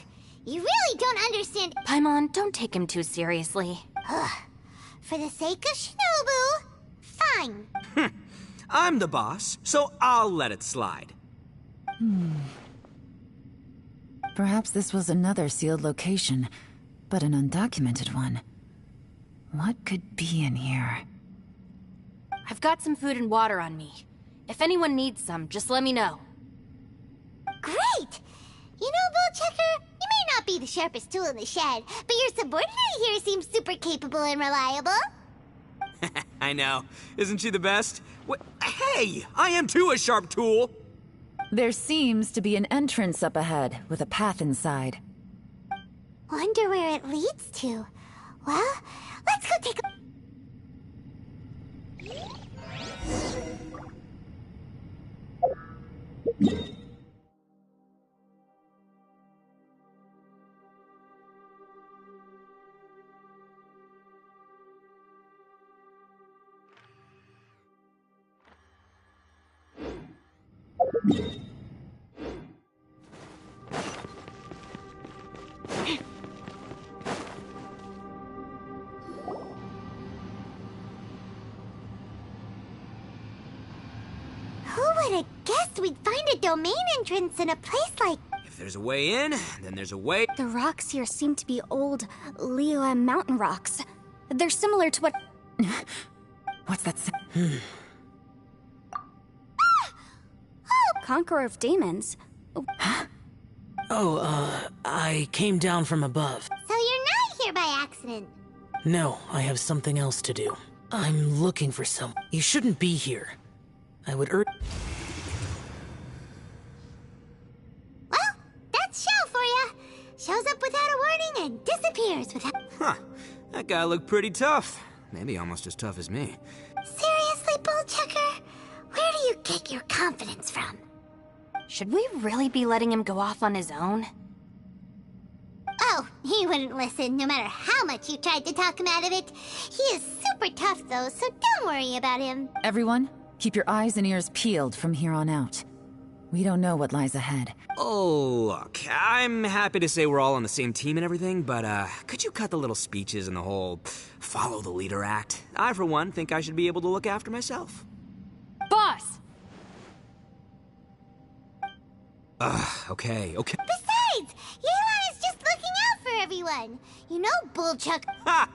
you really don't understand... Paimon, don't take him too seriously. For the sake of Shinobu, fine. I'm the boss, so I'll let it slide. Perhaps this was another sealed location, but an undocumented one. What could be in here? I've got some food and water on me. If anyone needs some, just let me know. Great! You know, Bullchecker, you may not be the sharpest tool in the shed, but your subordinate here seems super capable and reliable. I know. Isn't she the best? Hey, I am too a sharp tool. There seems to be an entrance up ahead with a path inside. Wonder where it leads to. Well, let's go take a... Who would have guessed we'd find a domain entrance in a place like... If there's a way in, then there's a way... The rocks here seem to be old Liyue mountain rocks. They're similar to what... What's that? Conqueror of Demons. I came down from above. So you're not here by accident. No, I have something else to do. I'm looking for some. You shouldn't be here. I would urge... Well, that's Shao for ya. Shows up without a warning and disappears without... Huh. That guy looked pretty tough. Maybe almost as tough as me. Seriously, Bullchucker? Where do you get your confidence from? Should we really be letting him go off on his own? Oh, he wouldn't listen no matter how much you tried to talk him out of it. He is super tough though, so don't worry about him. Everyone, keep your eyes and ears peeled from here on out. We don't know what lies ahead. Oh, look, I'm happy to say we're all on the same team and everything, but could you cut the little speeches and the whole follow the leader act? I, for one, think I should be able to look after myself. Boss! Okay. Besides, Yelan is just looking out for everyone. You know, Bullchuck... Ha!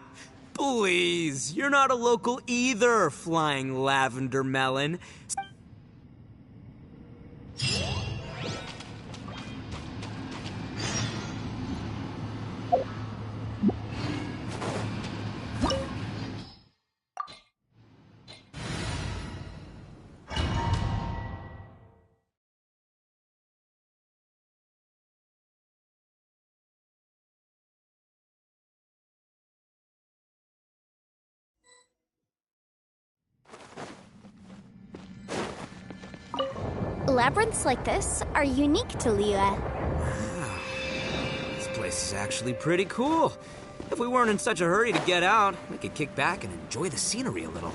Please, you're not a local either, flying lavender melon. Labyrinths like this are unique to Liyue. This place is actually pretty cool. If we weren't in such a hurry to get out, we could kick back and enjoy the scenery a little.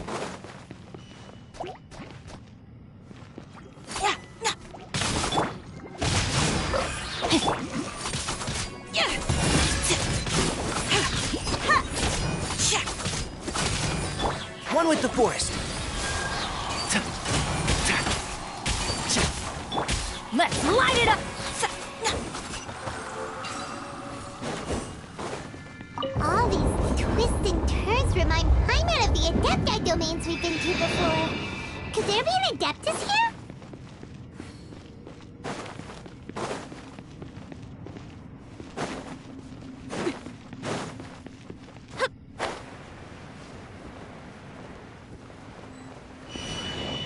One with the forest. Let's light it up! All these twists and turns remind Paimon of the Adepti domains we've been to before. Could there be an Adeptus here?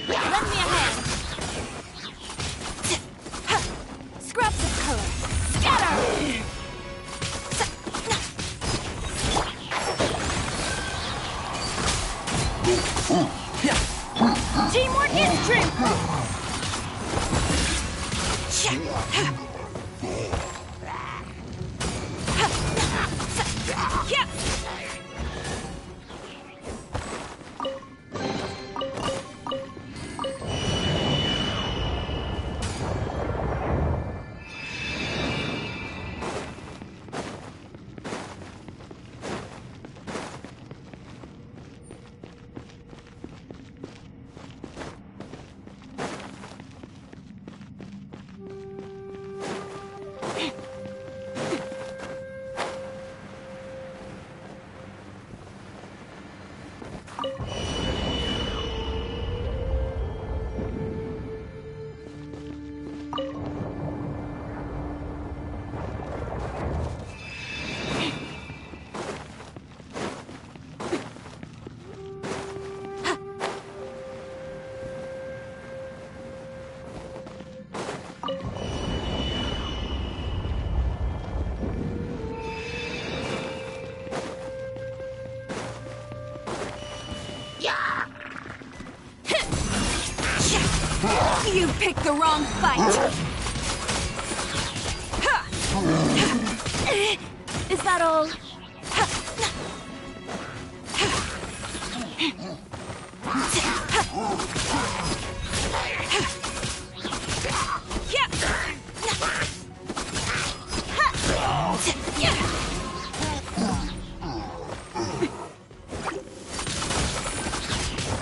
Lend me a hand! Scraps of color! Scatter! Teamwork is dreamwork! Yep! picked the wrong fight. Is that all?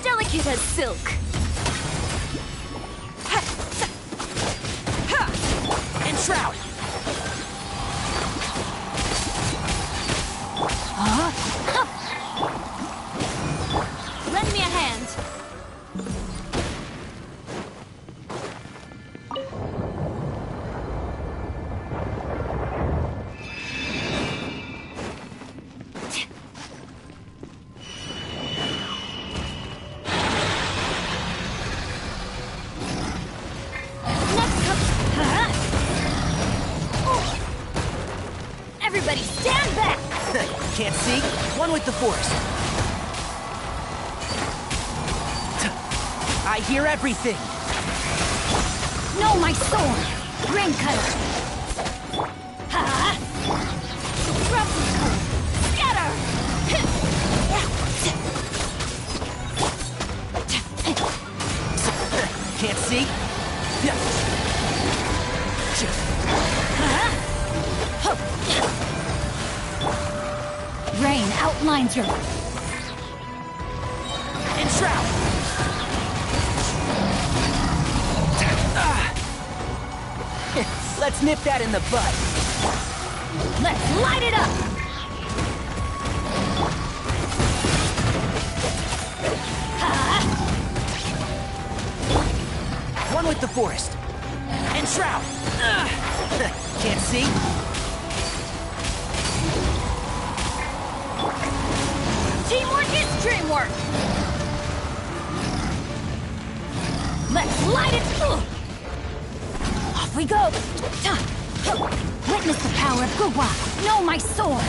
Delicate as silk. Enshroud! Lend me a hand. Everybody stand back! Can't see? One with the force. I hear everything. No, my sword! Rain cutter! Ha! Ruffle cutter! Scatter! Can't see? Rain outlines your... Enshroud! Let's nip that in the bud. Let's light it up! One with the forest. Enshroud! Can't see? Teamwork is dreamwork! Let's light it! Off we go! Witness the power of Guwa! Know my sword!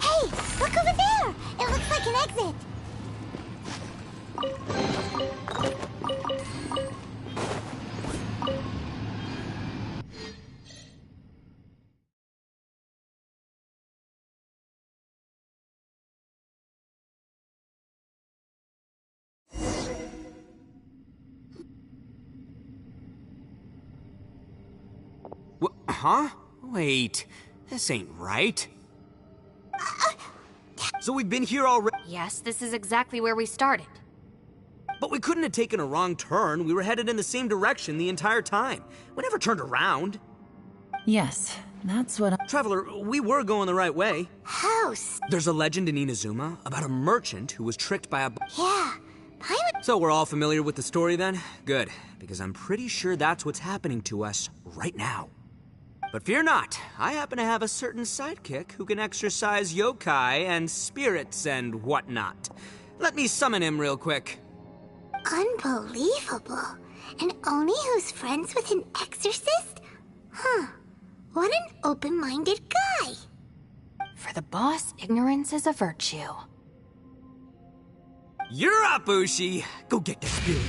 Hey, look over there! It looks like an exit. Huh? Wait, this ain't right. So we've been here already? Yes, this is exactly where we started. But we couldn't have taken a wrong turn. We were headed in the same direction the entire time. We never turned around. Yes, that's what Traveler, we were going the right way. House. There's a legend in Inazuma about a merchant who was tricked by a... Yeah, I would... So we're all familiar with the story then? Good, because I'm pretty sure that's what's happening to us right now. But fear not, I happen to have a certain sidekick who can exercise yokai and spirits and whatnot. Let me summon him real quick. Unbelievable. An Oni who's friends with an exorcist? Huh. What an open-minded guy. For the boss, ignorance is a virtue. You're up, Ushi. Go get that spirit.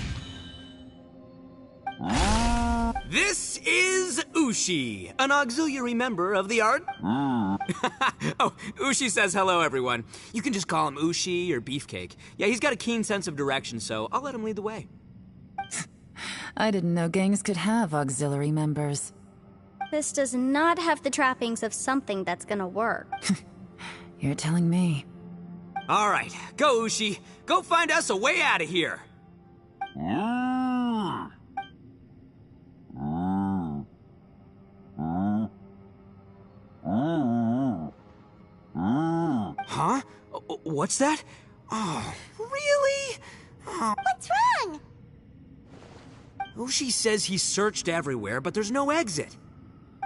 This is Ushi, an auxiliary member of the art. Oh, Ushi says hello, everyone. You can just call him Ushi or Beefcake. Yeah, he's got a keen sense of direction, so I'll let him lead the way. I didn't know gangs could have auxiliary members. This does not have the trappings of something that's gonna work. You're telling me. All right, go, Ushi. Go find us a way out of here. Huh? What's that? Oh, really? Oh. What's wrong? Ushi says he searched everywhere, but there's no exit.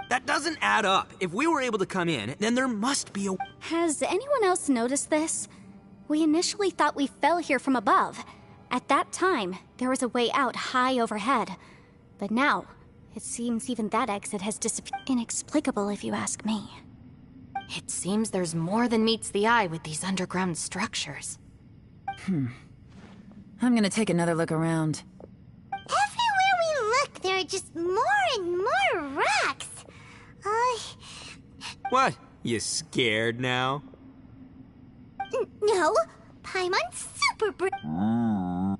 That doesn't add up. If we were able to come in, then there must be a... Has anyone else noticed this? We initially thought we fell here from above. At that time, there was a way out high overhead. But now, it seems even that exit has disappeared. Inexplicable, if you ask me. It seems there's more than meets the eye with these underground structures. I'm gonna take another look around. Everywhere we look, there are just more and more rocks. What? You scared now? No. Paimon's super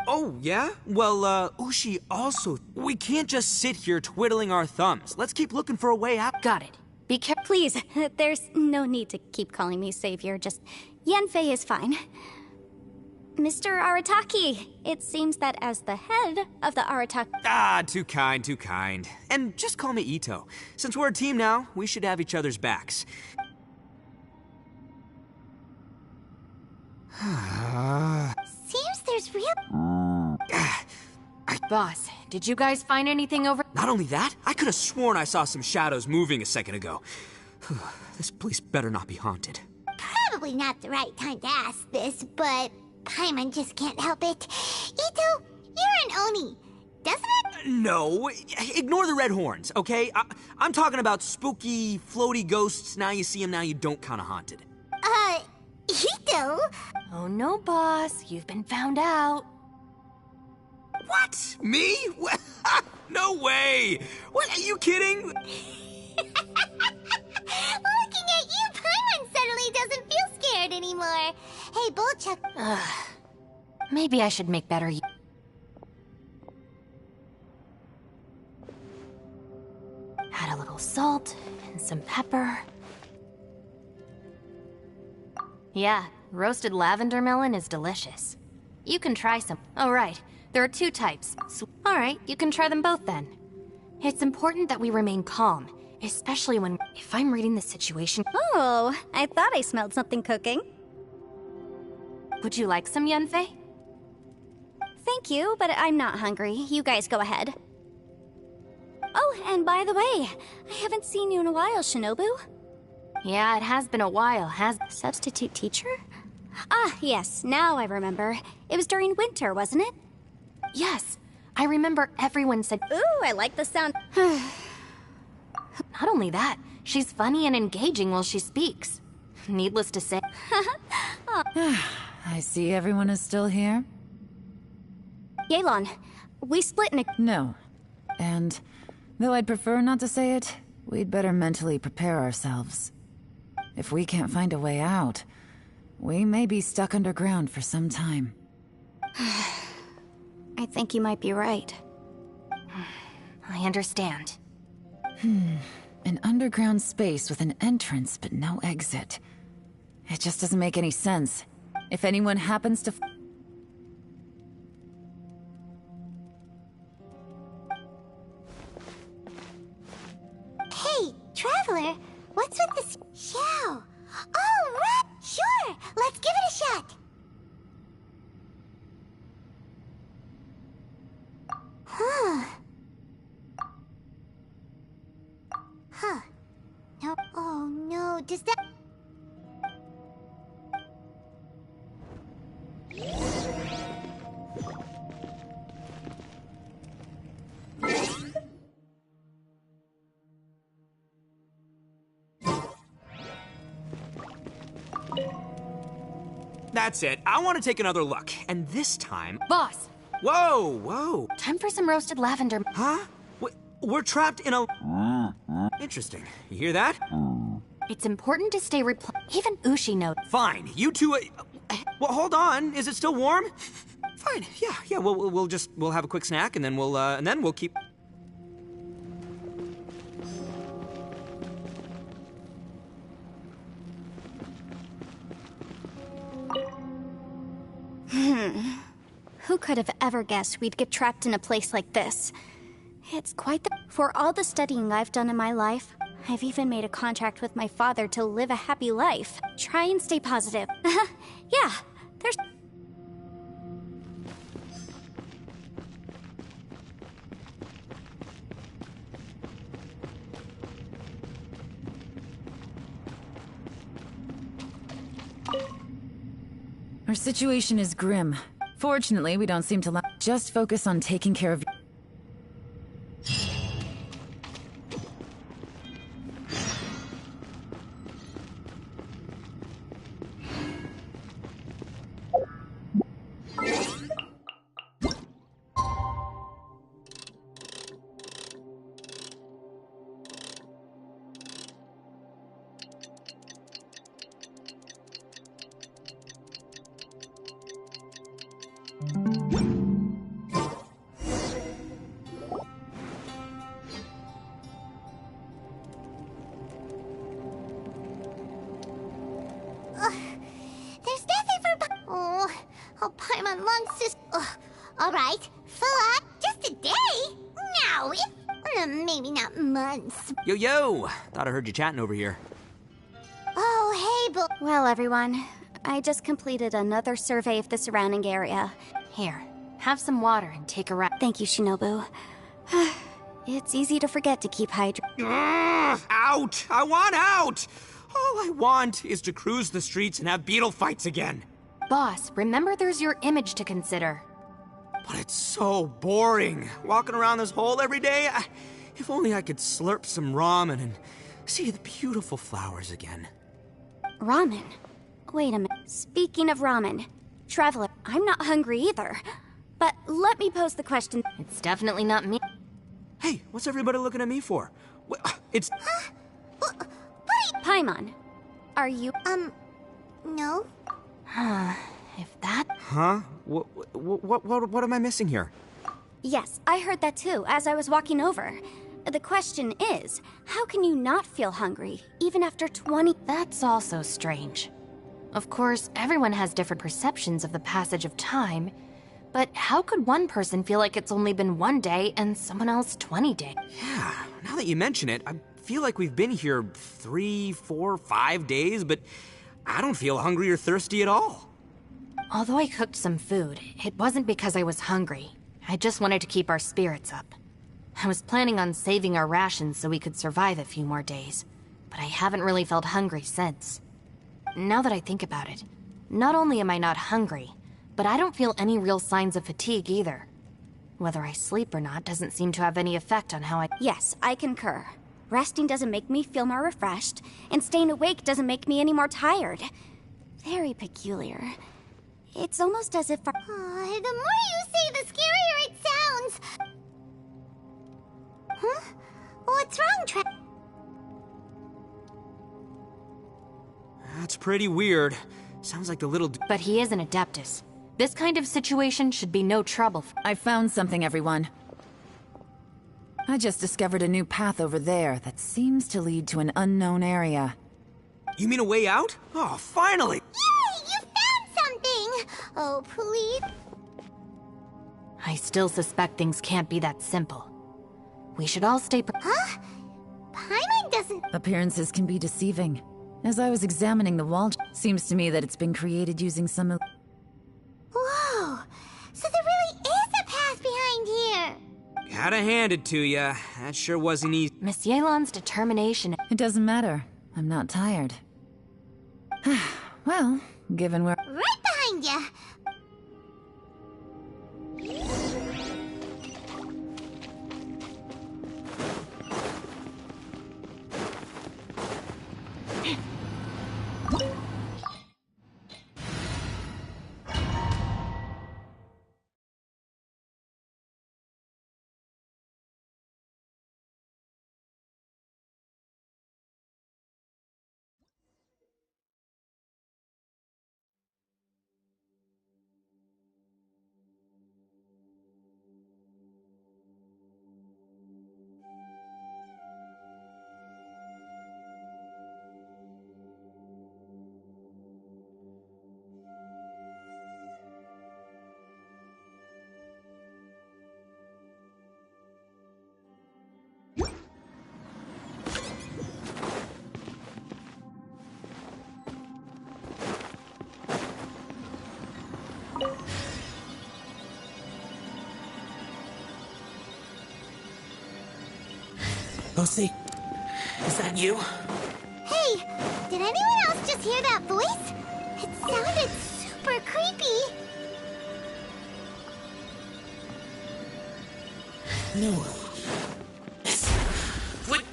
Oh, yeah? Well, Ushi also... We can't just sit here twiddling our thumbs. Let's keep looking for a way out. Got it. Be careful. Please, there's no need to keep calling me savior. Just Yanfei is fine. Mr. Arataki, it seems that as the head of the Arataki... Ah, too kind, too kind. And just call me Ito. Since we're a team now, we should have each other's backs. Seems there's real... Boss, did you guys find anything over... Not only that, I could have sworn I saw some shadows moving a second ago. This place better not be haunted. Probably not the right time to ask this, but Paimon just can't help it. Ito, you're an Oni, doesn't it? No, ignore the red horns, okay? I'm talking about spooky, floaty ghosts, now you see them, now you don't kind of haunted. Ito? Oh no, boss. You've been found out. What? Me? No way! What, are you kidding? Looking at you, Paimon suddenly doesn't feel scared anymore. Hey, Bolchuk. Maybe I should make better Add a little salt and some pepper. Yeah, roasted lavender melon is delicious. You can try some. Oh, right. There are 2 types. All right, you can try them both then. It's important that we remain calm, especially when... If I'm reading the situation... Oh, I thought I smelled something cooking. Would you like some, Yanfei? Thank you, but I'm not hungry. You guys go ahead. Oh, and by the way, I haven't seen you in a while, Shinobu. Yeah, it has been a while, Substitute teacher? Ah, yes, now I remember. It was during winter, wasn't it? Yes, I remember everyone said... Ooh, I like the sound. Not only that, she's funny and engaging while she speaks. Needless to say... I see everyone is still here. Yelan, we split in a... No. And, though I'd prefer not to say it, we'd better mentally prepare ourselves. If we can't find a way out, we may be stuck underground for some time. I think you might be right. I understand. An underground space with an entrance but no exit. It just doesn't make any sense. If anyone happens to... Hey, Traveler, what's with this shell? Oh, right! Sure! Let's give it a shot! Huh. Huh. No. Oh, no. Does that... That's it. I want to take another look. And this time... Boss! Whoa, whoa. Time for some roasted lavender. Huh? We're trapped in a... Interesting. You hear that? It's important to stay Even Ushi knows. Fine. You two... Well, hold on. Is it still warm? Fine. Yeah. We'll have a quick snack and then we'll keep... Who could have ever guessed we'd get trapped in a place like this? It's quite the... For all the studying I've done in my life, I've even made a contract with my father to live a happy life. Try and stay positive. Yeah, there's... Our situation is grim. Fortunately, we don't seem to just focus on taking care of... month-long alright, fill up just a day? No, maybe not months. Yo! Thought I heard you chatting over here. Oh, hey, Well, everyone, I just completed another survey of the surrounding area. Here, have some water and take a rest. Thank you, Shinobu. It's easy to forget to keep hydrated. Out! I want out! All I want is to cruise the streets and have beetle fights again. Boss, remember there's your image to consider. But it's so boring, walking around this hole every day. If only I could slurp some ramen and see the beautiful flowers again. Ramen? Wait a minute. Speaking of ramen, Traveler, I'm not hungry either. But let me pose the question. It's definitely not me. Hey, what's everybody looking at me for? It's... Paimon, are you... no? If that... Huh? What am I missing here? Yes, I heard that too, as I was walking over. The question is, how can you not feel hungry, even after 20... That's also strange. Of course, everyone has different perceptions of the passage of time, but how could one person feel like it's only been 1 day and someone else 20 days? Yeah, now that you mention it, I feel like we've been here 3, 4, 5 days, but I don't feel hungry or thirsty at all. Although I cooked some food, it wasn't because I was hungry. I just wanted to keep our spirits up. I was planning on saving our rations so we could survive a few more days, but I haven't really felt hungry since. Now that I think about it, not only am I not hungry, but I don't feel any real signs of fatigue either. Whether I sleep or not doesn't seem to have any effect on how I... Yes, I concur. Resting doesn't make me feel more refreshed, and staying awake doesn't make me any more tired. Very peculiar. It's almost as if... the more you say, the scarier it sounds. Huh? What's wrong, That's pretty weird. Sounds like the little... But he is an Adeptus. This kind of situation should be no trouble. I found something, everyone. I just discovered a new path over there that seems to lead to an unknown area. You mean a way out? Oh, finally! Yay! You found something! Oh, please. I still suspect things can't be that simple. We should all stay... Huh? Paimon doesn't... Appearances can be deceiving. As I was examining the wall, seems to me that it's been created using some... Whoa! So there really is a path behind here! Gotta hand it to ya. That sure wasn't easy. Miss Yelan's determination... It doesn't matter. I'm not tired. Well, given where... Right behind ya! Lucy, is that you? Hey, did anyone else just hear that voice? It sounded super creepy. No. What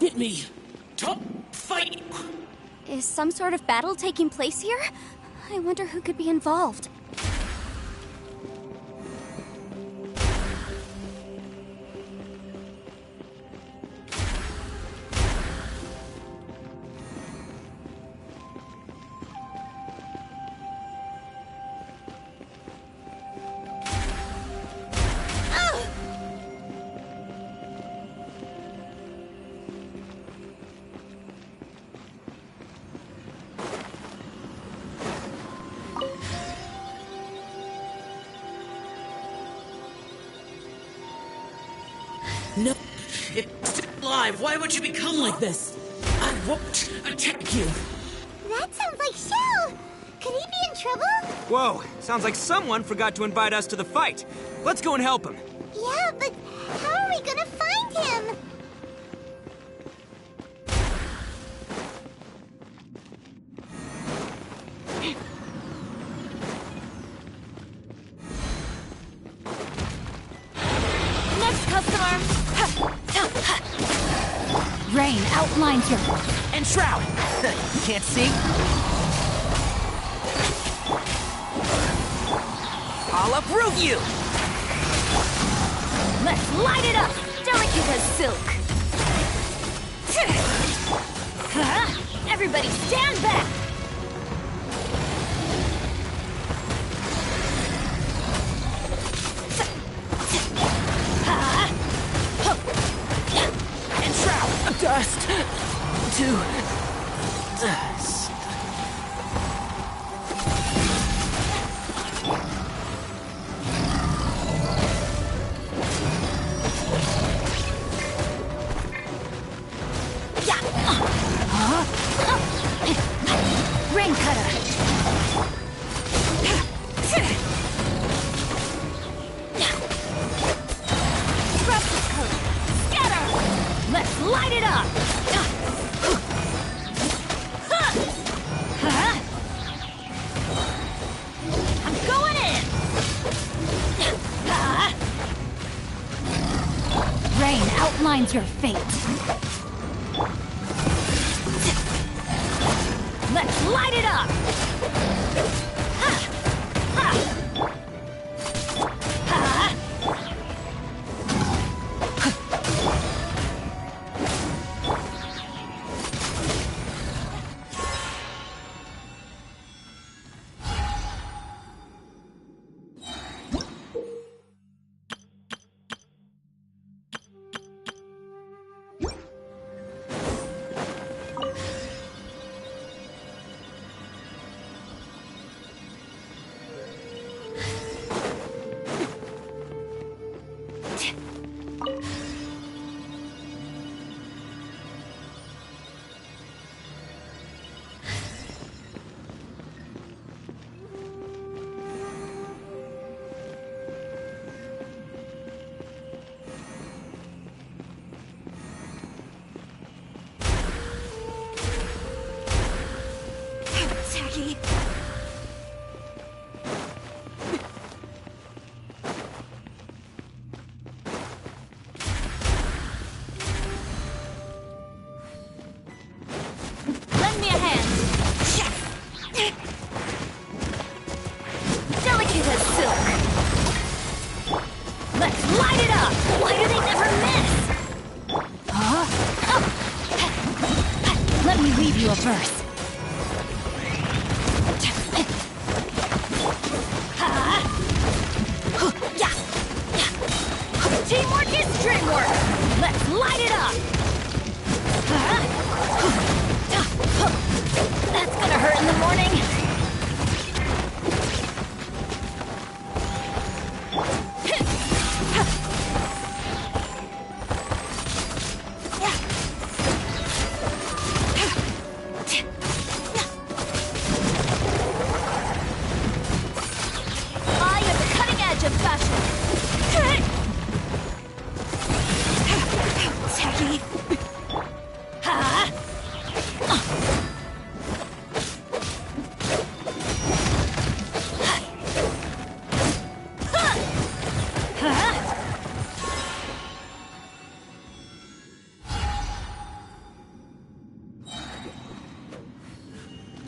hit me? Top fight! Is some sort of battle taking place here? I wonder who could be involved. No, it's still alive. Why would you become like this? I won't attack you. That sounds like Shell! Could he be in trouble? Whoa, sounds like someone forgot to invite us to the fight. Let's go and help him. Yeah, but how are we gonna find him? Next customer! Rain outlines your... And Shroud! Can't see? I'll uproot you! Let's light it up! Delicate as silk! Everybody stand back! And Shroud! Dust to dust. Rain cutter! Rusted coat! Scatter! Let's light it up! I'm going in! Rain outlines your fate. Let's light it up! Tacky. Lend me a hand. Delicate as silk. Let's light it up. Why do they never miss? Huh? Let me leave you a verse. Teamwork is dreamwork! Let's light it up! That's gonna hurt in the morning! I am the cutting edge of fashion! Tacky. Ha!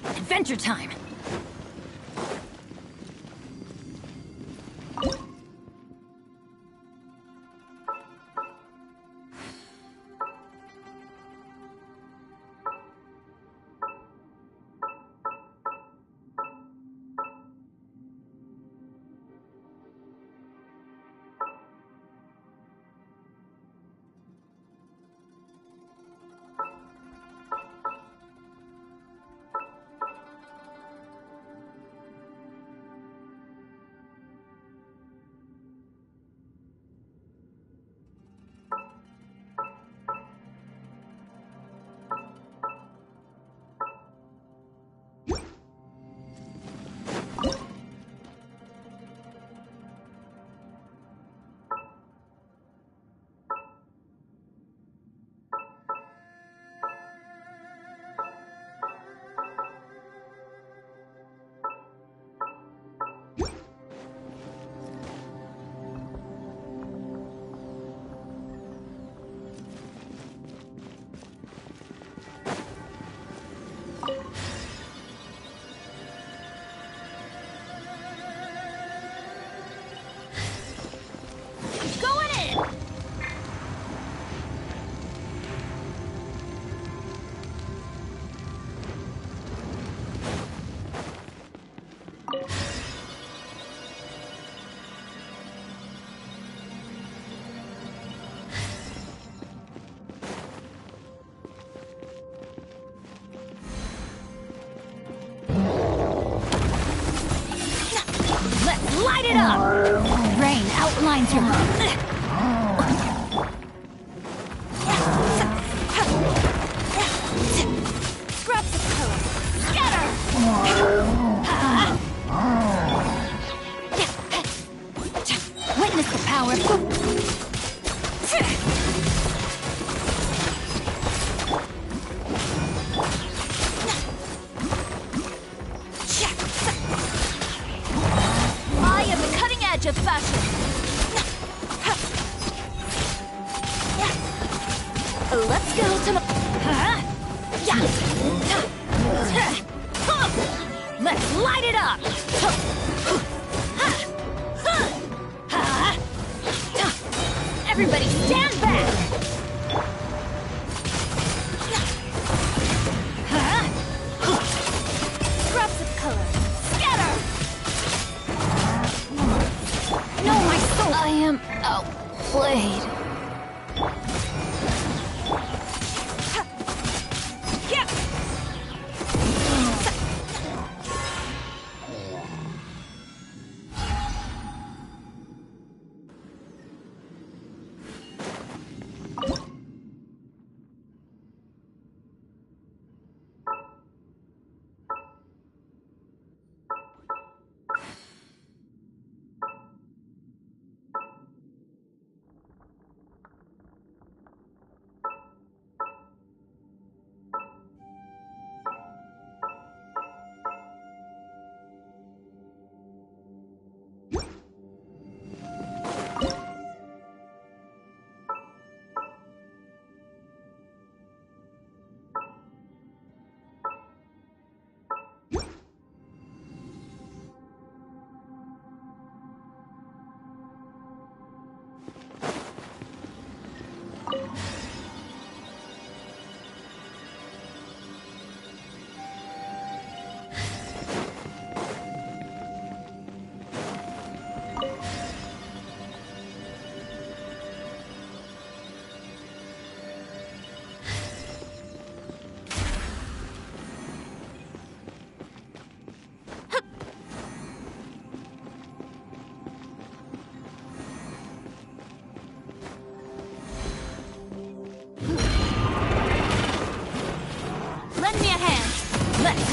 Adventure time! light it up! Rain outlines your... Scraps of color. Scatter! Witness the power of... I am the cutting edge of fashion. Let's go to my... Let's light it up! Everybody stand back! Scraps of color. Scatter! No, my soul! I am outplayed.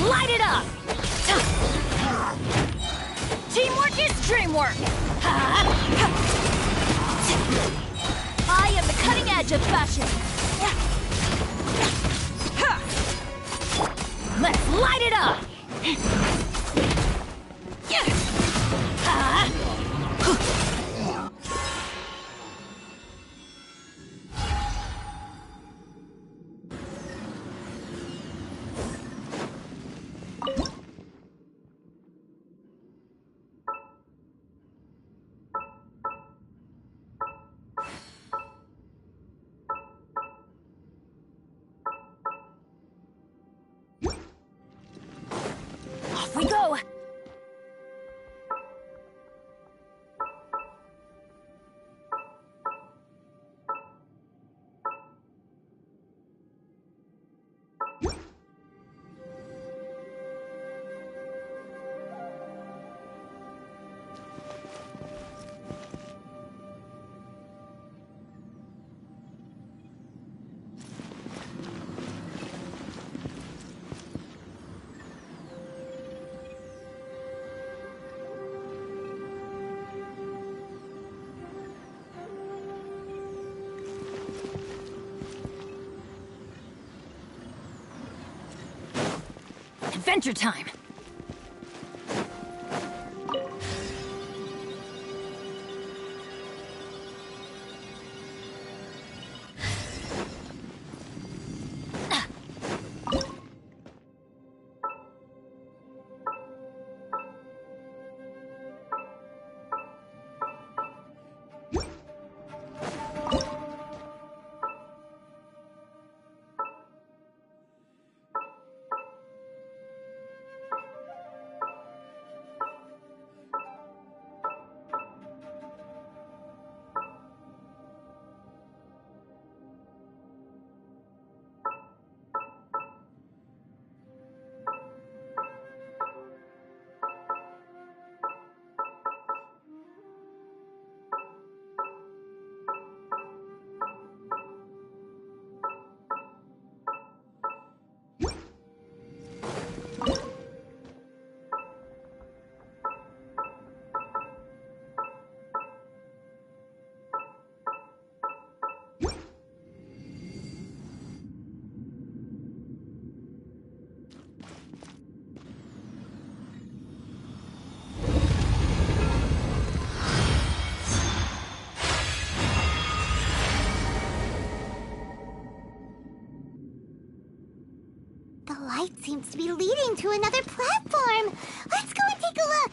Light it up! Teamwork is dreamwork! I am the cutting edge of fashion! Let's light it up! Off we go! Adventure time! seems to be leading to another platform. Let's go and take a look.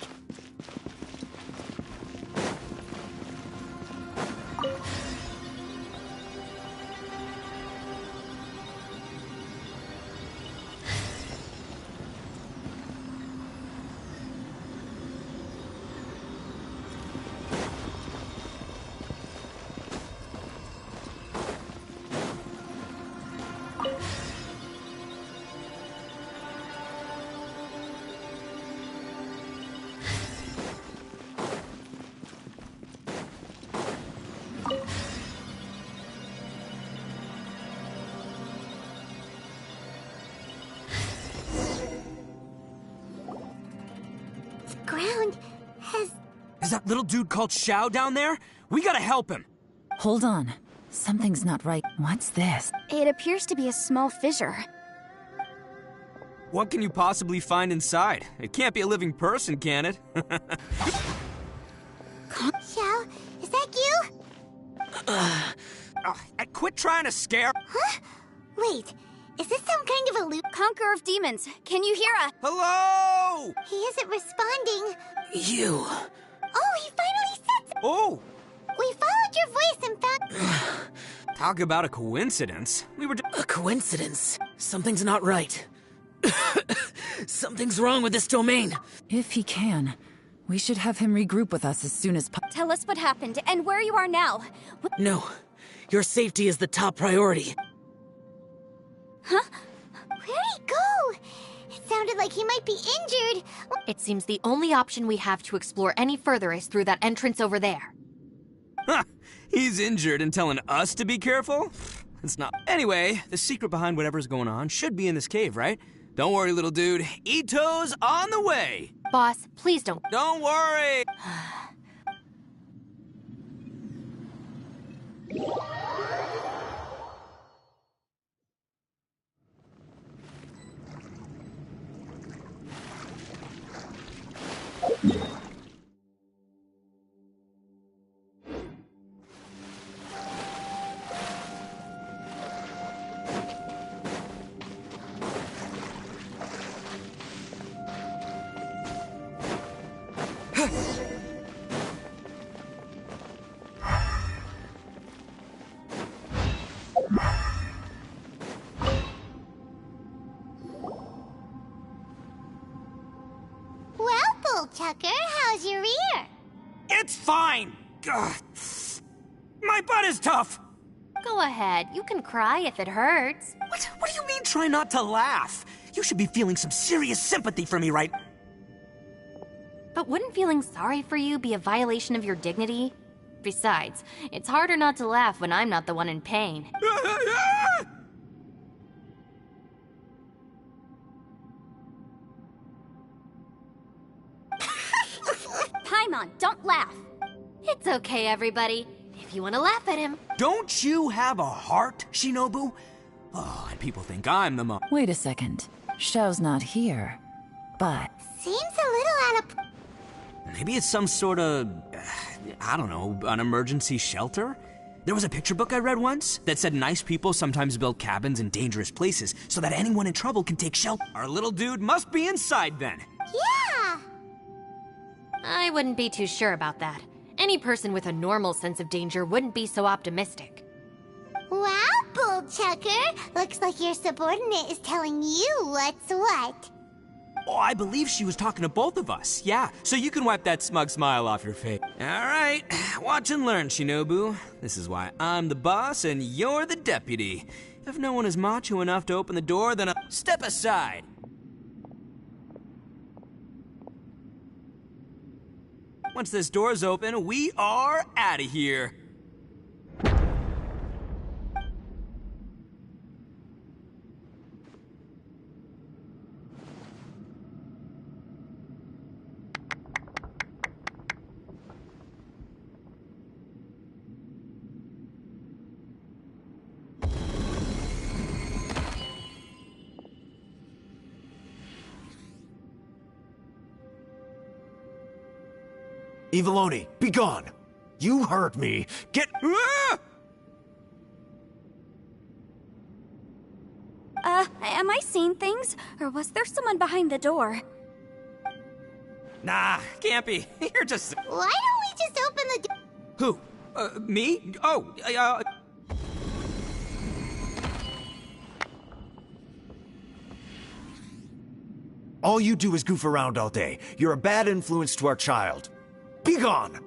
Ground has... Is that little dude called Xiao down there? We gotta help him. Hold on. Something's not right. What's this? It appears to be a small fissure. What can you possibly find inside? It can't be a living person, can it? Xiao, is that you? Quit trying to scare... Huh? Wait, is this some kind of a loop? Conqueror of demons, can you hear us? Hello? He isn't responding. You. Oh, he finally said... Oh! We followed your voice and found... Talk about a coincidence. We were A coincidence? Something's not right. Something's wrong with this domain. If he can, we should have him regroup with us as soon as possible. Tell us what happened and where you are now. No. Your safety is the top priority. Huh? Where'd he go? It sounded like he might be injured. It seems the only option we have to explore any further is through that entrance over there. Huh. He's injured and telling us to be careful? It's not. Anyway, the secret behind whatever's going on should be in this cave, right? Don't worry, little dude. Ito's on the way. Boss, please don't. Don't worry. Tucker, how's your ear? It's fine! Ugh. My butt is tough! Go ahead, you can cry if it hurts. What do you mean try not to laugh? You should be feeling some serious sympathy for me, right? But wouldn't feeling sorry for you be a violation of your dignity? Besides, it's harder not to laugh when I'm not the one in pain. Paimon, don't laugh. It's okay, everybody. If you want to laugh at him. Don't you have a heart, Shinobu? Oh, and people think I'm the mom. Wait a second. Xiao's not here, but... Seems a little out of... Maybe it's some sort of... I don't know, an emergency shelter? There was a picture book I read once that said nice people sometimes build cabins in dangerous places so that anyone in trouble can take shelter. Our little dude must be inside then. Yeah! I wouldn't be too sure about that. Any person with a normal sense of danger wouldn't be so optimistic. Wow, Bullchucker! Looks like your subordinate is telling you what's what. Oh, I believe she was talking to both of us. Yeah, so you can wipe that smug smile off your face. All right, watch and learn, Shinobu. This is why I'm the boss and you're the deputy. If no one is macho enough to open the door, then step aside. Once this door's open, we are out of here. Eviloni, be gone! You heard me! Get... I'm Am I seeing things, or was there someone behind the door? Nah, can't be. You're just... Why don't we just open the door? Who? Me? Oh, All you do is goof around all day. You're a bad influence to our child. Be gone!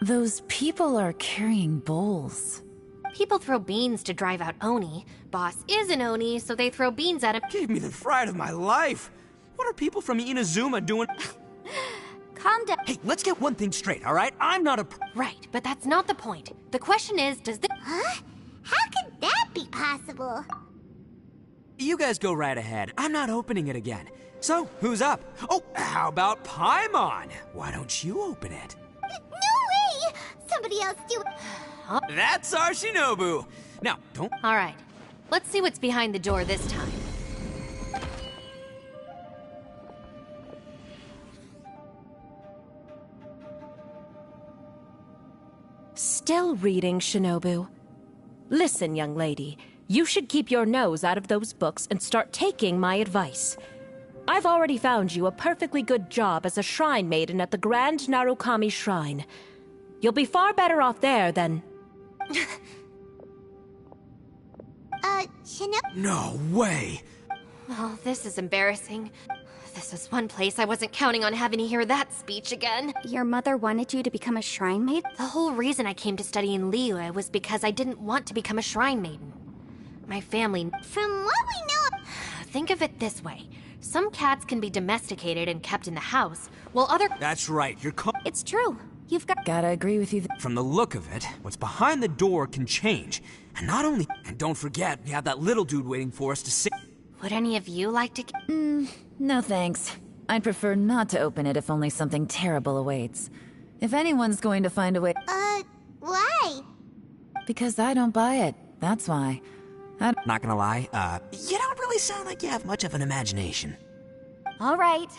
Those people are carrying bowls. People throw beans to drive out Oni. Boss is an Oni, so they throw beans at him. Gave me the fright of my life. What are people from Inazuma doing? Calm down. Hey, let's get one thing straight, all right? I'm not a... Right, but that's not the point. The question is, does the... Huh? How could that be possible? You guys go right ahead. I'm not opening it again. So, who's up? Oh, how about Paimon? Why don't you open it? No way! Somebody else do it. That's our Shinobu. Now, don't... All right, let's see what's behind the door this time. Still reading, Shinobu. Listen, young lady. You should keep your nose out of those books and start taking my advice. I've already found you a perfectly good job as a shrine maiden at the Grand Narukami Shrine. You'll be far better off there than... Shinobu? No way! Oh, this is embarrassing. This is one place I wasn't counting on having to hear that speech again. Your mother wanted you to become a shrine maiden? The whole reason I came to study in Liyue was because I didn't want to become a shrine maiden. My family... From what we know... Think of it this way. Some cats can be domesticated and kept in the house, while other... That's right, you're... It's true. You've got... Gotta agree with you. From the look of it, what's behind the door can change. And not only... And don't forget, we have that little dude waiting for us to see... Would any of you like to... No thanks. I'd prefer not to open it if only something terrible awaits. If anyone's going to find a way... why? Because I don't buy it. That's why. Not gonna lie, you don't really sound like you have much of an imagination. All right.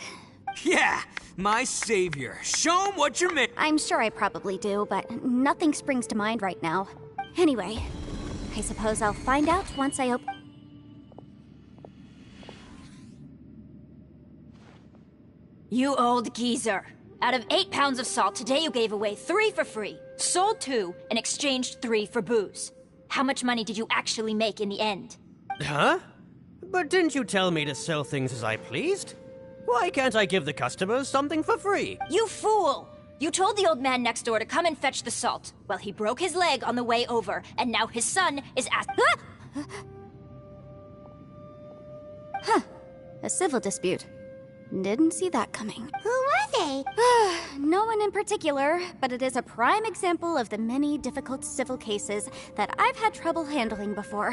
Yeah, my savior. Show him what you're made. I'm sure I probably do, but nothing springs to mind right now. Anyway, I suppose I'll find out once I open... You old geezer. Out of 8 pounds of salt, today you gave away 3 for free, sold 2, and exchanged 3 for booze. How much money did you actually make in the end? Huh? But didn't you tell me to sell things as I pleased? Why can't I give the customers something for free? You fool! You told the old man next door to come and fetch the salt. Well, he broke his leg on the way over, and now his son is Huh. A civil dispute. Didn't see that coming. Who were they? No one in particular, but it is a prime example of the many difficult civil cases that I've had trouble handling before.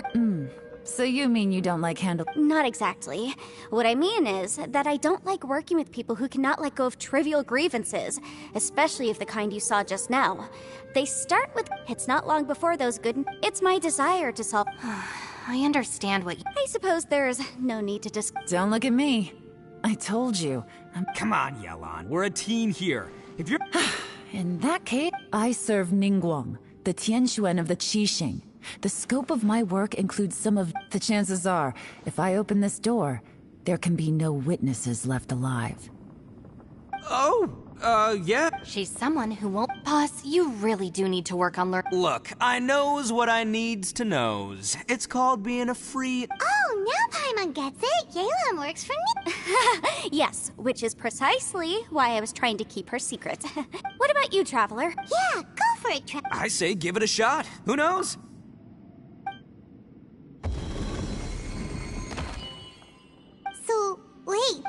So you mean you don't like Not exactly. What I mean is that I don't like working with people who cannot let go of trivial grievances, especially of the kind you saw just now. They start with, it's not long before those good... It's my desire to solve... I understand what you... I suppose there's no need to Don't look at me. I told you. Come on, Yelan. We're a team here. If you're... In that case, I serve Ningguang, the Tianxuan of the Qixing. The scope of my work includes some of... The chances are, if I open this door, there can be no witnesses left alive. Yeah. She's someone who won't... Boss, you really do need to work on Look, I knows what I needs to knows. It's called being a free... Oh, now Paimon gets it. Yelan works for me. Yes, which is precisely why I was trying to keep her secret. What about you, Traveler? Yeah, go for it, I say give it a shot. Who knows? So, wait.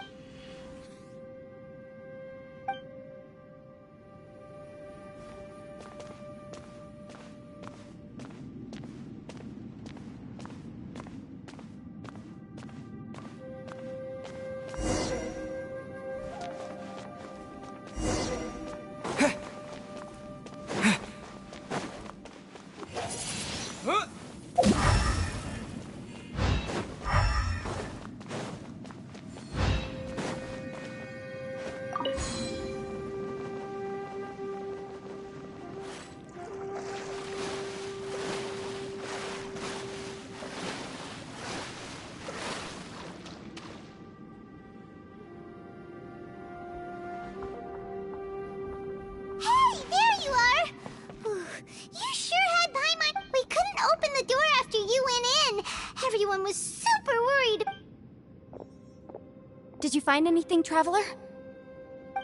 find anything, Traveler?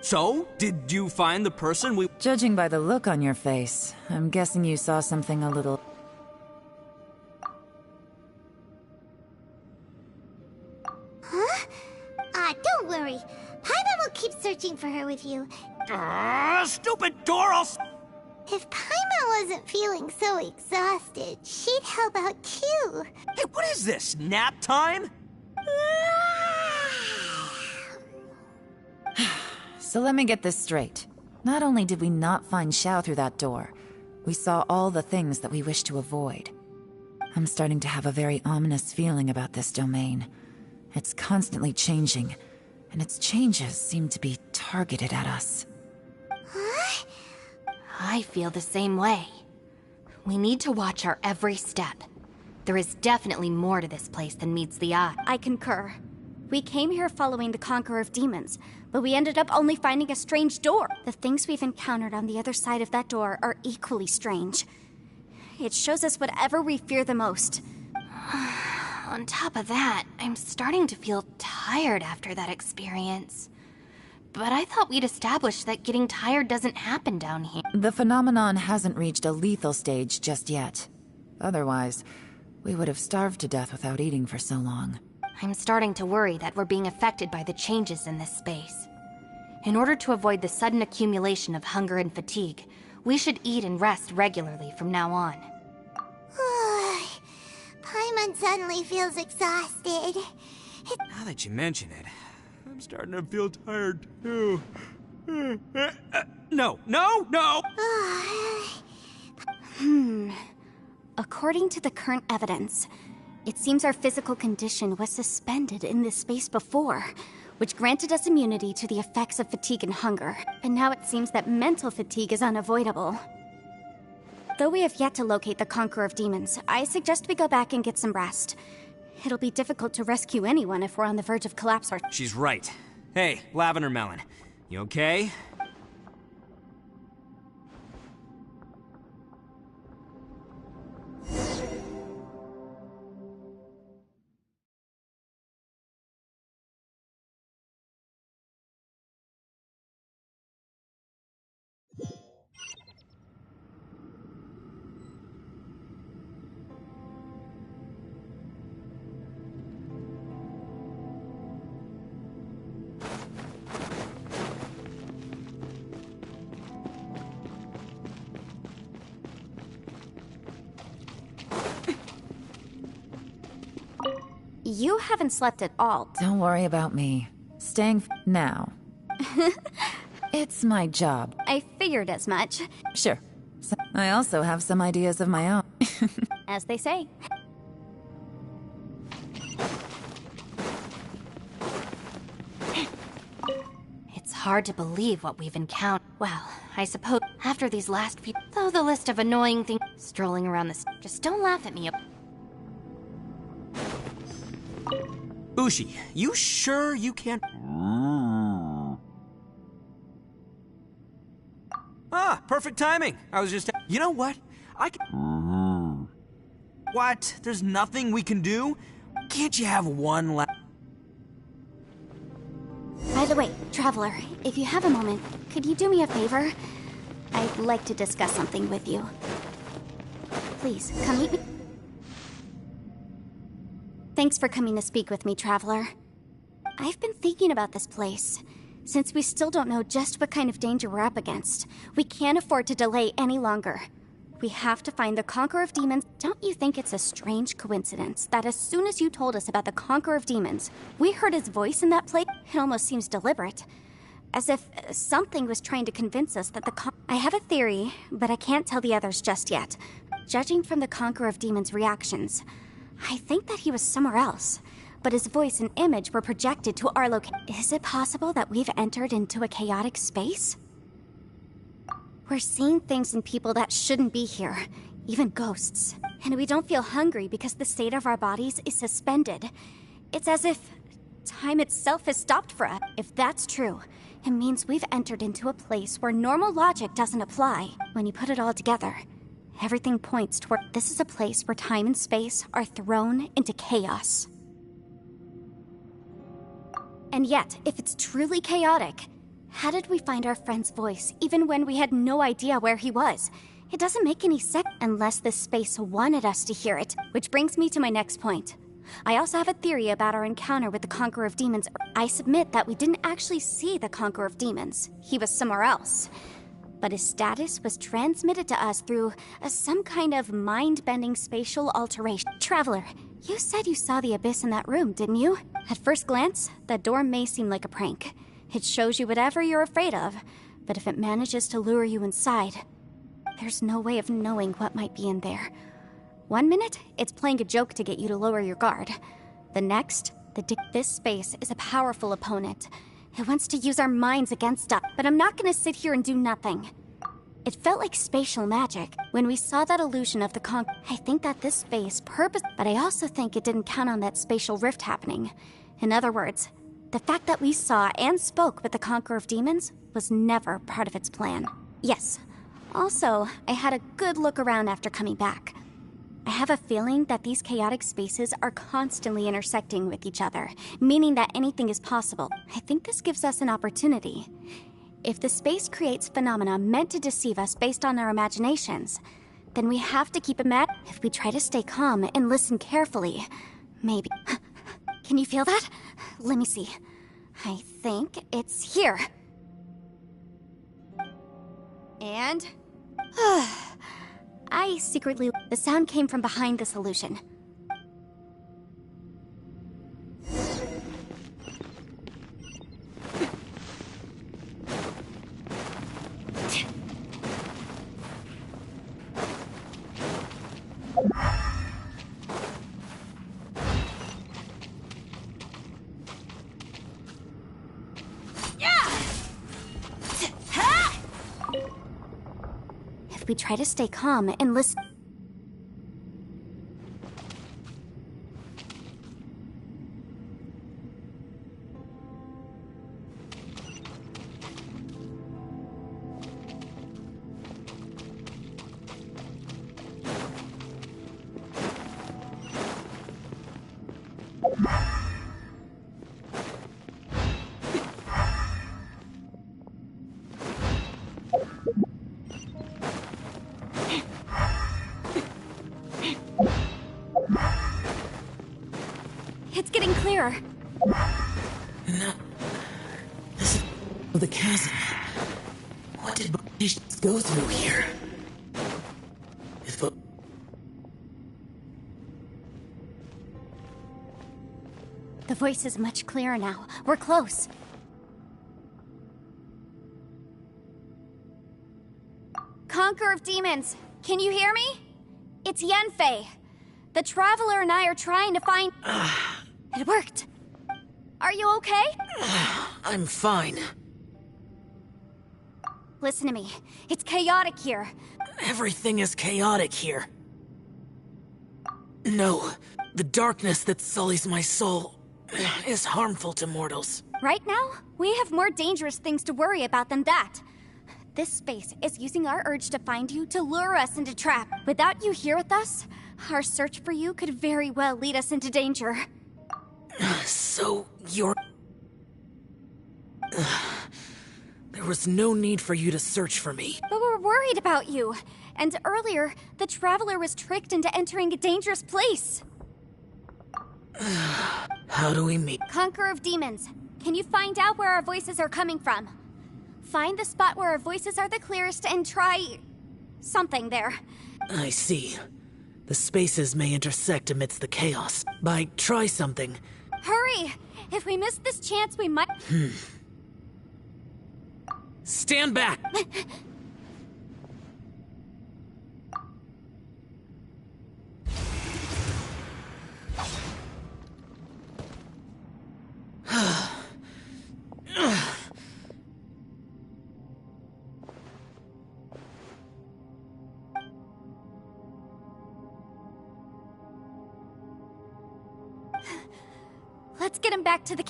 So, did you find the person we... Judging by the look on your face, I'm guessing you saw something a little... Huh? Don't worry. Paimon will keep searching for her with you. Stupid door! If Paimon wasn't feeling so exhausted, she'd help out too. Hey, what is this? Nap time? So let me get this straight. Not only did we not find Xiao through that door, we saw all the things that we wish to avoid. I'm starting to have a very ominous feeling about this domain. It's constantly changing, and its changes seem to be targeted at us. Huh? I feel the same way. We need to watch our every step. There is definitely more to this place than meets the eye. I concur. We came here following the Conqueror of Demons, but we ended up only finding a strange door. The things we've encountered on the other side of that door are equally strange. It shows us whatever we fear the most. On top of that, I'm starting to feel tired after that experience. But I thought we'd established that getting tired doesn't happen down here. The phenomenon hasn't reached a lethal stage just yet. Otherwise, we would have starved to death without eating for so long. I'm starting to worry that we're being affected by the changes in this space. In order to avoid the sudden accumulation of hunger and fatigue, we should eat and rest regularly from now on. Paimon suddenly feels exhausted. Now that you mention it, I'm starting to feel tired too. No. According to the current evidence, it seems our physical condition was suspended in this space before, which granted us immunity to the effects of fatigue and hunger. But now it seems that mental fatigue is unavoidable. Though we have yet to locate the Conqueror of Demons, I suggest we go back and get some rest. It'll be difficult to rescue anyone if we're on the verge of collapse or— She's right. Hey, Lavender Melon, you okay? You haven't slept at all. Don't worry about me. Staying now. It's my job. I figured as much. Sure. I also have some ideas of my own. As they say. It's hard to believe what we've encountered. Well, I suppose after these last few— though the list of annoying things strolling around this— just don't laugh at me. Ushi, you sure you can't... Ah, perfect timing. I was just... You know what? I can... What? There's nothing we can do? Can't you have one last... By the way, Traveler, if you have a moment, could you do me a favor? I'd like to discuss something with you. Please, come meet me. Thanks for coming to speak with me, Traveler. I've been thinking about this place. Since we still don't know just what kind of danger we're up against, we can't afford to delay any longer. We have to find the Conqueror of Demons. Don't you think it's a strange coincidence that as soon as you told us about the Conqueror of Demons, we heard his voice in that place? It almost seems deliberate. As if something was trying to convince us that I have a theory, but I can't tell the others just yet. Judging from the Conqueror of Demons' reactions, I think that he was somewhere else, but his voice and image were projected to our location. Is it possible that we've entered into a chaotic space? We're seeing things and people that shouldn't be here, even ghosts. And we don't feel hungry because the state of our bodies is suspended. It's as if time itself has stopped for us. If that's true, it means we've entered into a place where normal logic doesn't apply. When you put it all together, everything points toward this is a place where time and space are thrown into chaos. And yet, if it's truly chaotic, how did we find our friend's voice even when we had no idea where he was? It doesn't make any sense unless this space wanted us to hear it, which brings me to my next point. I also have a theory about our encounter with the Conqueror of Demons. I submit that we didn't actually see the Conqueror of Demons. He was somewhere else. But his status was transmitted to us through some kind of mind-bending spatial alteration. Traveler, you said you saw the abyss in that room, didn't you? At first glance, that door may seem like a prank. It shows you whatever you're afraid of, but if it manages to lure you inside, there's no way of knowing what might be in there. One minute, it's playing a joke to get you to lower your guard. The next, this space is a powerful opponent. It wants to use our minds against us, but I'm not gonna sit here and do nothing. It felt like spatial magic. When we saw that illusion of the I think that this space but I also think it didn't count on that spatial rift happening. In other words, the fact that we saw and spoke with the Conqueror of Demons was never part of its plan. Yes. Also, I had a good look around after coming back. I have a feeling that these chaotic spaces are constantly intersecting with each other, meaning that anything is possible. I think this gives us an opportunity. If the space creates phenomena meant to deceive us based on our imaginations, then we have to keep if we try to stay calm and listen carefully, maybe. Can you feel that? Let me see. I think it's here. And... I secretly... The sound came from behind this illusion. If we try to stay calm and listen... It's getting clearer. No. This is the chasm. What did we go through here? If The voice is much clearer now. We're close. Conqueror of Demons, can you hear me? It's Yenfei. The Traveler and I are trying to find... It worked. Are you okay? I'm fine. Listen to me. It's chaotic here. Everything is chaotic here. No, the darkness that sullies my soul is harmful to mortals. Right now, we have more dangerous things to worry about than that. This space is using our urge to find you to lure us into trap. Without you here with us, our search for you could very well lead us into danger. So, you're... There was no need for you to search for me. But we're worried about you. And earlier, the Traveler was tricked into entering a dangerous place. How do we meet? Conqueror of Demons, can you find out where our voices are coming from? Find the spot where our voices are the clearest and try... something there. I see. The spaces may intersect amidst the chaos. By try something... Hurry! If we miss this chance, we might... Stand back! Let's get him back to the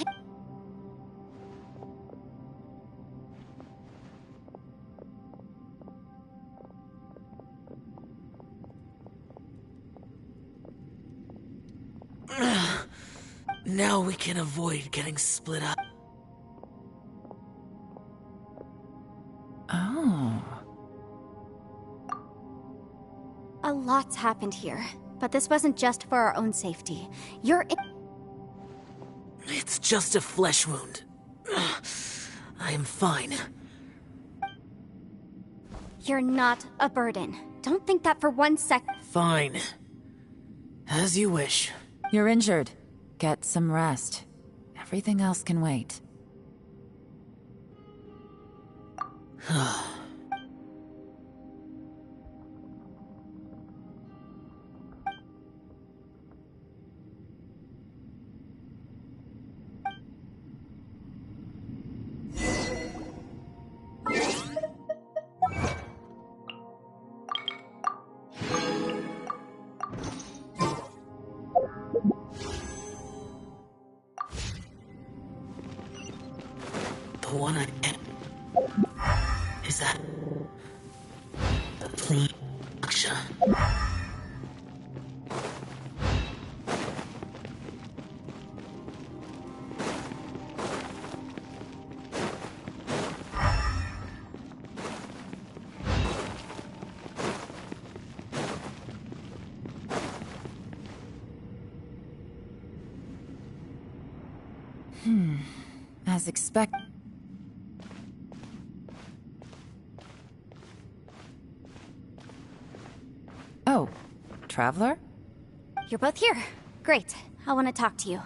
Now we can avoid getting split up. Oh. A lot's happened here, but this wasn't just for our own safety. It's just a flesh wound. I am fine. You're not a burden. Don't think that for 1 sec. Fine. As you wish. You're injured. Get some rest. Everything else can wait. The one I am. Is that the clean Aksha? As expected. Oh, Traveler? You're both here. Great. I want to talk to you.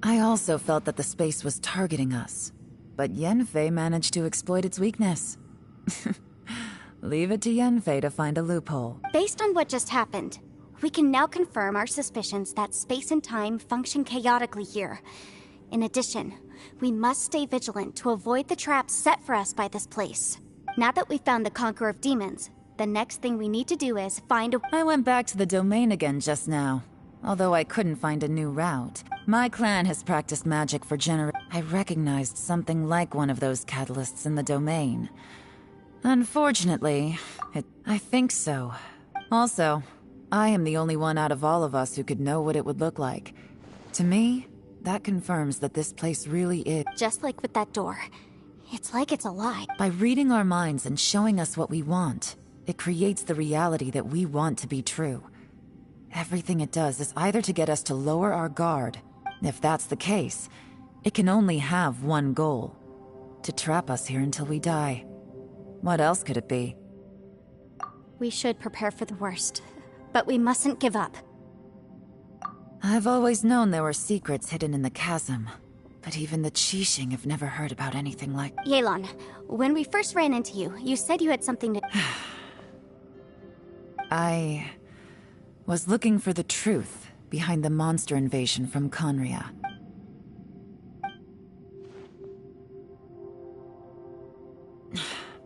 I also felt that the space was targeting us, but Yenfei managed to exploit its weakness. Leave it to Yenfei to find a loophole. Based on what just happened, we can now confirm our suspicions that space and time function chaotically here. In addition, we must stay vigilant to avoid the traps set for us by this place. Now that we've found the Conqueror of Demons, the next thing we need to do is find a— I went back to the domain again just now, although I couldn't find a new route. My clan has practiced magic for generations. I recognized something like one of those catalysts in the domain. Unfortunately, I think so. Also, I am the only one out of all of us who could know what it would look like. To me, that confirms that this place really is— Just like with that door. It's like it's alive. By reading our minds and showing us what we want, it creates the reality that we want to be true. Everything it does is either to get us to lower our guard. If that's the case, it can only have one goal: to trap us here until we die. What else could it be? We should prepare for the worst, but we mustn't give up. I've always known there were secrets hidden in the chasm, but even the Qixing have never heard about anything like— Yelan, when we first ran into you, you said you had something to— I was looking for the truth behind the monster invasion from Conria.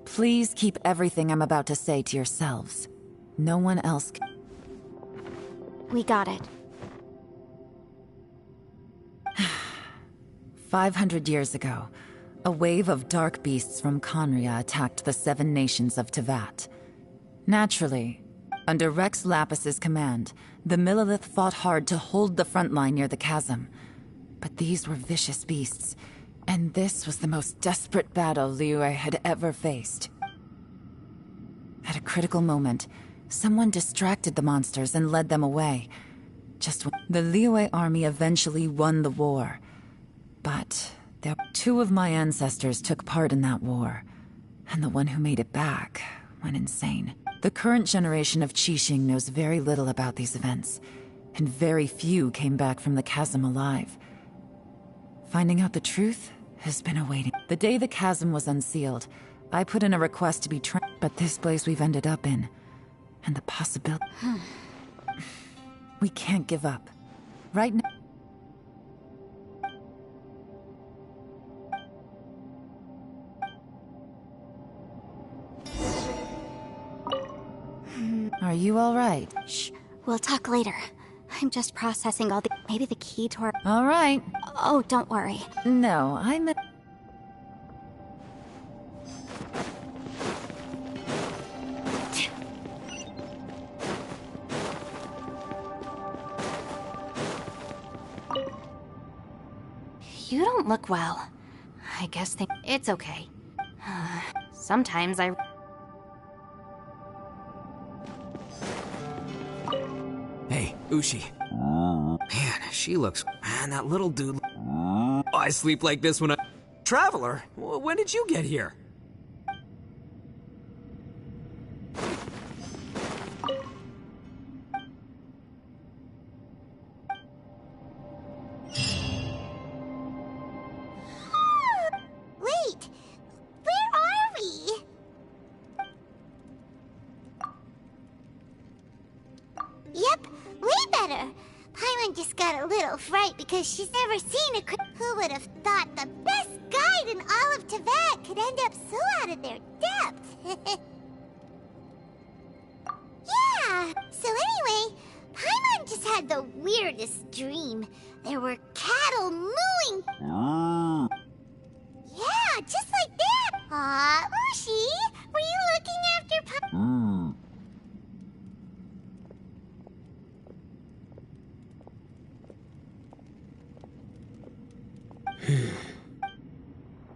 Please keep everything I'm about to say to yourselves. No one else can— We got it. 500 years ago, a wave of dark beasts from Conria attacked the 7 nations of Tevat. Naturally, under Rex Lapis's command, the Millelith fought hard to hold the front line near the chasm. But these were vicious beasts, and this was the most desperate battle Liyue had ever faced. At a critical moment, someone distracted the monsters and led them away. Just when the Liyue army eventually won the war. But 2 of my ancestors took part in that war, and the one who made it back went insane. The current generation of Qixing knows very little about these events, and very few came back from the chasm alive. Finding out the truth has been awaiting. The day the chasm was unsealed, I put in a request to be but this place we've ended up in, and the possibility— We can't give up. Right now— Are you all right? Shh. We'll talk later. I'm just processing all the— Maybe the key to our— All right. Oh, don't worry. No, I'm— You don't look well. I guess it's okay. Sometimes I... Hey, Ushi. Man, she looks... Man, that little dude... I sleep like this when I... Traveler, when did you get here? Wait, where are we? Yep, way better. Paimon just got a little fright because she's never seen a Who would have thought the best guide in all of Teyvat could end up so out of their depth? Yeah, so anyway, Paimon just had the weirdest dream. There were cattle mooing. Yeah, just like that. Aw, Ushi, were you looking after Paimon?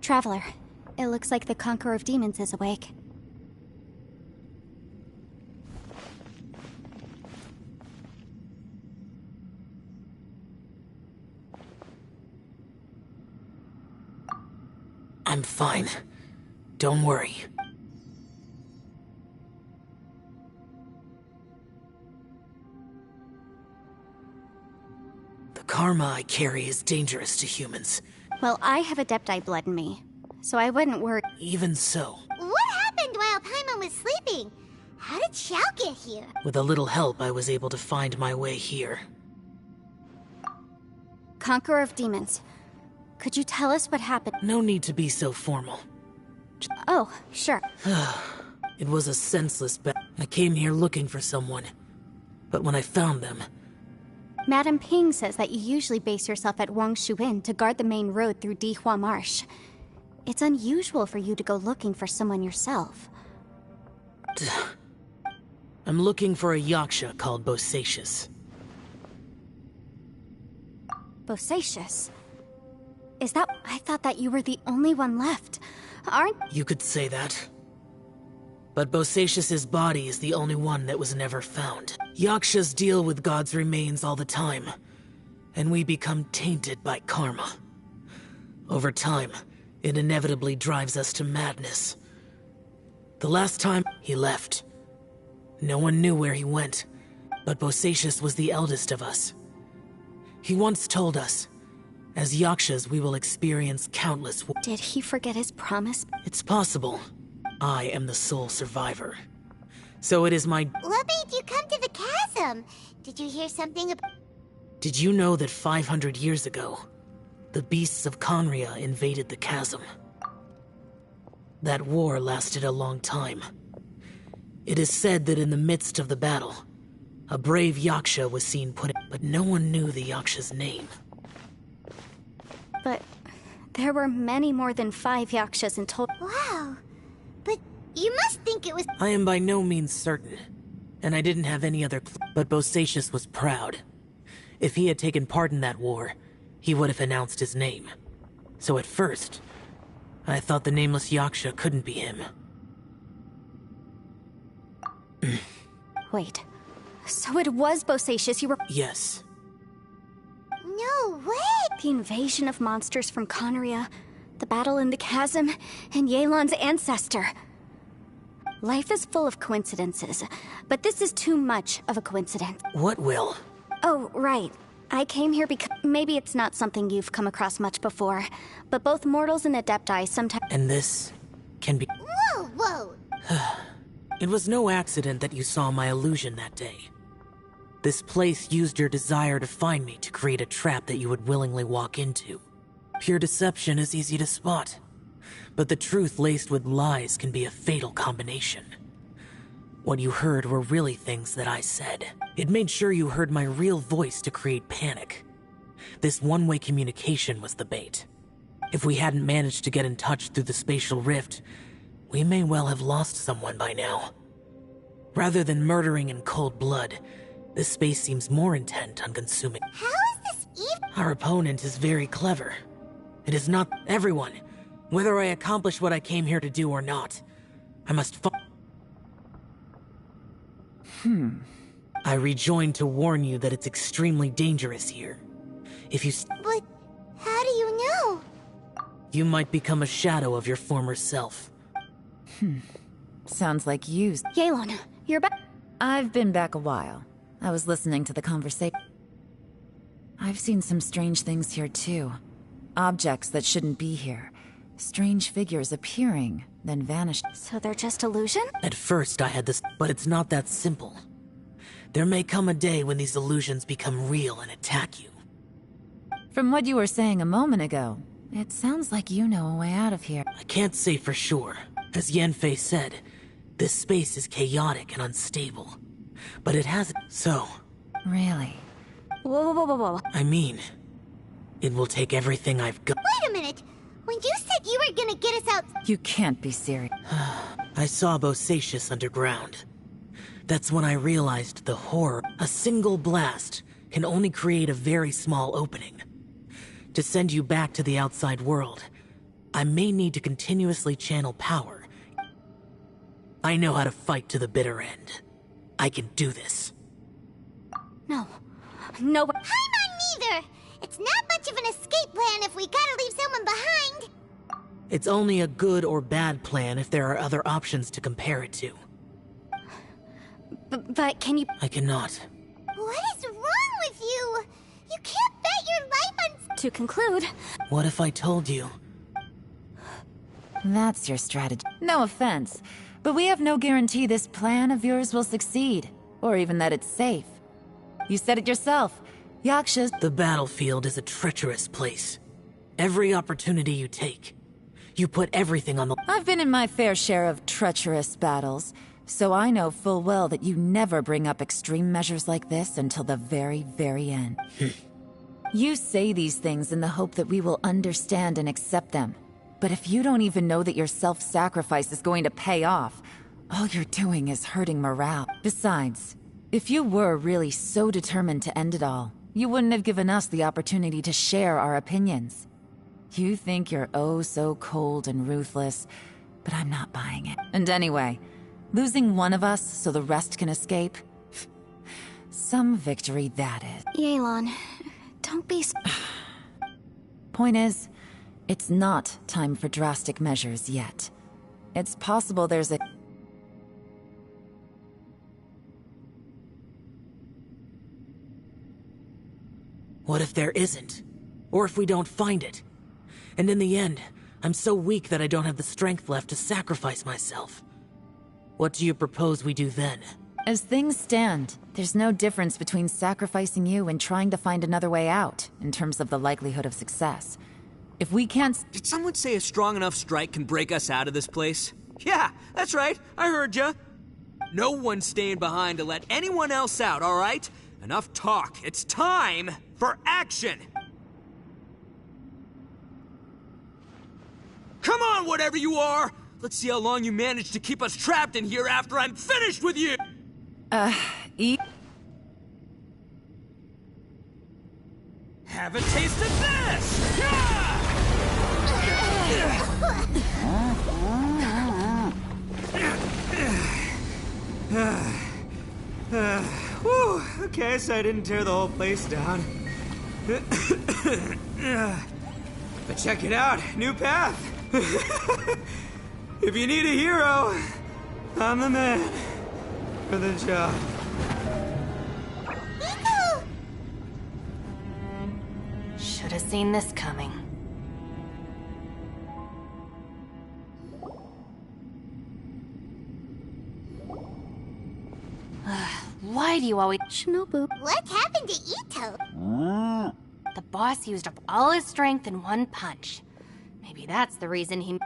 Traveler, it looks like the Conqueror of Demons is awake. I'm fine. Don't worry. The karma I carry is dangerous to humans. Well, I have Adepti blood in me, so I wouldn't worry. Even so, What happened while Paimon was sleeping? How did Xiao get here? with a little help, I was able to find my way here. Conqueror of Demons, could you tell us what happened? No need to be so formal. Oh, sure. It was a senseless I came here looking for someone. But when I found them, Madame Ping says that you usually base yourself at Wangshu Inn to guard the main road through Dihua Marsh. It's unusual for you to go looking for someone yourself. I'm looking for a yaksha called Bosacius. Bosacius? Is that... I thought that you were the only one left. Aren't... You could say that. But Bosacius's body is the only one that was never found. Yakshas deal with God's remains all the time, and we become tainted by karma. Over time, it inevitably drives us to madness. The last time, he left. No one knew where he went, but Bosacius was the eldest of us. He once told us, as Yakshas we will experience countless... Did he forget his promise? It's possible. I am the sole survivor. So it is my... What made you come to the chasm? Did you hear something about... Did you know that 500 years ago, the beasts of Conria invaded the chasm? That war lasted a long time. It is said that in the midst of the battle, a brave yaksha was seen but no one knew the yaksha's name. But there were many more than 5 yakshas in total. Wow. But you must think it was... I am by no means certain, and I didn't have any other but Bosacius was proud. If he had taken part in that war, he would have announced his name. So at first, I thought the nameless yaksha couldn't be him. Wait, so it was Bosacius you were... Yes. No way! The invasion of monsters from Conria, the battle in the chasm, and Yelan's ancestor. Life is full of coincidences, but this is too much of a coincidence. What will? Oh, right. I came here because... Maybe it's not something you've come across much before, but both mortals and Adepti sometimes... And this can be... Whoa, whoa! It was no accident that you saw my illusion that day. This place used your desire to find me to create a trap that you would willingly walk into. Pure deception is easy to spot, but the truth laced with lies can be a fatal combination. What you heard were really things that I said. It made sure you heard my real voice to create panic. This one-way communication was the bait. If we hadn't managed to get in touch through the spatial rift, we may well have lost someone by now. Rather than murdering in cold blood, this space seems more intent on consuming. How is this even... Our opponent is very clever. It is not everyone. Whether I accomplish what I came here to do or not, I must I rejoined to warn you that it's extremely dangerous here. If you But how do you know? you might become a shadow of your former self. Sounds like you. Yelan, you're back. I've been back a while. I was listening to the conversation. I've seen some strange things here too. Objects that shouldn't be here. Strange figures appearing, then vanishing. So they're just illusion? At first I had this, but it's not that simple. There may come a day when these illusions become real and attack you. From what you were saying a moment ago, it sounds like you know a way out of here. I can't say for sure. As Yanfei said, this space is chaotic and unstable. But it has... So... Really? Whoa. I mean, it will take everything I've got. Wait a minute! When you said you were gonna get us out... You can't be serious. I saw Bosacius underground. That's when I realized the horror. A single blast can only create a very small opening. To send you back to the outside world, I may need to continuously channel power. I know how to fight to the bitter end. I can do this. No. I'm not neither! It's not much of an escape plan if we gotta leave someone behind! It's only a good or bad plan if there are other options to compare it to. But can you... I cannot. What is wrong with you? You can't bet your life on... To conclude... What if I told you? That's your strategy. No offense, but we have no guarantee this plan of yours will succeed, or even that it's safe. You said it yourself. Yakshas... The battlefield is a treacherous place. Every opportunity you take, you put everything on the... I've been in my fair share of treacherous battles, so I know full well that you never bring up extreme measures like this until the very, very end. You say these things in the hope that we will understand and accept them. But if you don't even know that your self-sacrifice is going to pay off, all you're doing is hurting morale. Besides, if you were really so determined to end it all, you wouldn't have given us the opportunity to share our opinions. You think you're oh so cold and ruthless, but I'm not buying it. And anyway, losing one of us so the rest can escape? Some victory that is. Yelan, don't be... Point is, it's not time for drastic measures yet. It's possible there's a... What if there isn't? Or if we don't find it? And in the end, I'm so weak that I don't have the strength left to sacrifice myself. What do you propose we do then? As things stand, there's no difference between sacrificing you and trying to find another way out, in terms of the likelihood of success. If we can't... Did someone say a strong enough strike can break us out of this place? Yeah, that's right. I heard ya. No one's staying behind to let anyone else out, all right? Enough talk. It's time for action! Come on, whatever you are! Let's see how long you manage to keep us trapped in here after I'm finished with you! Have a taste of this! Whew, okay, so I didn't tear the whole place down. But check it out, new path. If you need a hero, I'm the man for the job. Should have seen this coming. Why do you always... Shinobu. What happened to Ito? The boss used up all his strength in one punch. Maybe that's the reason he...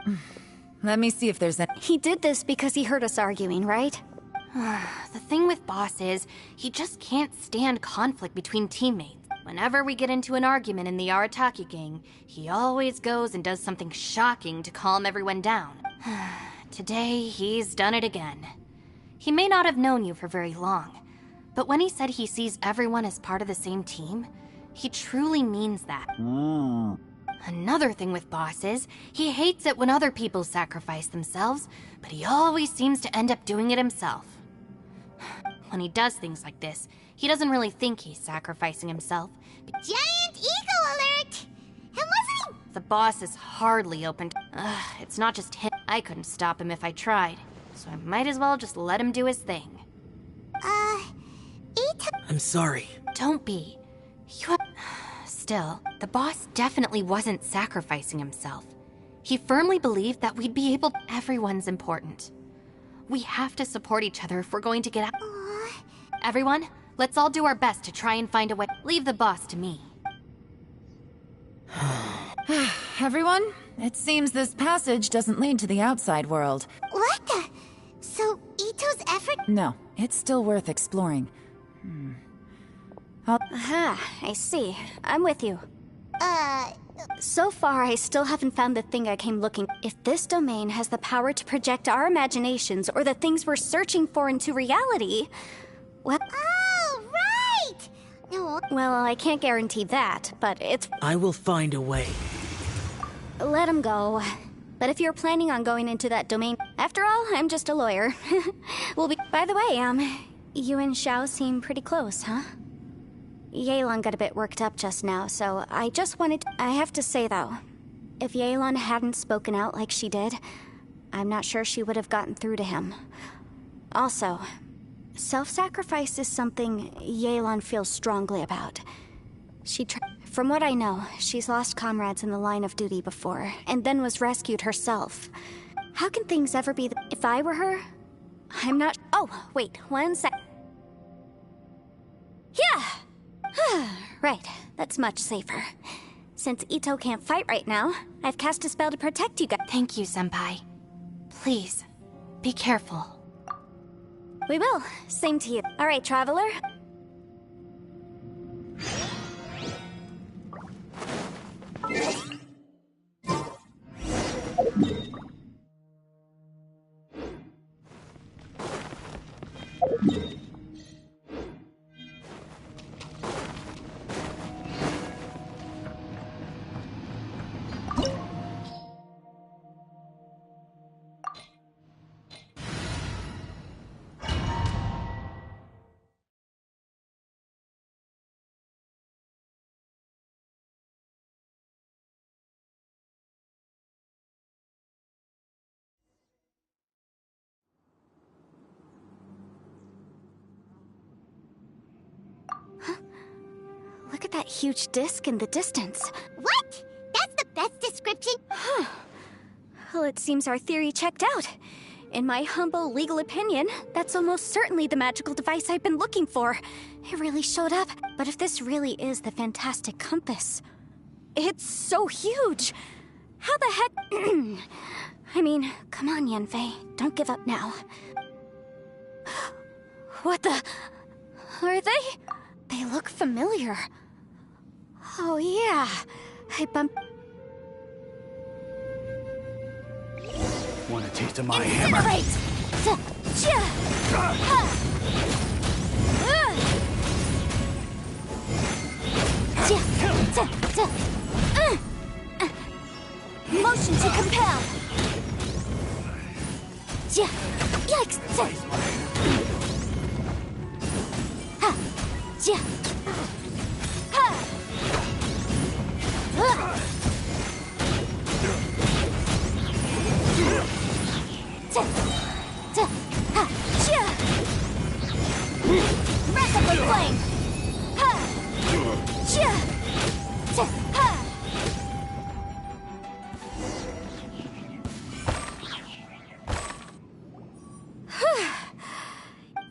Let me see if there's a... He did this because he heard us arguing, right? The thing with Boss is, he just can't stand conflict between teammates. Whenever we get into an argument in the Arataki gang, he always goes and does something shocking to calm everyone down. Today, he's done it again. He may not have known you for very long, but when he said he sees everyone as part of the same team, he truly means that. Another thing with Boss is, he hates it when other people sacrifice themselves, but he always seems to end up doing it himself. When he does things like this, he doesn't really think he's sacrificing himself. Giant eagle alert! And wasn't he? The boss is hardly open to... it's not just him. I couldn't stop him if I tried, so I might as well just let him do his thing. I'm sorry. Don't be. Still, the boss definitely wasn't sacrificing himself. He firmly believed that we'd be able... Everyone's important. We have to support each other if we're going to get out. Everyone, let's all do our best to try and find a way. Leave the boss to me. Everyone, it seems this passage doesn't lead to the outside world. What the? So, Ito's effort? No, it's still worth exploring. Aha, I see. I'm with you. So far, I still haven't found the thing I came looking. If this domain has the power to project our imaginations or the things we're searching for into reality, what? Oh, right! No. Well, I can't guarantee that, but it's... I will find a way. Let him go. But if you're planning on going into that domain... After all, I'm just a lawyer. We'll be... By the way, you and Xiao seem pretty close, huh? Yelan got a bit worked up just now, so I just wanted... I have to say, though, if Yelan hadn't spoken out like she did, I'm not sure she would have gotten through to him. Also, self-sacrifice is something Yelan feels strongly about. From what I know, she's lost comrades in the line of duty before, and then was rescued herself. How can things ever be... If I were her, I'm not... Oh, wait, 1 sec... Yeah! Right, that's much safer. Since Ito can't fight right now, I've cast a spell to protect you guys. Thank you, Senpai. Please, be careful. We will. Same to you. All right, Traveler. Look at that huge disc in the distance. What? That's the best description? Well, it seems our theory checked out. In my humble legal opinion, that's almost certainly the magical device I've been looking for. It really showed up. But if this really is the fantastic compass, it's so huge. How the heck... I mean, come on, Yanfei. Don't give up now. What the... Are they? They look familiar. Oh, yeah. I bumped... Want a taste of my hammer? Motion to compel. Yikes! Ha! Rapidly flame!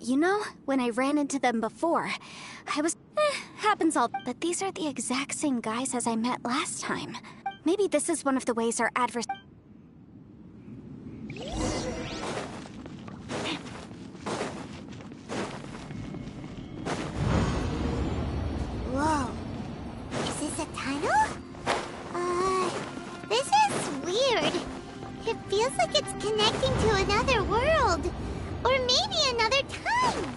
You know, when I ran into them before, I was... happens all... But these are the exact same guys as I met last time. Maybe this is one of the ways our advers... Whoa. Is this a tunnel? This is weird. It feels like it's connecting to another world. Or maybe another time.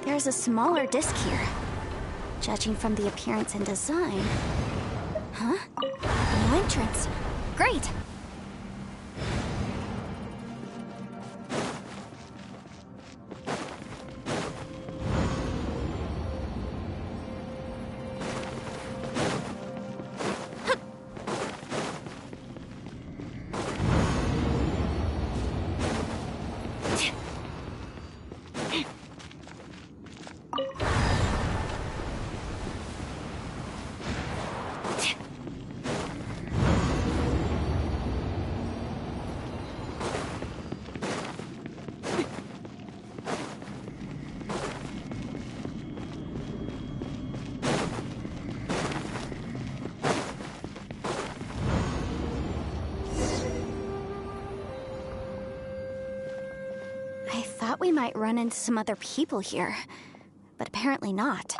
There's a smaller disc here. Judging from the appearance and design... Huh? New entrance. Great! Thought we might run into some other people here, but apparently not.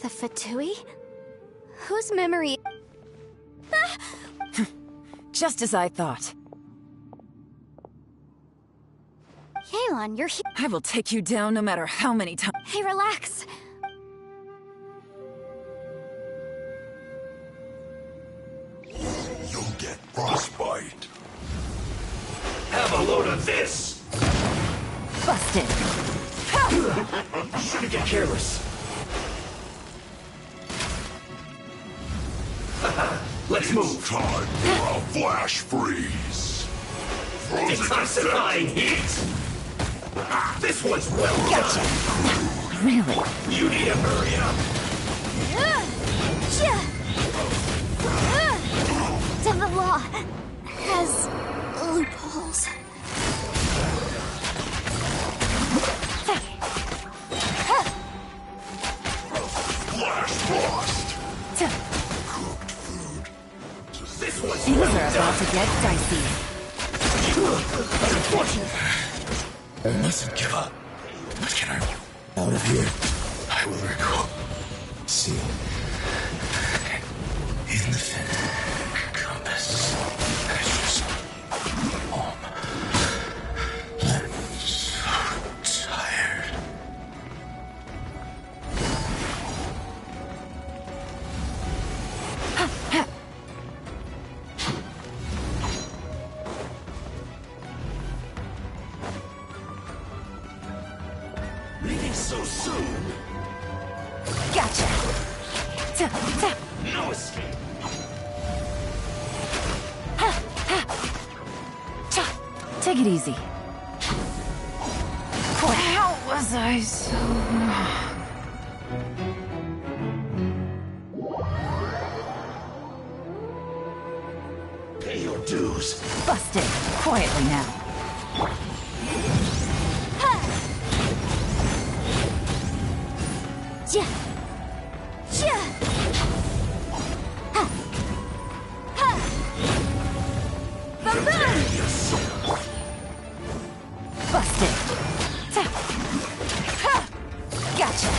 The Fatui? Whose memory... Just as I thought. Yelan, you're here. I will take you down no matter how many times. Hey, relax. You'll get frostbite. Have a load of this! Busted! Shouldn't get careless. Let's move. Time for a flash freeze. Detoxifying heat. This one's well Gotcha. done. Really? You need to hurry up. The law has loopholes. Flash frost. Cooked food. This one's Things well are about to get dicey. I mustn't give up. But can I out of here? I will recall. See. In the compass. Ashes. Home. I'm so tired. Leaving so soon? Gotcha. No escape. Take it easy. How was I so wrong? Pay your dues. Busted. Quietly now. Busted. Gotcha.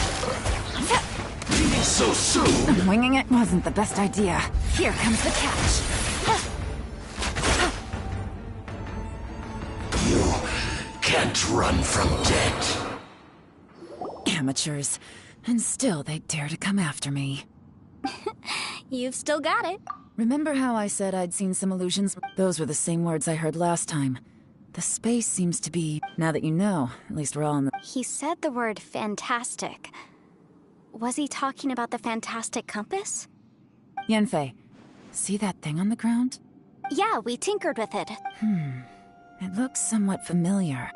Leaving so soon? Winging it wasn't the best idea. Here comes the catch. You can't run from death. Amateurs. And still they dare to come after me. You've still got it. Remember how I said I'd seen some illusions? Those were the same words I heard last time. The space seems to be... Now that you know, at least we're all in the... He said the word fantastic. Was he talking about the fantastic compass? Yanfei, see that thing on the ground? Yeah, we tinkered with it. It looks somewhat familiar.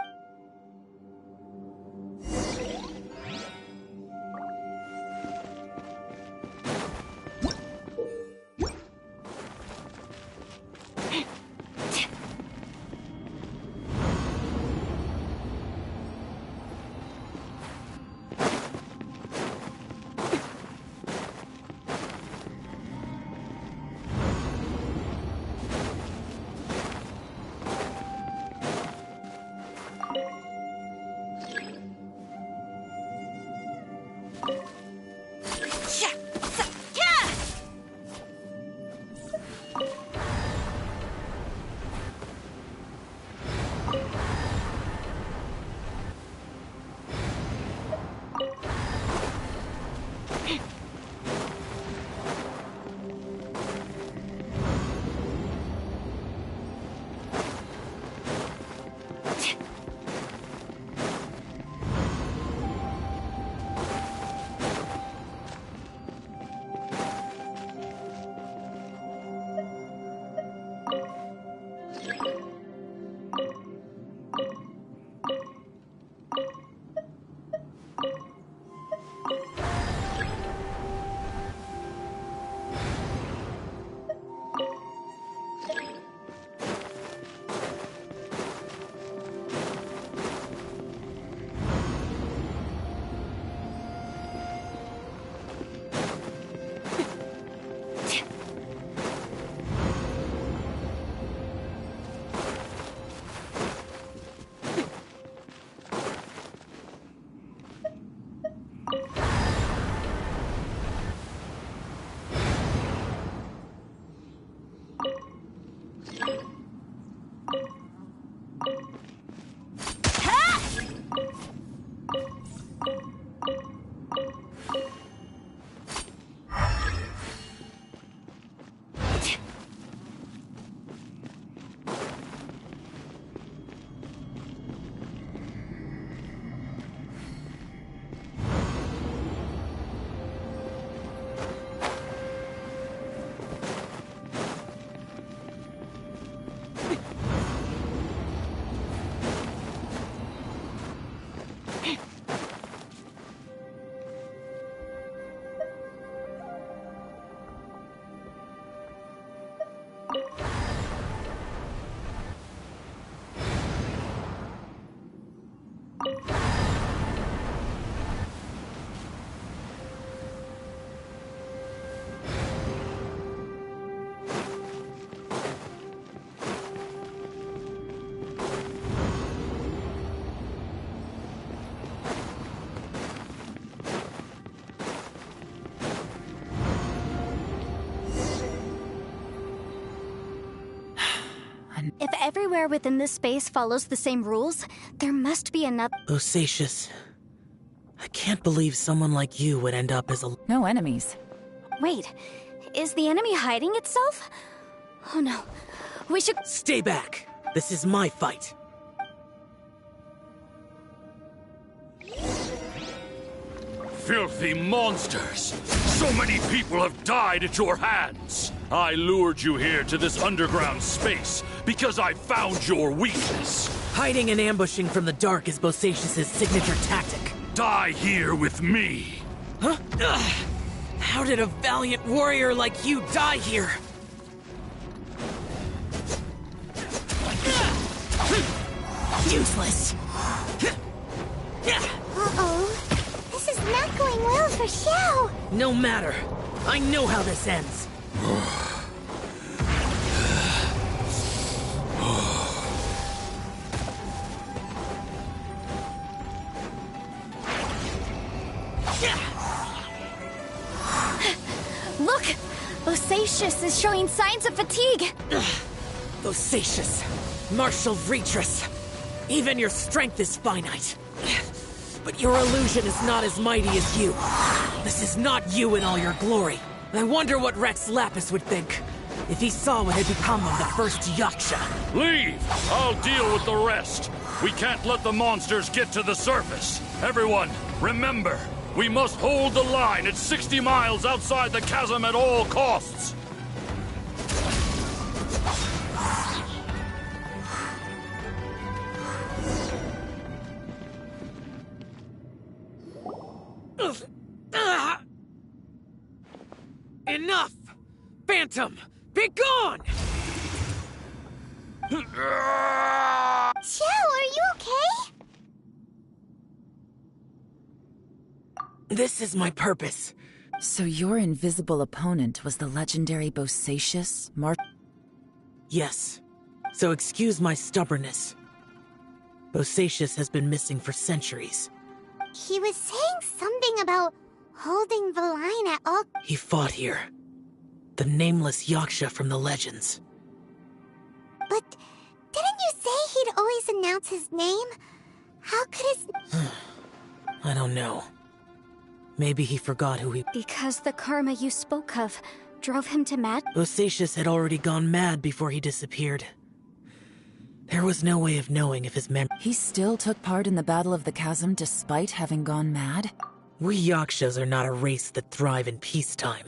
and... If everywhere within this space follows the same rules, there must be another... Bosacius, I can't believe someone like you would end up as a... No enemies. Wait, is the enemy hiding itself? Oh no, we should... Stay back! This is my fight! Filthy monsters! So many people have died at your hands! I lured you here to this underground space because I found your weakness. Hiding and ambushing from the dark is Bosacius' signature tactic. Die here with me! Huh? Ugh. How did a valiant warrior like you die here? Useless! Uh-oh. This is not going well for Xiao. No matter. I know how this ends. Look! Bosacius is showing signs of fatigue! Bosacius, martial Retris, even your strength is finite. But your illusion is not as mighty as you. This is not you in all your glory. I wonder what Rex Lapis would think if he saw what had become of the first Yaksha. Leave! I'll deal with the rest. We can't let the monsters get to the surface. Everyone, remember, we must hold the line at 60 miles outside the chasm at all costs. Enough! Phantom, be gone! Xiao, are you okay? This is my purpose. So your invisible opponent was the legendary Bosacius, Yes. So excuse my stubbornness. Bosacius has been missing for centuries. He was saying something about holding the line at all... He fought here. The nameless Yaksha from the legends. But didn't you say he'd always announce his name? How could his... I don't know. Maybe he forgot who he... Because the karma you spoke of drove him to mad... Bosacius had already gone mad before he disappeared. There was no way of knowing if his memory... He still took part in the Battle of the Chasm despite having gone mad? We Yakshas are not a race that thrive in peacetime.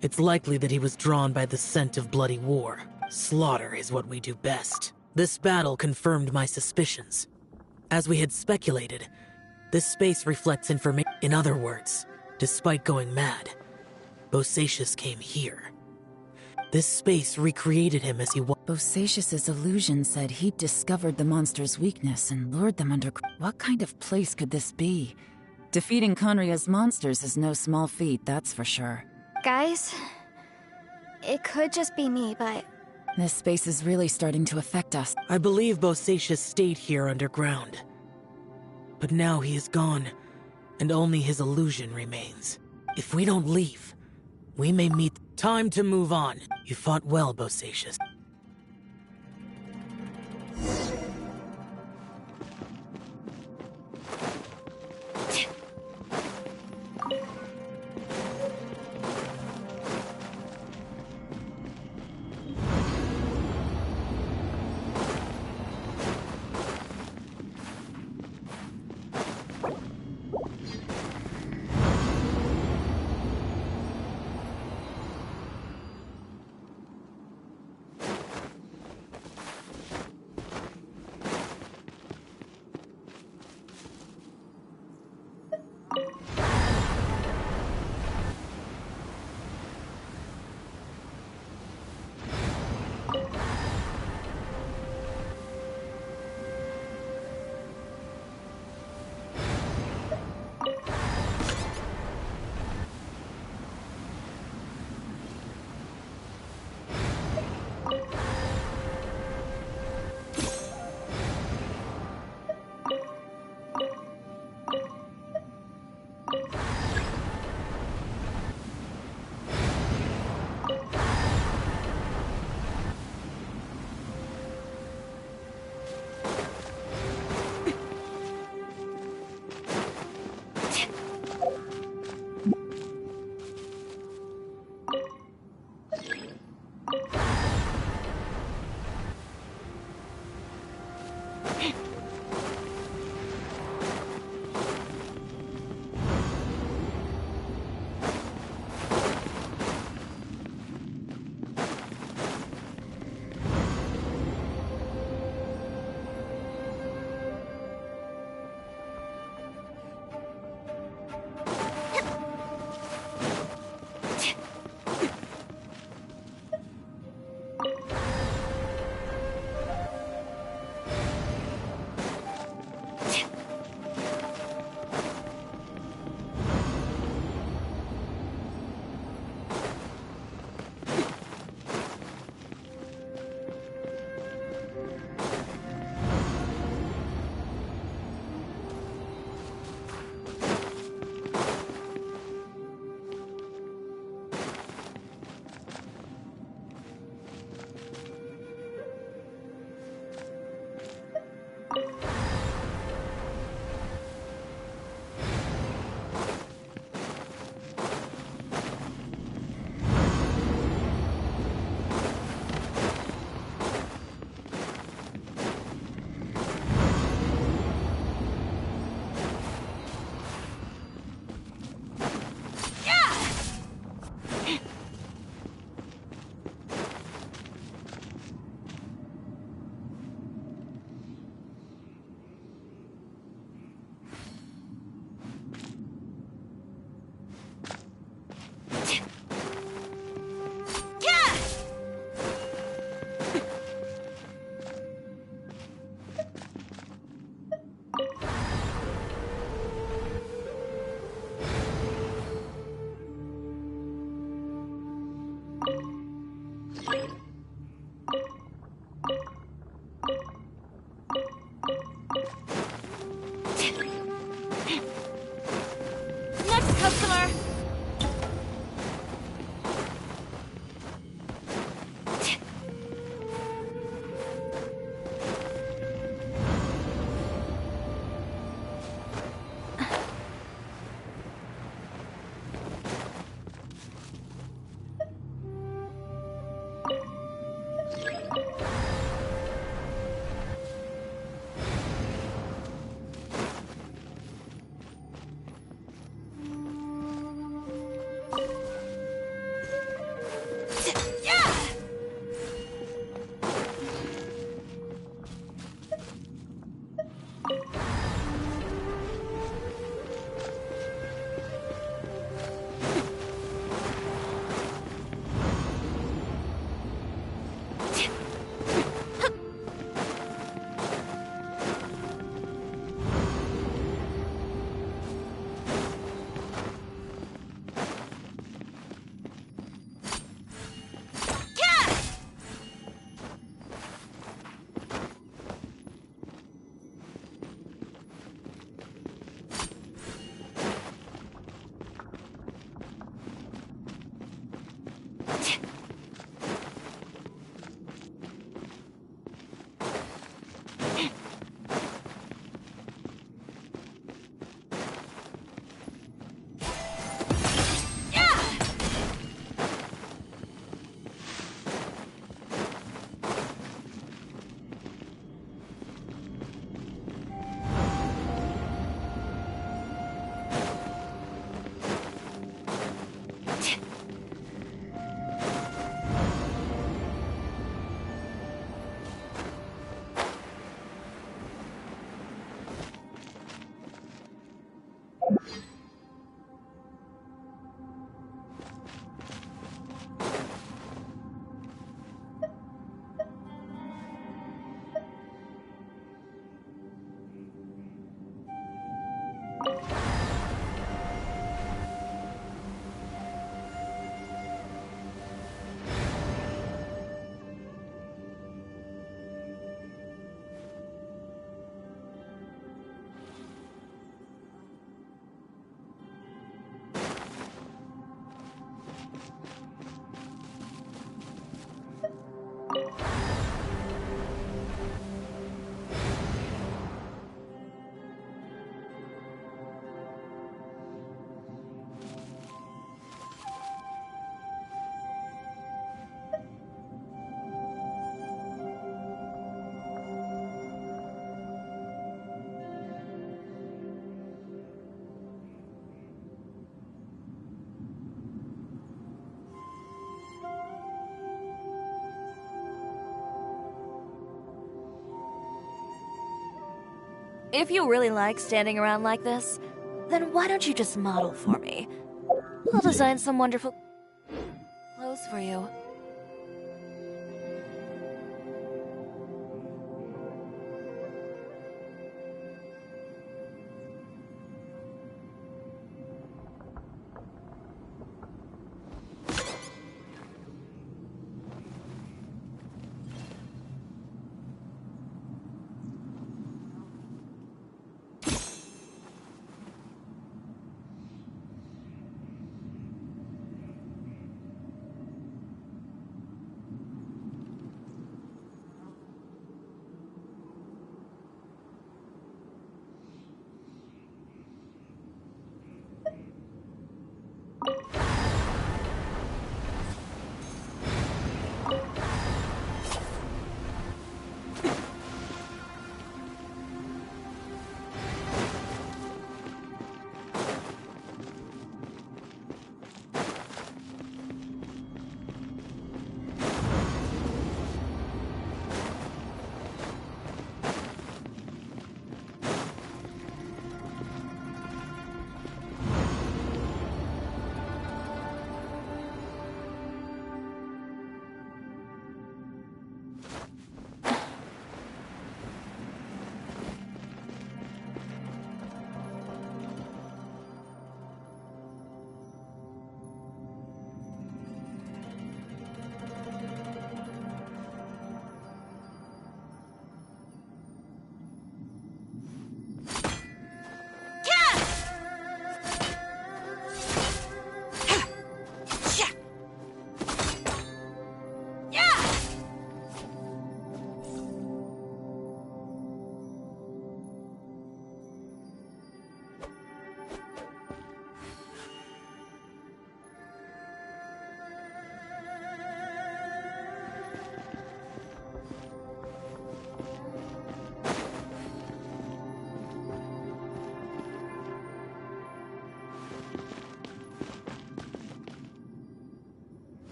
It's likely that he was drawn by the scent of bloody war. Slaughter is what we do best. This battle confirmed my suspicions. As we had speculated, this space reflects information. In other words, despite going mad, Bosacius came here. This space recreated him as he was. Bosacius's illusion said he'd discovered the monster's weakness and lured them under... What kind of place could this be? Defeating Conria's monsters is no small feat, that's for sure. Guys, it could just be me, but... This space is really starting to affect us. I believe Bosacius stayed here underground. But now he is gone, and only his illusion remains. If we don't leave, we may meet... Time to move on. You fought well, Bosacius. If you really like standing around like this, then why don't you just model for me? I'll design some wonderful clothes for you.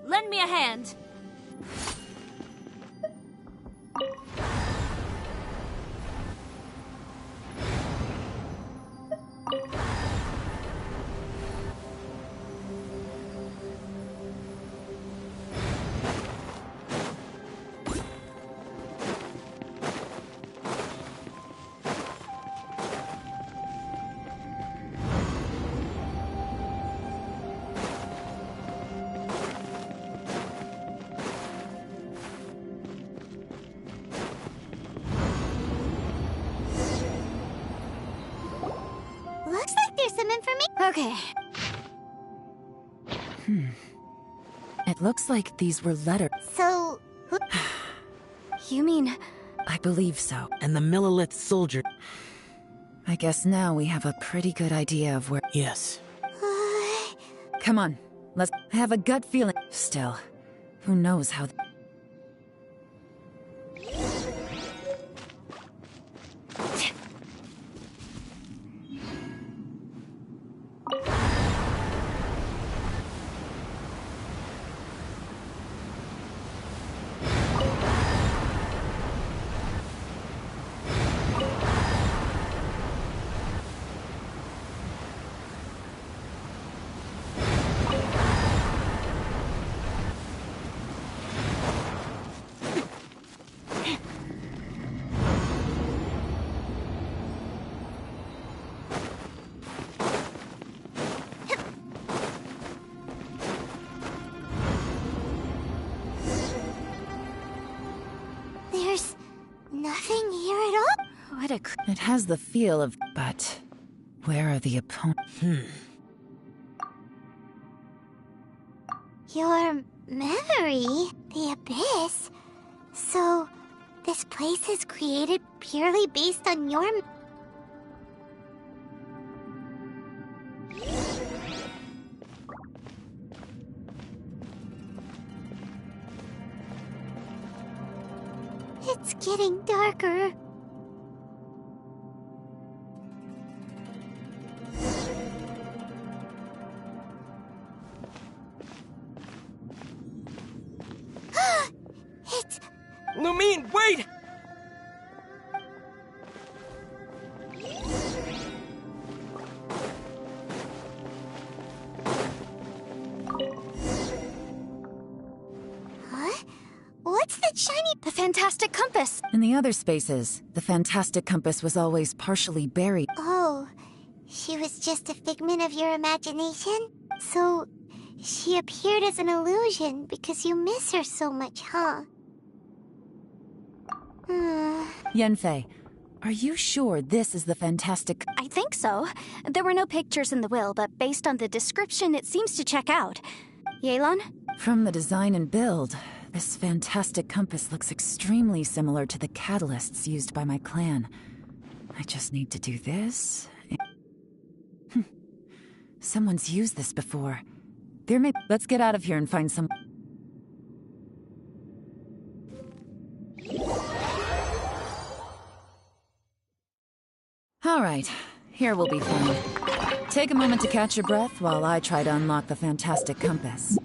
Lend me a hand. Looks like there's some information. Okay. It looks like these were letters. So, who... You mean... I believe so. And the Millilith soldier... I guess now we have a pretty good idea of where... Yes. Come on, let's... I have a gut feeling... Still, who knows how... There's nothing here at all? What a... It has the feel of... But... Where are the opponents? Your memory? The Abyss? So, this place is created purely based on your... It's getting darker. It's... Lumine, wait! Huh? What's that shiny... The fantastic compass! In the other spaces, the fantastic compass was always partially buried. Oh, she was just a figment of your imagination? So, she appeared as an illusion because you miss her so much, huh? Yanfei, are you sure this is the fantastic... I think so. There were no pictures in the will, but based on the description, it seems to check out. Yelan? From the design and build, this fantastic compass looks extremely similar to the catalysts used by my clan. I just need to do this... Someone's used this before. There may... Let's get out of here and find some... All right, here will be fun. Take a moment to catch your breath while I try to unlock the fantastic compass.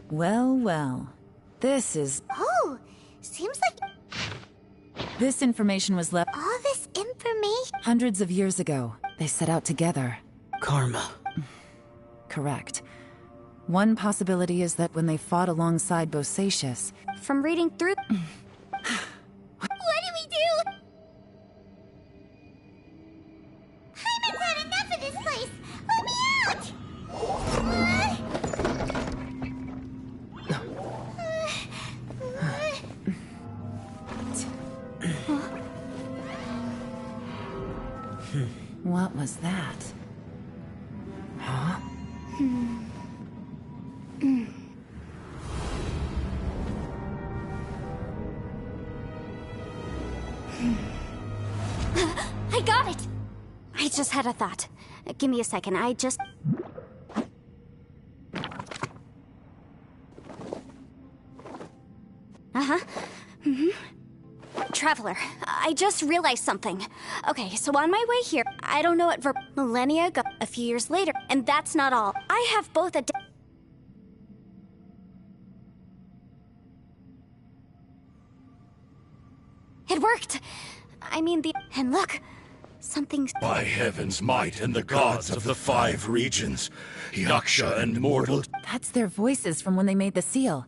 Well, well. This is... Oh, seems like... This information was left... All this information... hundreds of years ago. They set out together. Karma. Correct. One possibility is that when they fought alongside Bosacius... From reading through... What do we do? Hyman's had enough of this place! Let me out! What was that? Huh? I got it! I just had a thought. Give me a second, I just... Uh-huh. Traveler, I just realized something. Okay, so on my way here, I don't know what millennia ago, a few years later, and that's not all. I have both a... It worked! I mean, and look, something's... By heaven's might and the gods of the 5 regions, Yaksha and mortal... That's their voices from when they made the seal.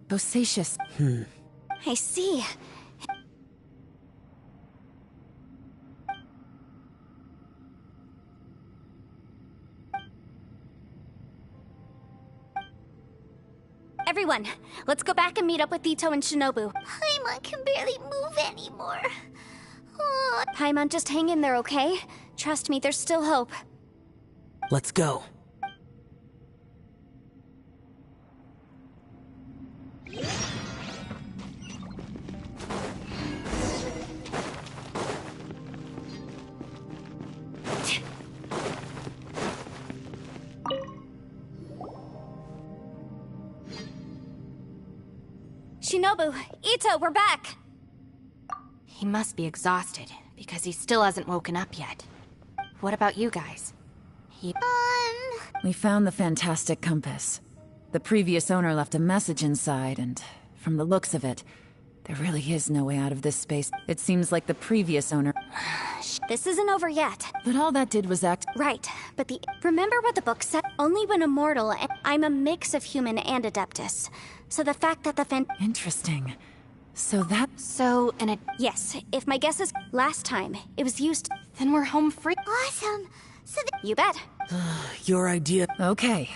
Bosacius. I see. Everyone, let's go back and meet up with Ito and Shinobu. Paimon can barely move anymore. Oh. Paimon, just hang in there, okay? Trust me, there's still hope. Let's go. Shinobu, Ito, we're back! He must be exhausted, because he still hasn't woken up yet. What about you guys? We found the fantastic compass. The previous owner left a message inside, and from the looks of it, there really is no way out of this space. It seems like the previous owner... This isn't over yet. But all that did was act... Right, but remember what the book said? Only when immortal, and I'm a mix of human and Adeptus. So the fact that the Interesting. So that... Yes, if my guess is last time, it was used... Then we're home free. Awesome! So You bet. Your idea... Okay.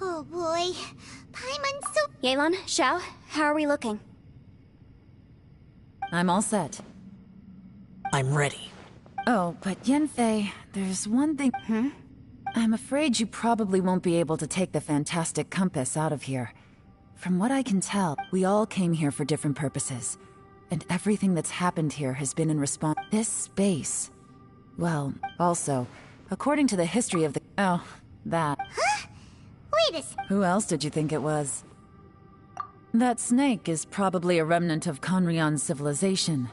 Oh boy. Paimon's so... Yelan, Xiao, how are we looking? I'm all set. I'm ready. Oh, but Yanfei, there's one thing... I'm afraid you probably won't be able to take the fantastic compass out of here. From what I can tell, we all came here for different purposes. And everything that's happened here has been in response... This space... Well, also, according to the history of the... Oh, that... Huh? Wait a second. Who else did you think it was? That snake is probably a remnant of Conrion's civilization.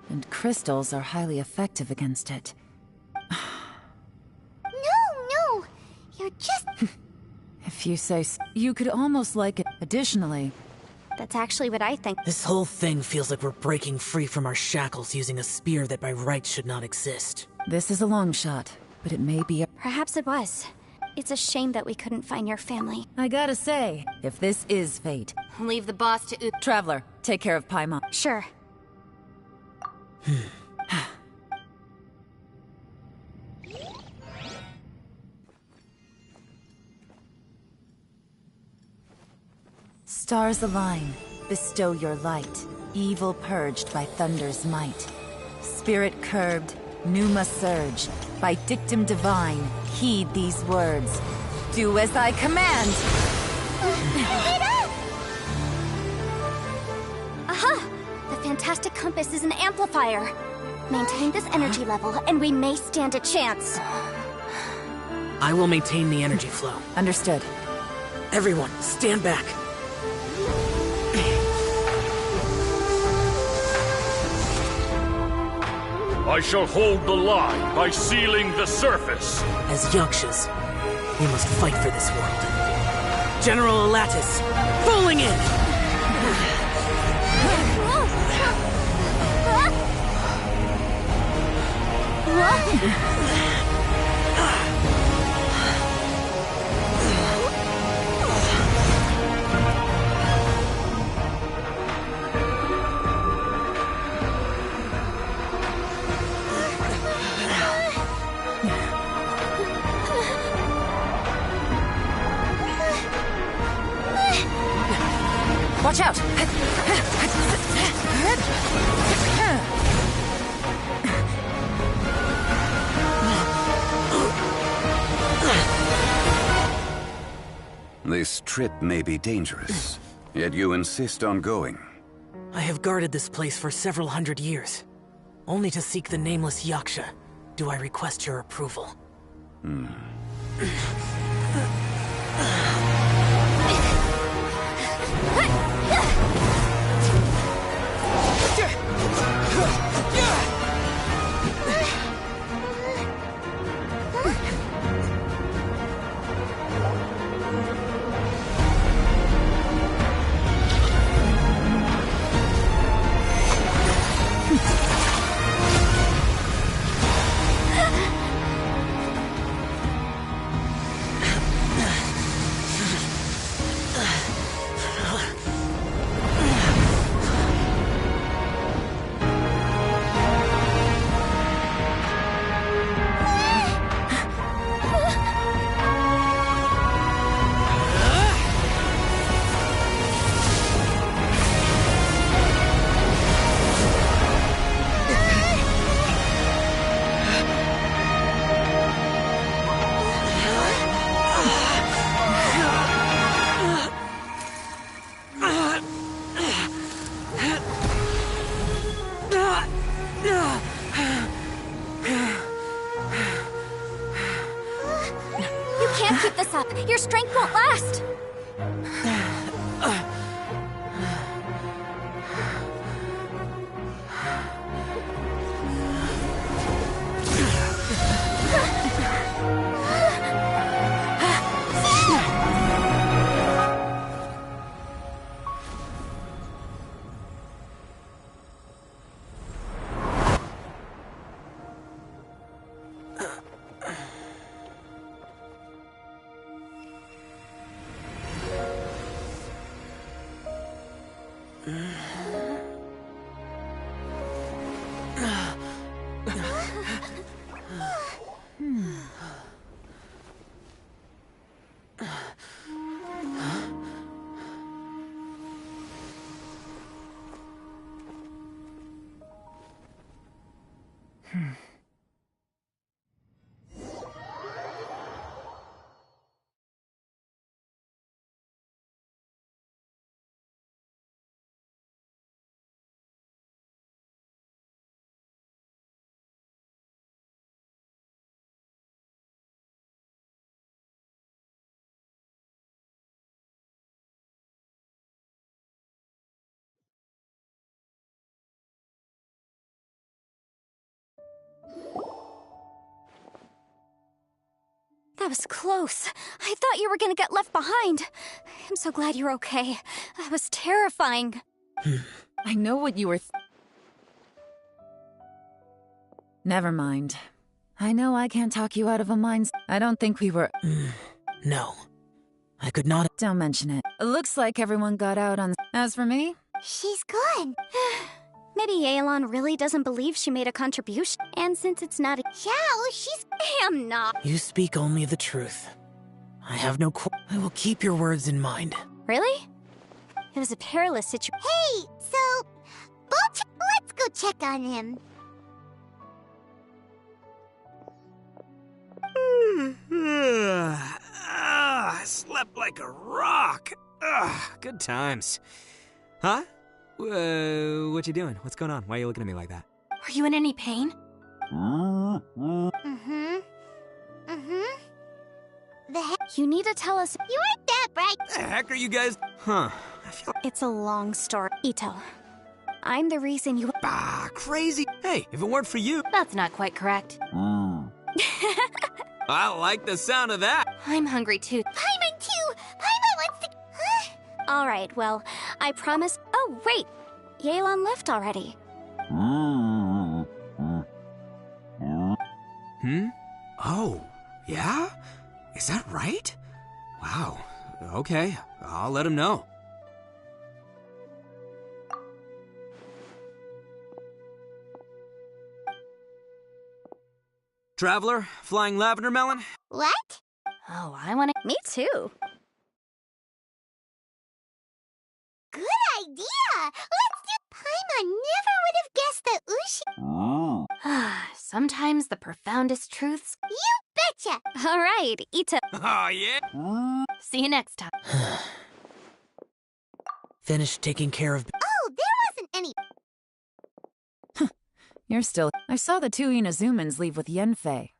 And crystals are highly effective against it. No! You're just... If you say so. You could almost like it. Additionally... That's actually what I think. This whole thing feels like we're breaking free from our shackles using a spear that by rights should not exist. This is a long shot, but it may be a... Perhaps it was. It's a shame that we couldn't find your family. I gotta say, if this is fate... Leave the boss to... Traveler, take care of Paimon. Sure. Stars align, bestow your light. Evil purged by thunder's might. Spirit curbed, pneuma surge. By dictum divine, heed these words. Do as I command! Aha! The fantastic compass is an amplifier. Maintain this energy level, and we may stand a chance. I will maintain the energy flow. Understood. Everyone, stand back. I shall hold the line by sealing the surface. As Yakshas, we must fight for this world. General Elatus, falling in! Watch out! This trip may be dangerous, yet you insist on going. I have guarded this place for several hundred years, only to seek the nameless Yaksha. Do I request your approval? Your strength won't last! That was close. I thought you were gonna get left behind. I'm so glad you're okay. That was terrifying. I know what you were Never mind. I know I can't talk you out of a mind. I don't think we were... No. I could not... Don't mention it. It looks like everyone got out on... As for me... She's good. Maybe Yelan really doesn't believe she made a contribution. And since it's not a... Yeah, she's... I'm not. You speak only the truth. I have no... I will keep your words in mind. Really? It was a perilous situation. Hey, so... let's go check on him. I slept like a rock. Good times. Huh? What you doing? What's going on? Why are you looking at me like that? Are you in any pain? The heck? You need to tell us... You aren't that bright. The heck are you guys... Huh. I feel... It's a long story. Ito, I'm the reason you... Crazy. Hey, if it weren't for you... That's not quite correct. I like the sound of that. I'm hungry too. Paimon too! Paimon wants to... Huh? All right, well, I promise... Oh, wait! Yelan left already. Oh, yeah? Is that right? Wow. Okay, I'll let him know. Traveler, flying lavender melon? What? Oh, I wanna. Me too. Good idea! Let's do... Paimon never would have guessed that Ushi... Sometimes the profoundest truths. You betcha! All right, Ito. Oh, yeah? See you next time. Finished taking care of... Oh, there wasn't any... You're still... I saw the two Inazumans leave with Yenfei.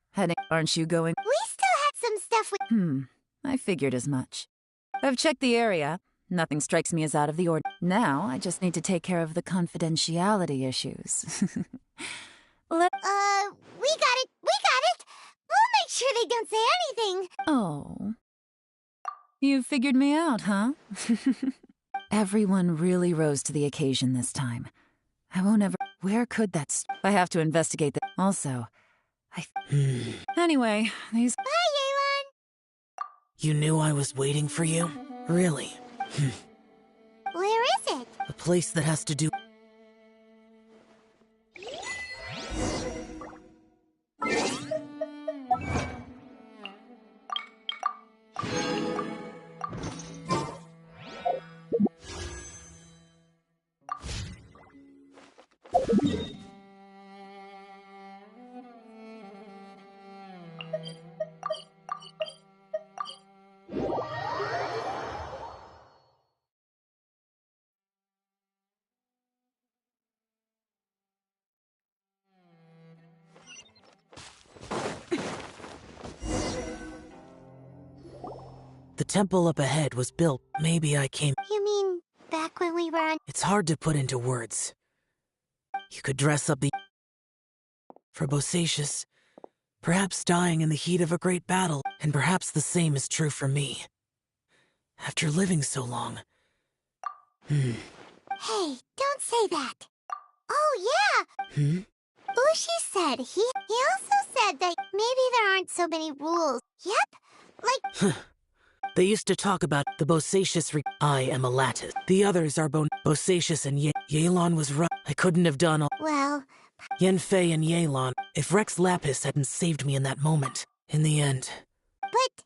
Aren't you going... We still had some stuff we... I figured as much. I've checked the area. Nothing strikes me as out of the ordinary. Now, I just need to take care of the confidentiality issues. we got it! We'll make sure they don't say anything! Oh. You figured me out, huh? Everyone really rose to the occasion this time. I won't ever... Where could that... I have to investigate that. Also, Anyway, these... Bye, Yelan! You knew I was waiting for you? Really? Where is it? A place that has to do... The temple up ahead was built. Maybe I came... You mean back when we were on... It's hard to put into words. You could dress up the... For Bosacius, perhaps dying in the heat of a great battle, and perhaps the same is true for me. After living so long... Hey, don't say that. Oh, yeah! Ushi said he also said that maybe there aren't so many rules. Yep, like... They used to talk about the Bosacius I am a lattice. The others are Bosacius and Yelan was right. I couldn't have done all... Well... Yenfei and Yelan, if Rex Lapis hadn't saved me in that moment. In the end... But...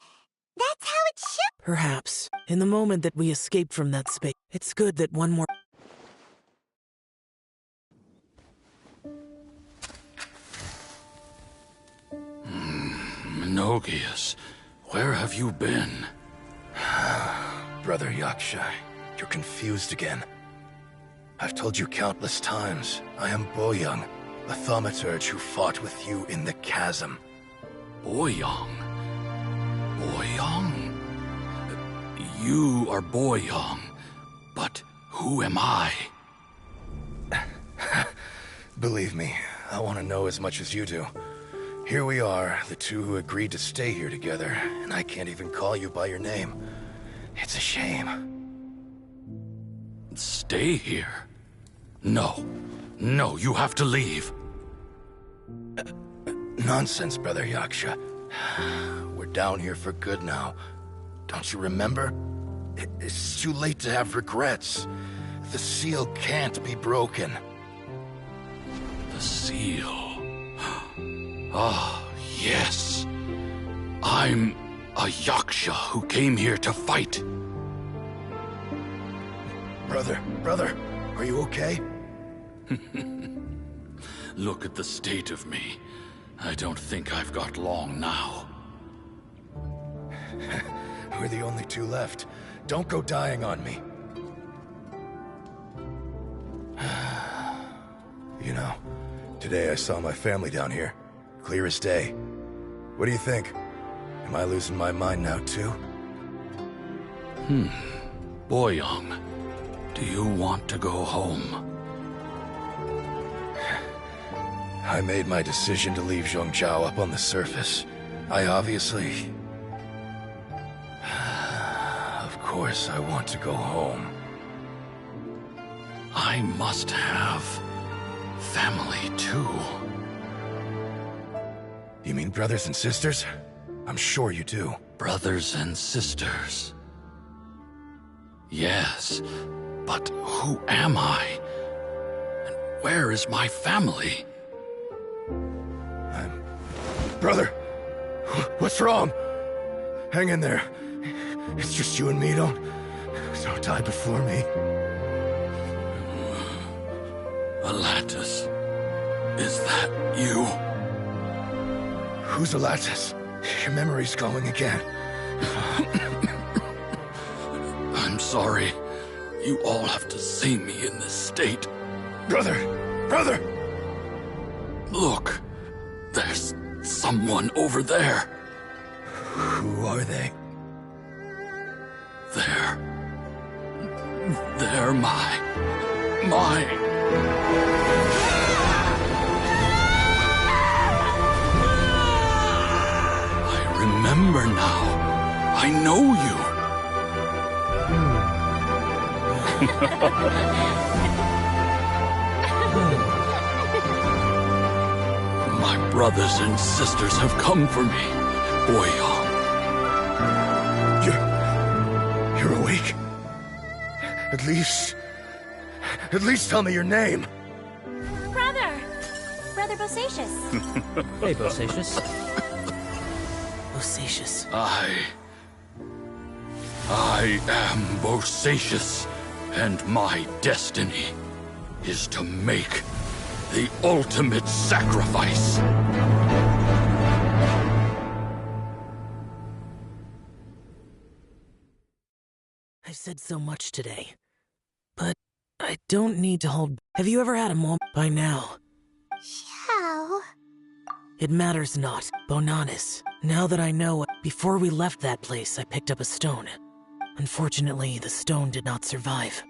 that's how it should... Perhaps. In the moment that we escaped from that space, it's good that one more... Menogias, where have you been? Brother Yaksha, you're confused again. I've told you countless times, I am Boyoung, the thaumaturge who fought with you in the chasm. Boyoung? Boyoung? You are Boyoung, but who am I? Believe me, I want to know as much as you do. Here we are, the two who agreed to stay here together, and I can't even call you by your name. It's a shame. Stay here? No. No, you have to leave. Nonsense, Brother Yaksha. We're down here for good now. Don't you remember? It's too late to have regrets. The seal can't be broken. The seal... Ah, yes. I'm a Yaksha who came here to fight. Brother, are you okay? Look at the state of me. I don't think I've got long now. We're the only two left. Don't go dying on me. You know, today I saw my family down here. Clear as day. What do you think? Am I losing my mind now, too? Boyoung, do you want to go home? I made my decision to leave Zhongzhou up on the surface. I obviously... Of course I want to go home. I must have... family, too. You mean brothers and sisters? I'm sure you do. Brothers and sisters. Yes, but who am I? And where is my family? Brother, what's wrong? Hang in there. It's just you and me. Don't die before me. Alatus, is that you? Who's Alatus? Your memory's going again. I'm sorry. You all have to see me in this state. Brother! Brother! Look, there's someone over there. Who are they? They're my... I remember now. I know you. My brothers and sisters have come for me, Boyong. You're awake? At least tell me your name. Brother Bosacious. Hey, Bosacious. Bosacious. I am Bosacious, and my destiny is to make the ultimate sacrifice. I've said so much today, but I don't need to hold... Have you ever had a moment by now? Xiao. It matters not. Bonanis. Now that I know, before we left that place, I picked up a stone. Unfortunately, the stone did not survive.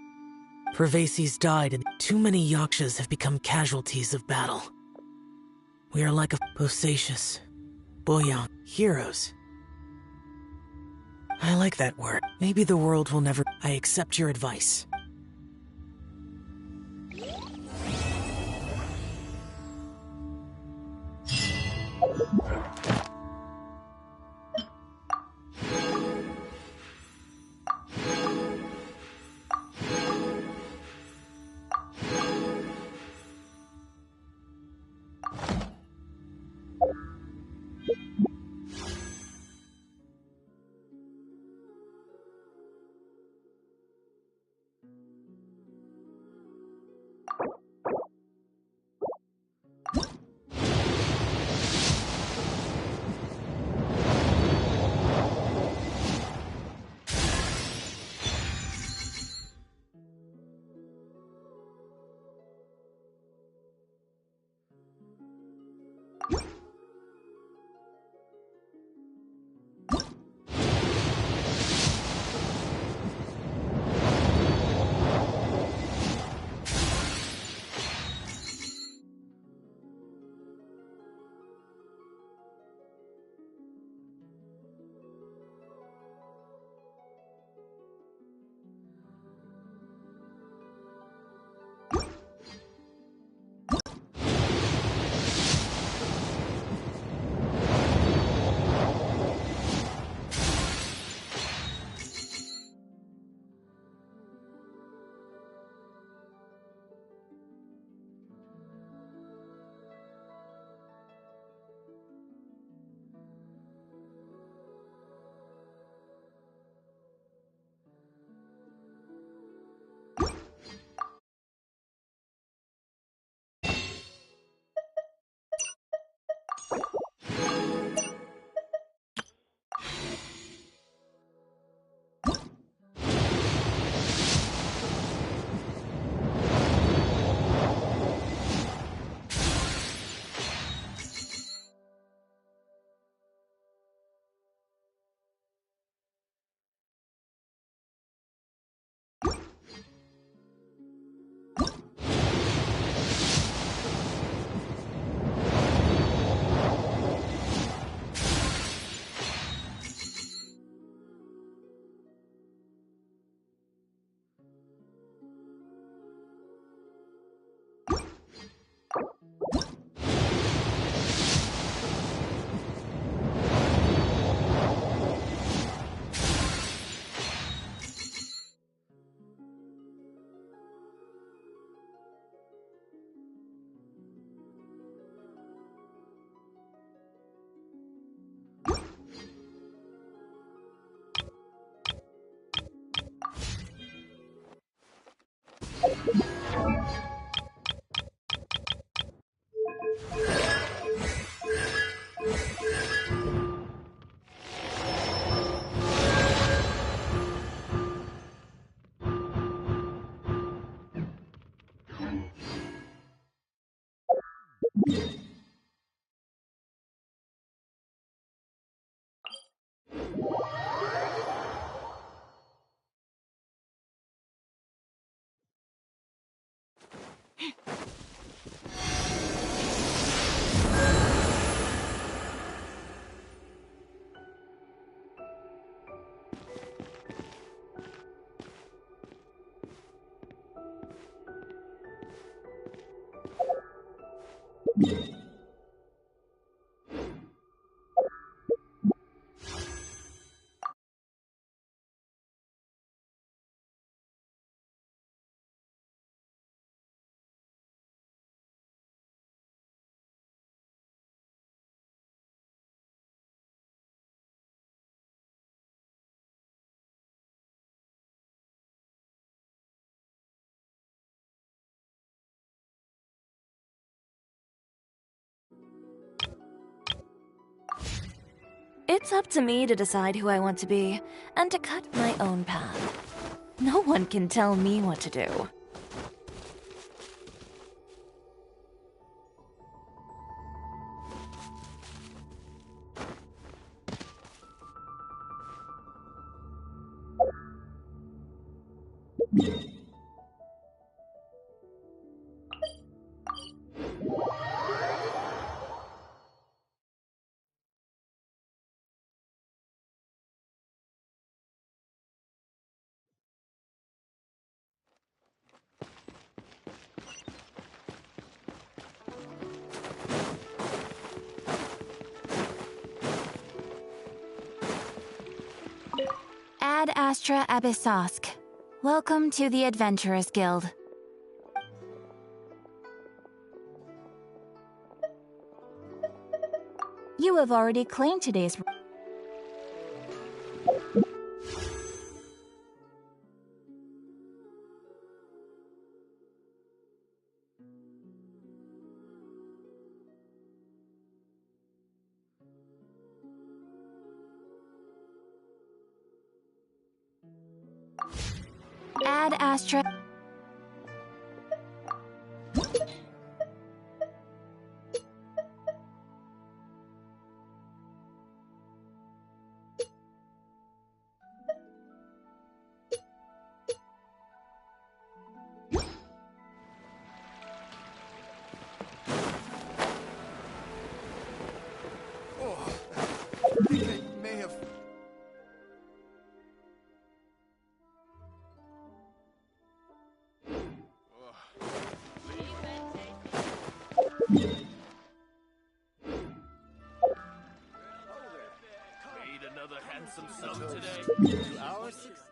Pervases died, and too many Yakshas have become casualties of battle. We are like a Bosacious, Boyang, heroes. I like that word. Maybe the world will never... I accept your advice. It's up to me to decide who I want to be, and to cut my own path. No one can tell me what to do. Ad Astra Abyssosk. Welcome to the Adventurers Guild. You have already claimed today's... Ad Astra... Made another handsome sum today. To our success.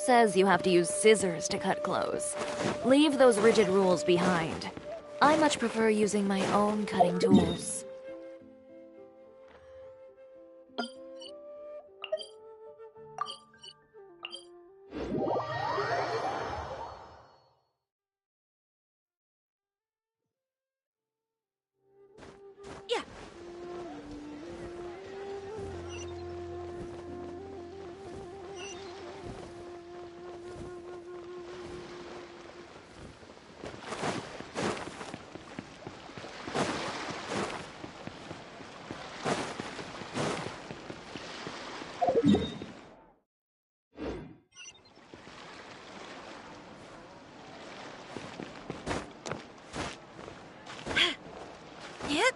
says you have to use scissors to cut clothes? Leave those rigid rules behind. I much prefer using my own cutting tools. Yeah. Yep.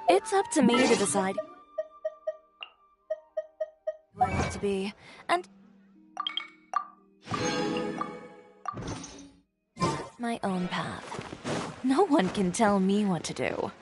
It's up to me to decide who I want to be, and my own path. No one can tell me what to do.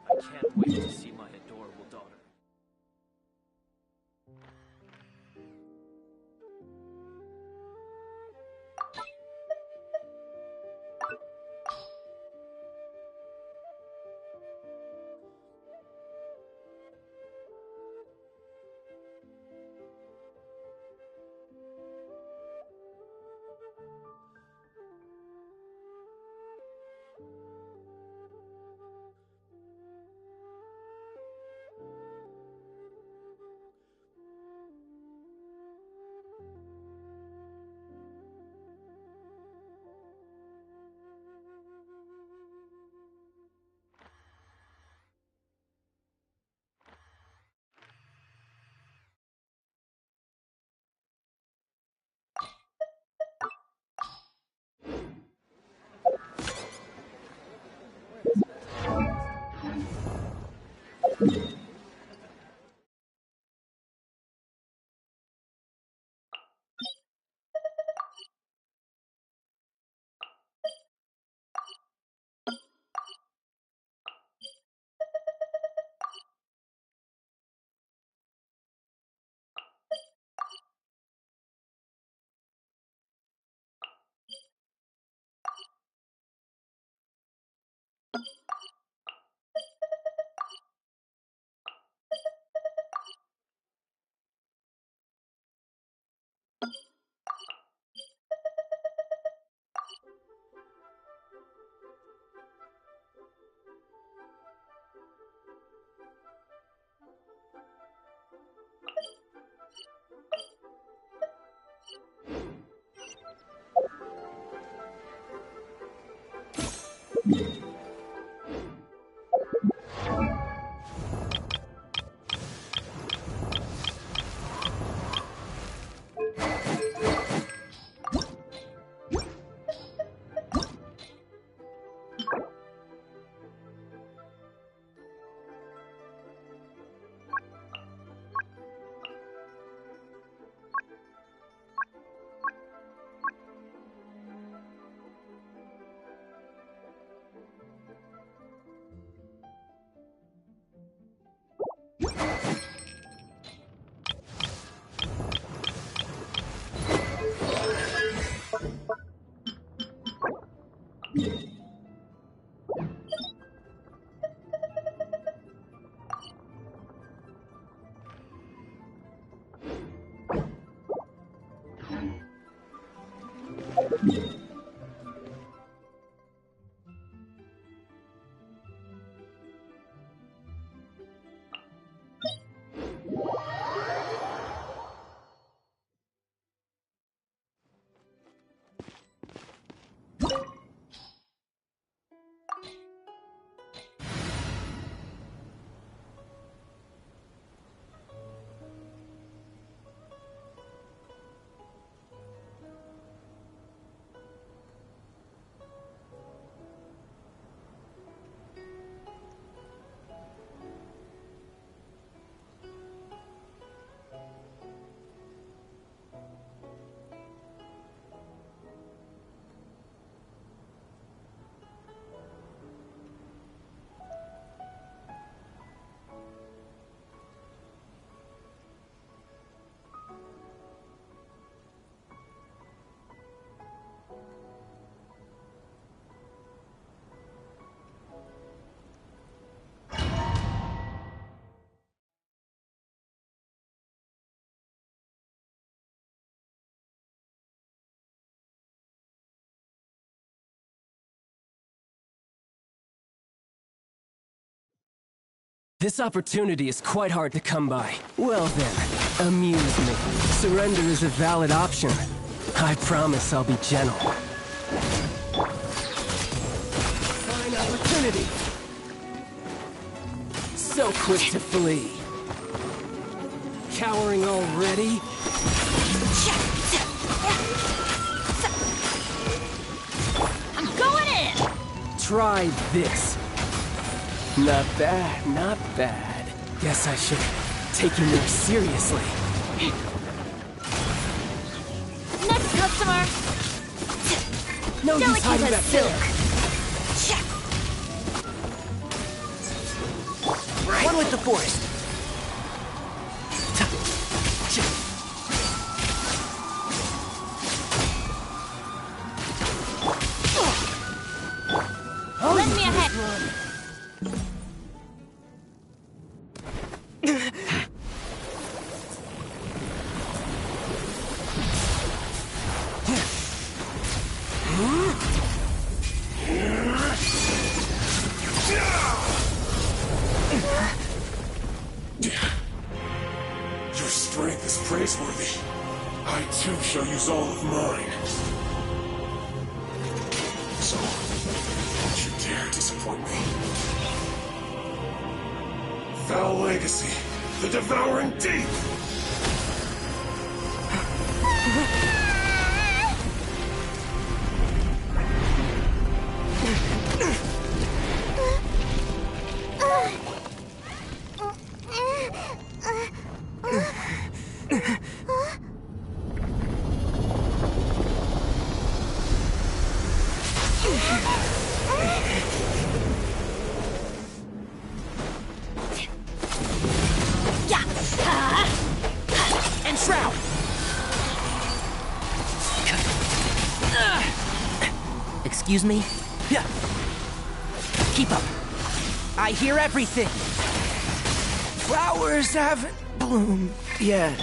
I can't wait to see my adorable daughter. This opportunity is quite hard to come by. Well then, amuse me. Surrender is a valid option. I promise I'll be gentle. Fine opportunity. So quick to flee. Cowering already? I'm going in! Try this. Not bad, not bad. Guess I should take you more seriously. Next customer! No use Delicate hiding as back silk. there. One with the forest. Lend me a hand. Your strength is praiseworthy. I too shall use all of mine. So, don't you dare disappoint me. Foul Legacy, the Devouring Deep! Enshroud! Excuse me? Yeah. Keep up. I hear everything. Flowers haven't bloomed yet.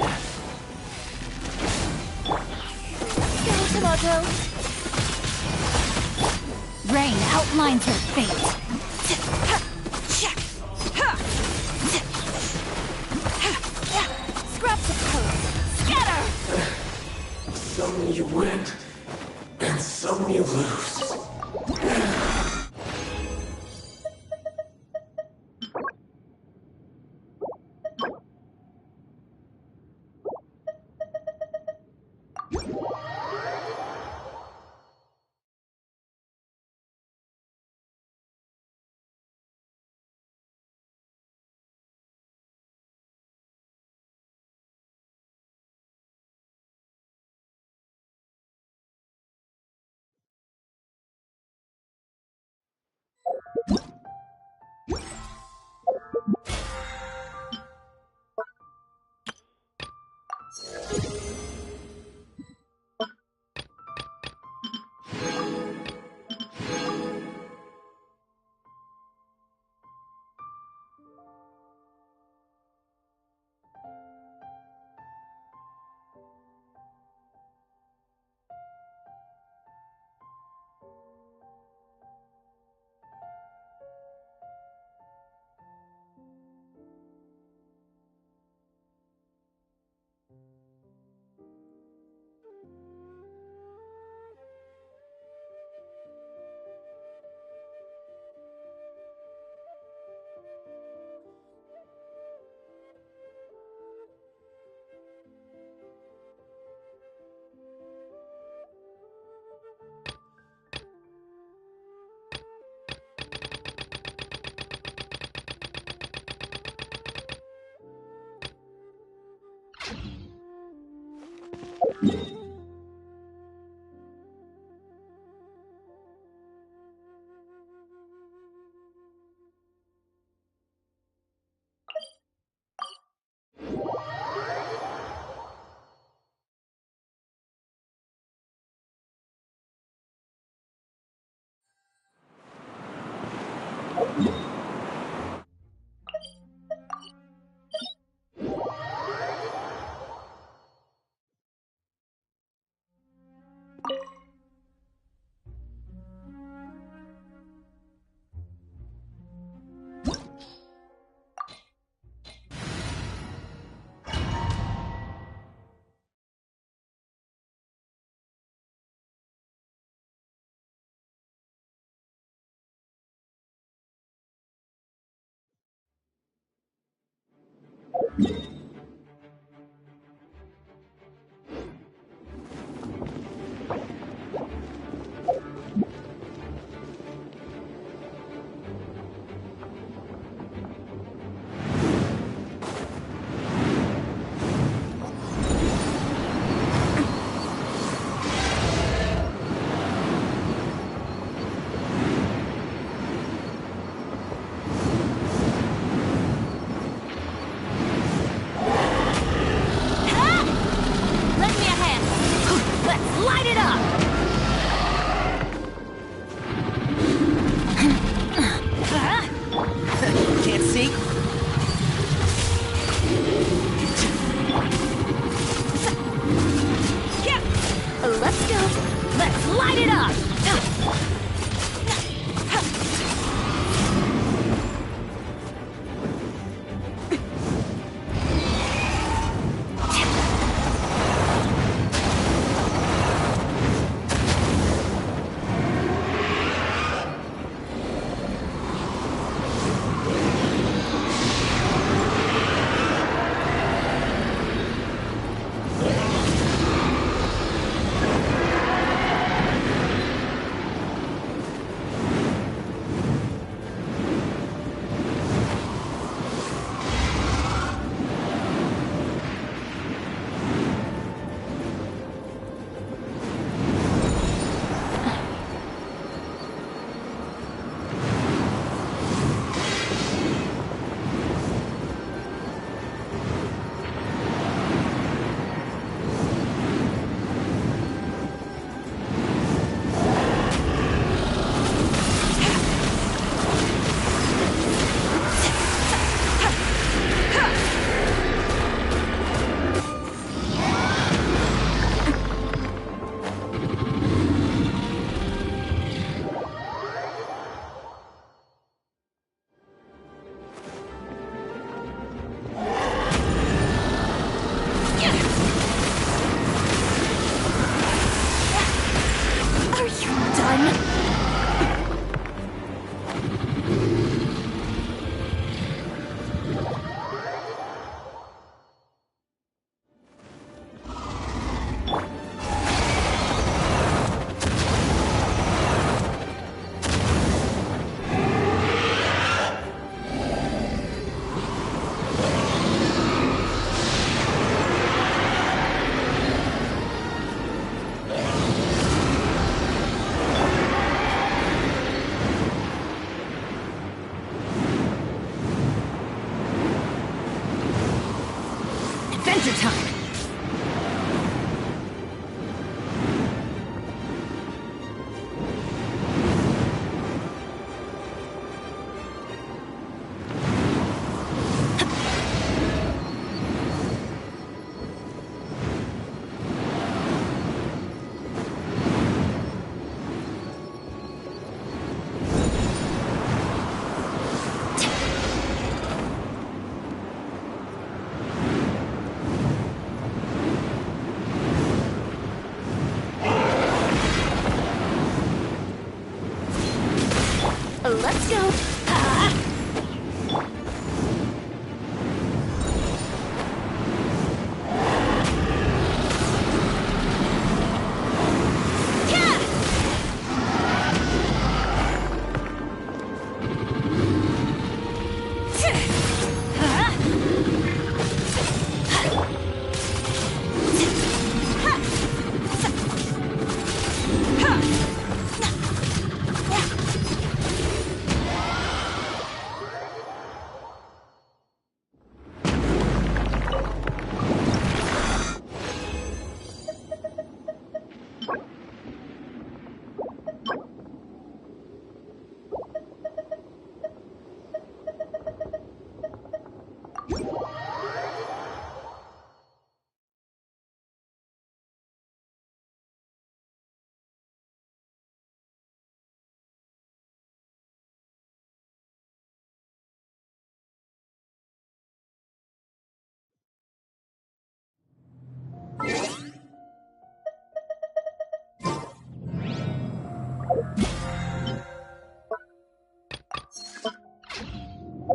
Tomato. Rain outlines your fate. Scraps of code. Scatter! Some you win, and some you lose. Let's go. Let's light it up. Adventure time! Let's go.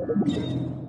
Thank you.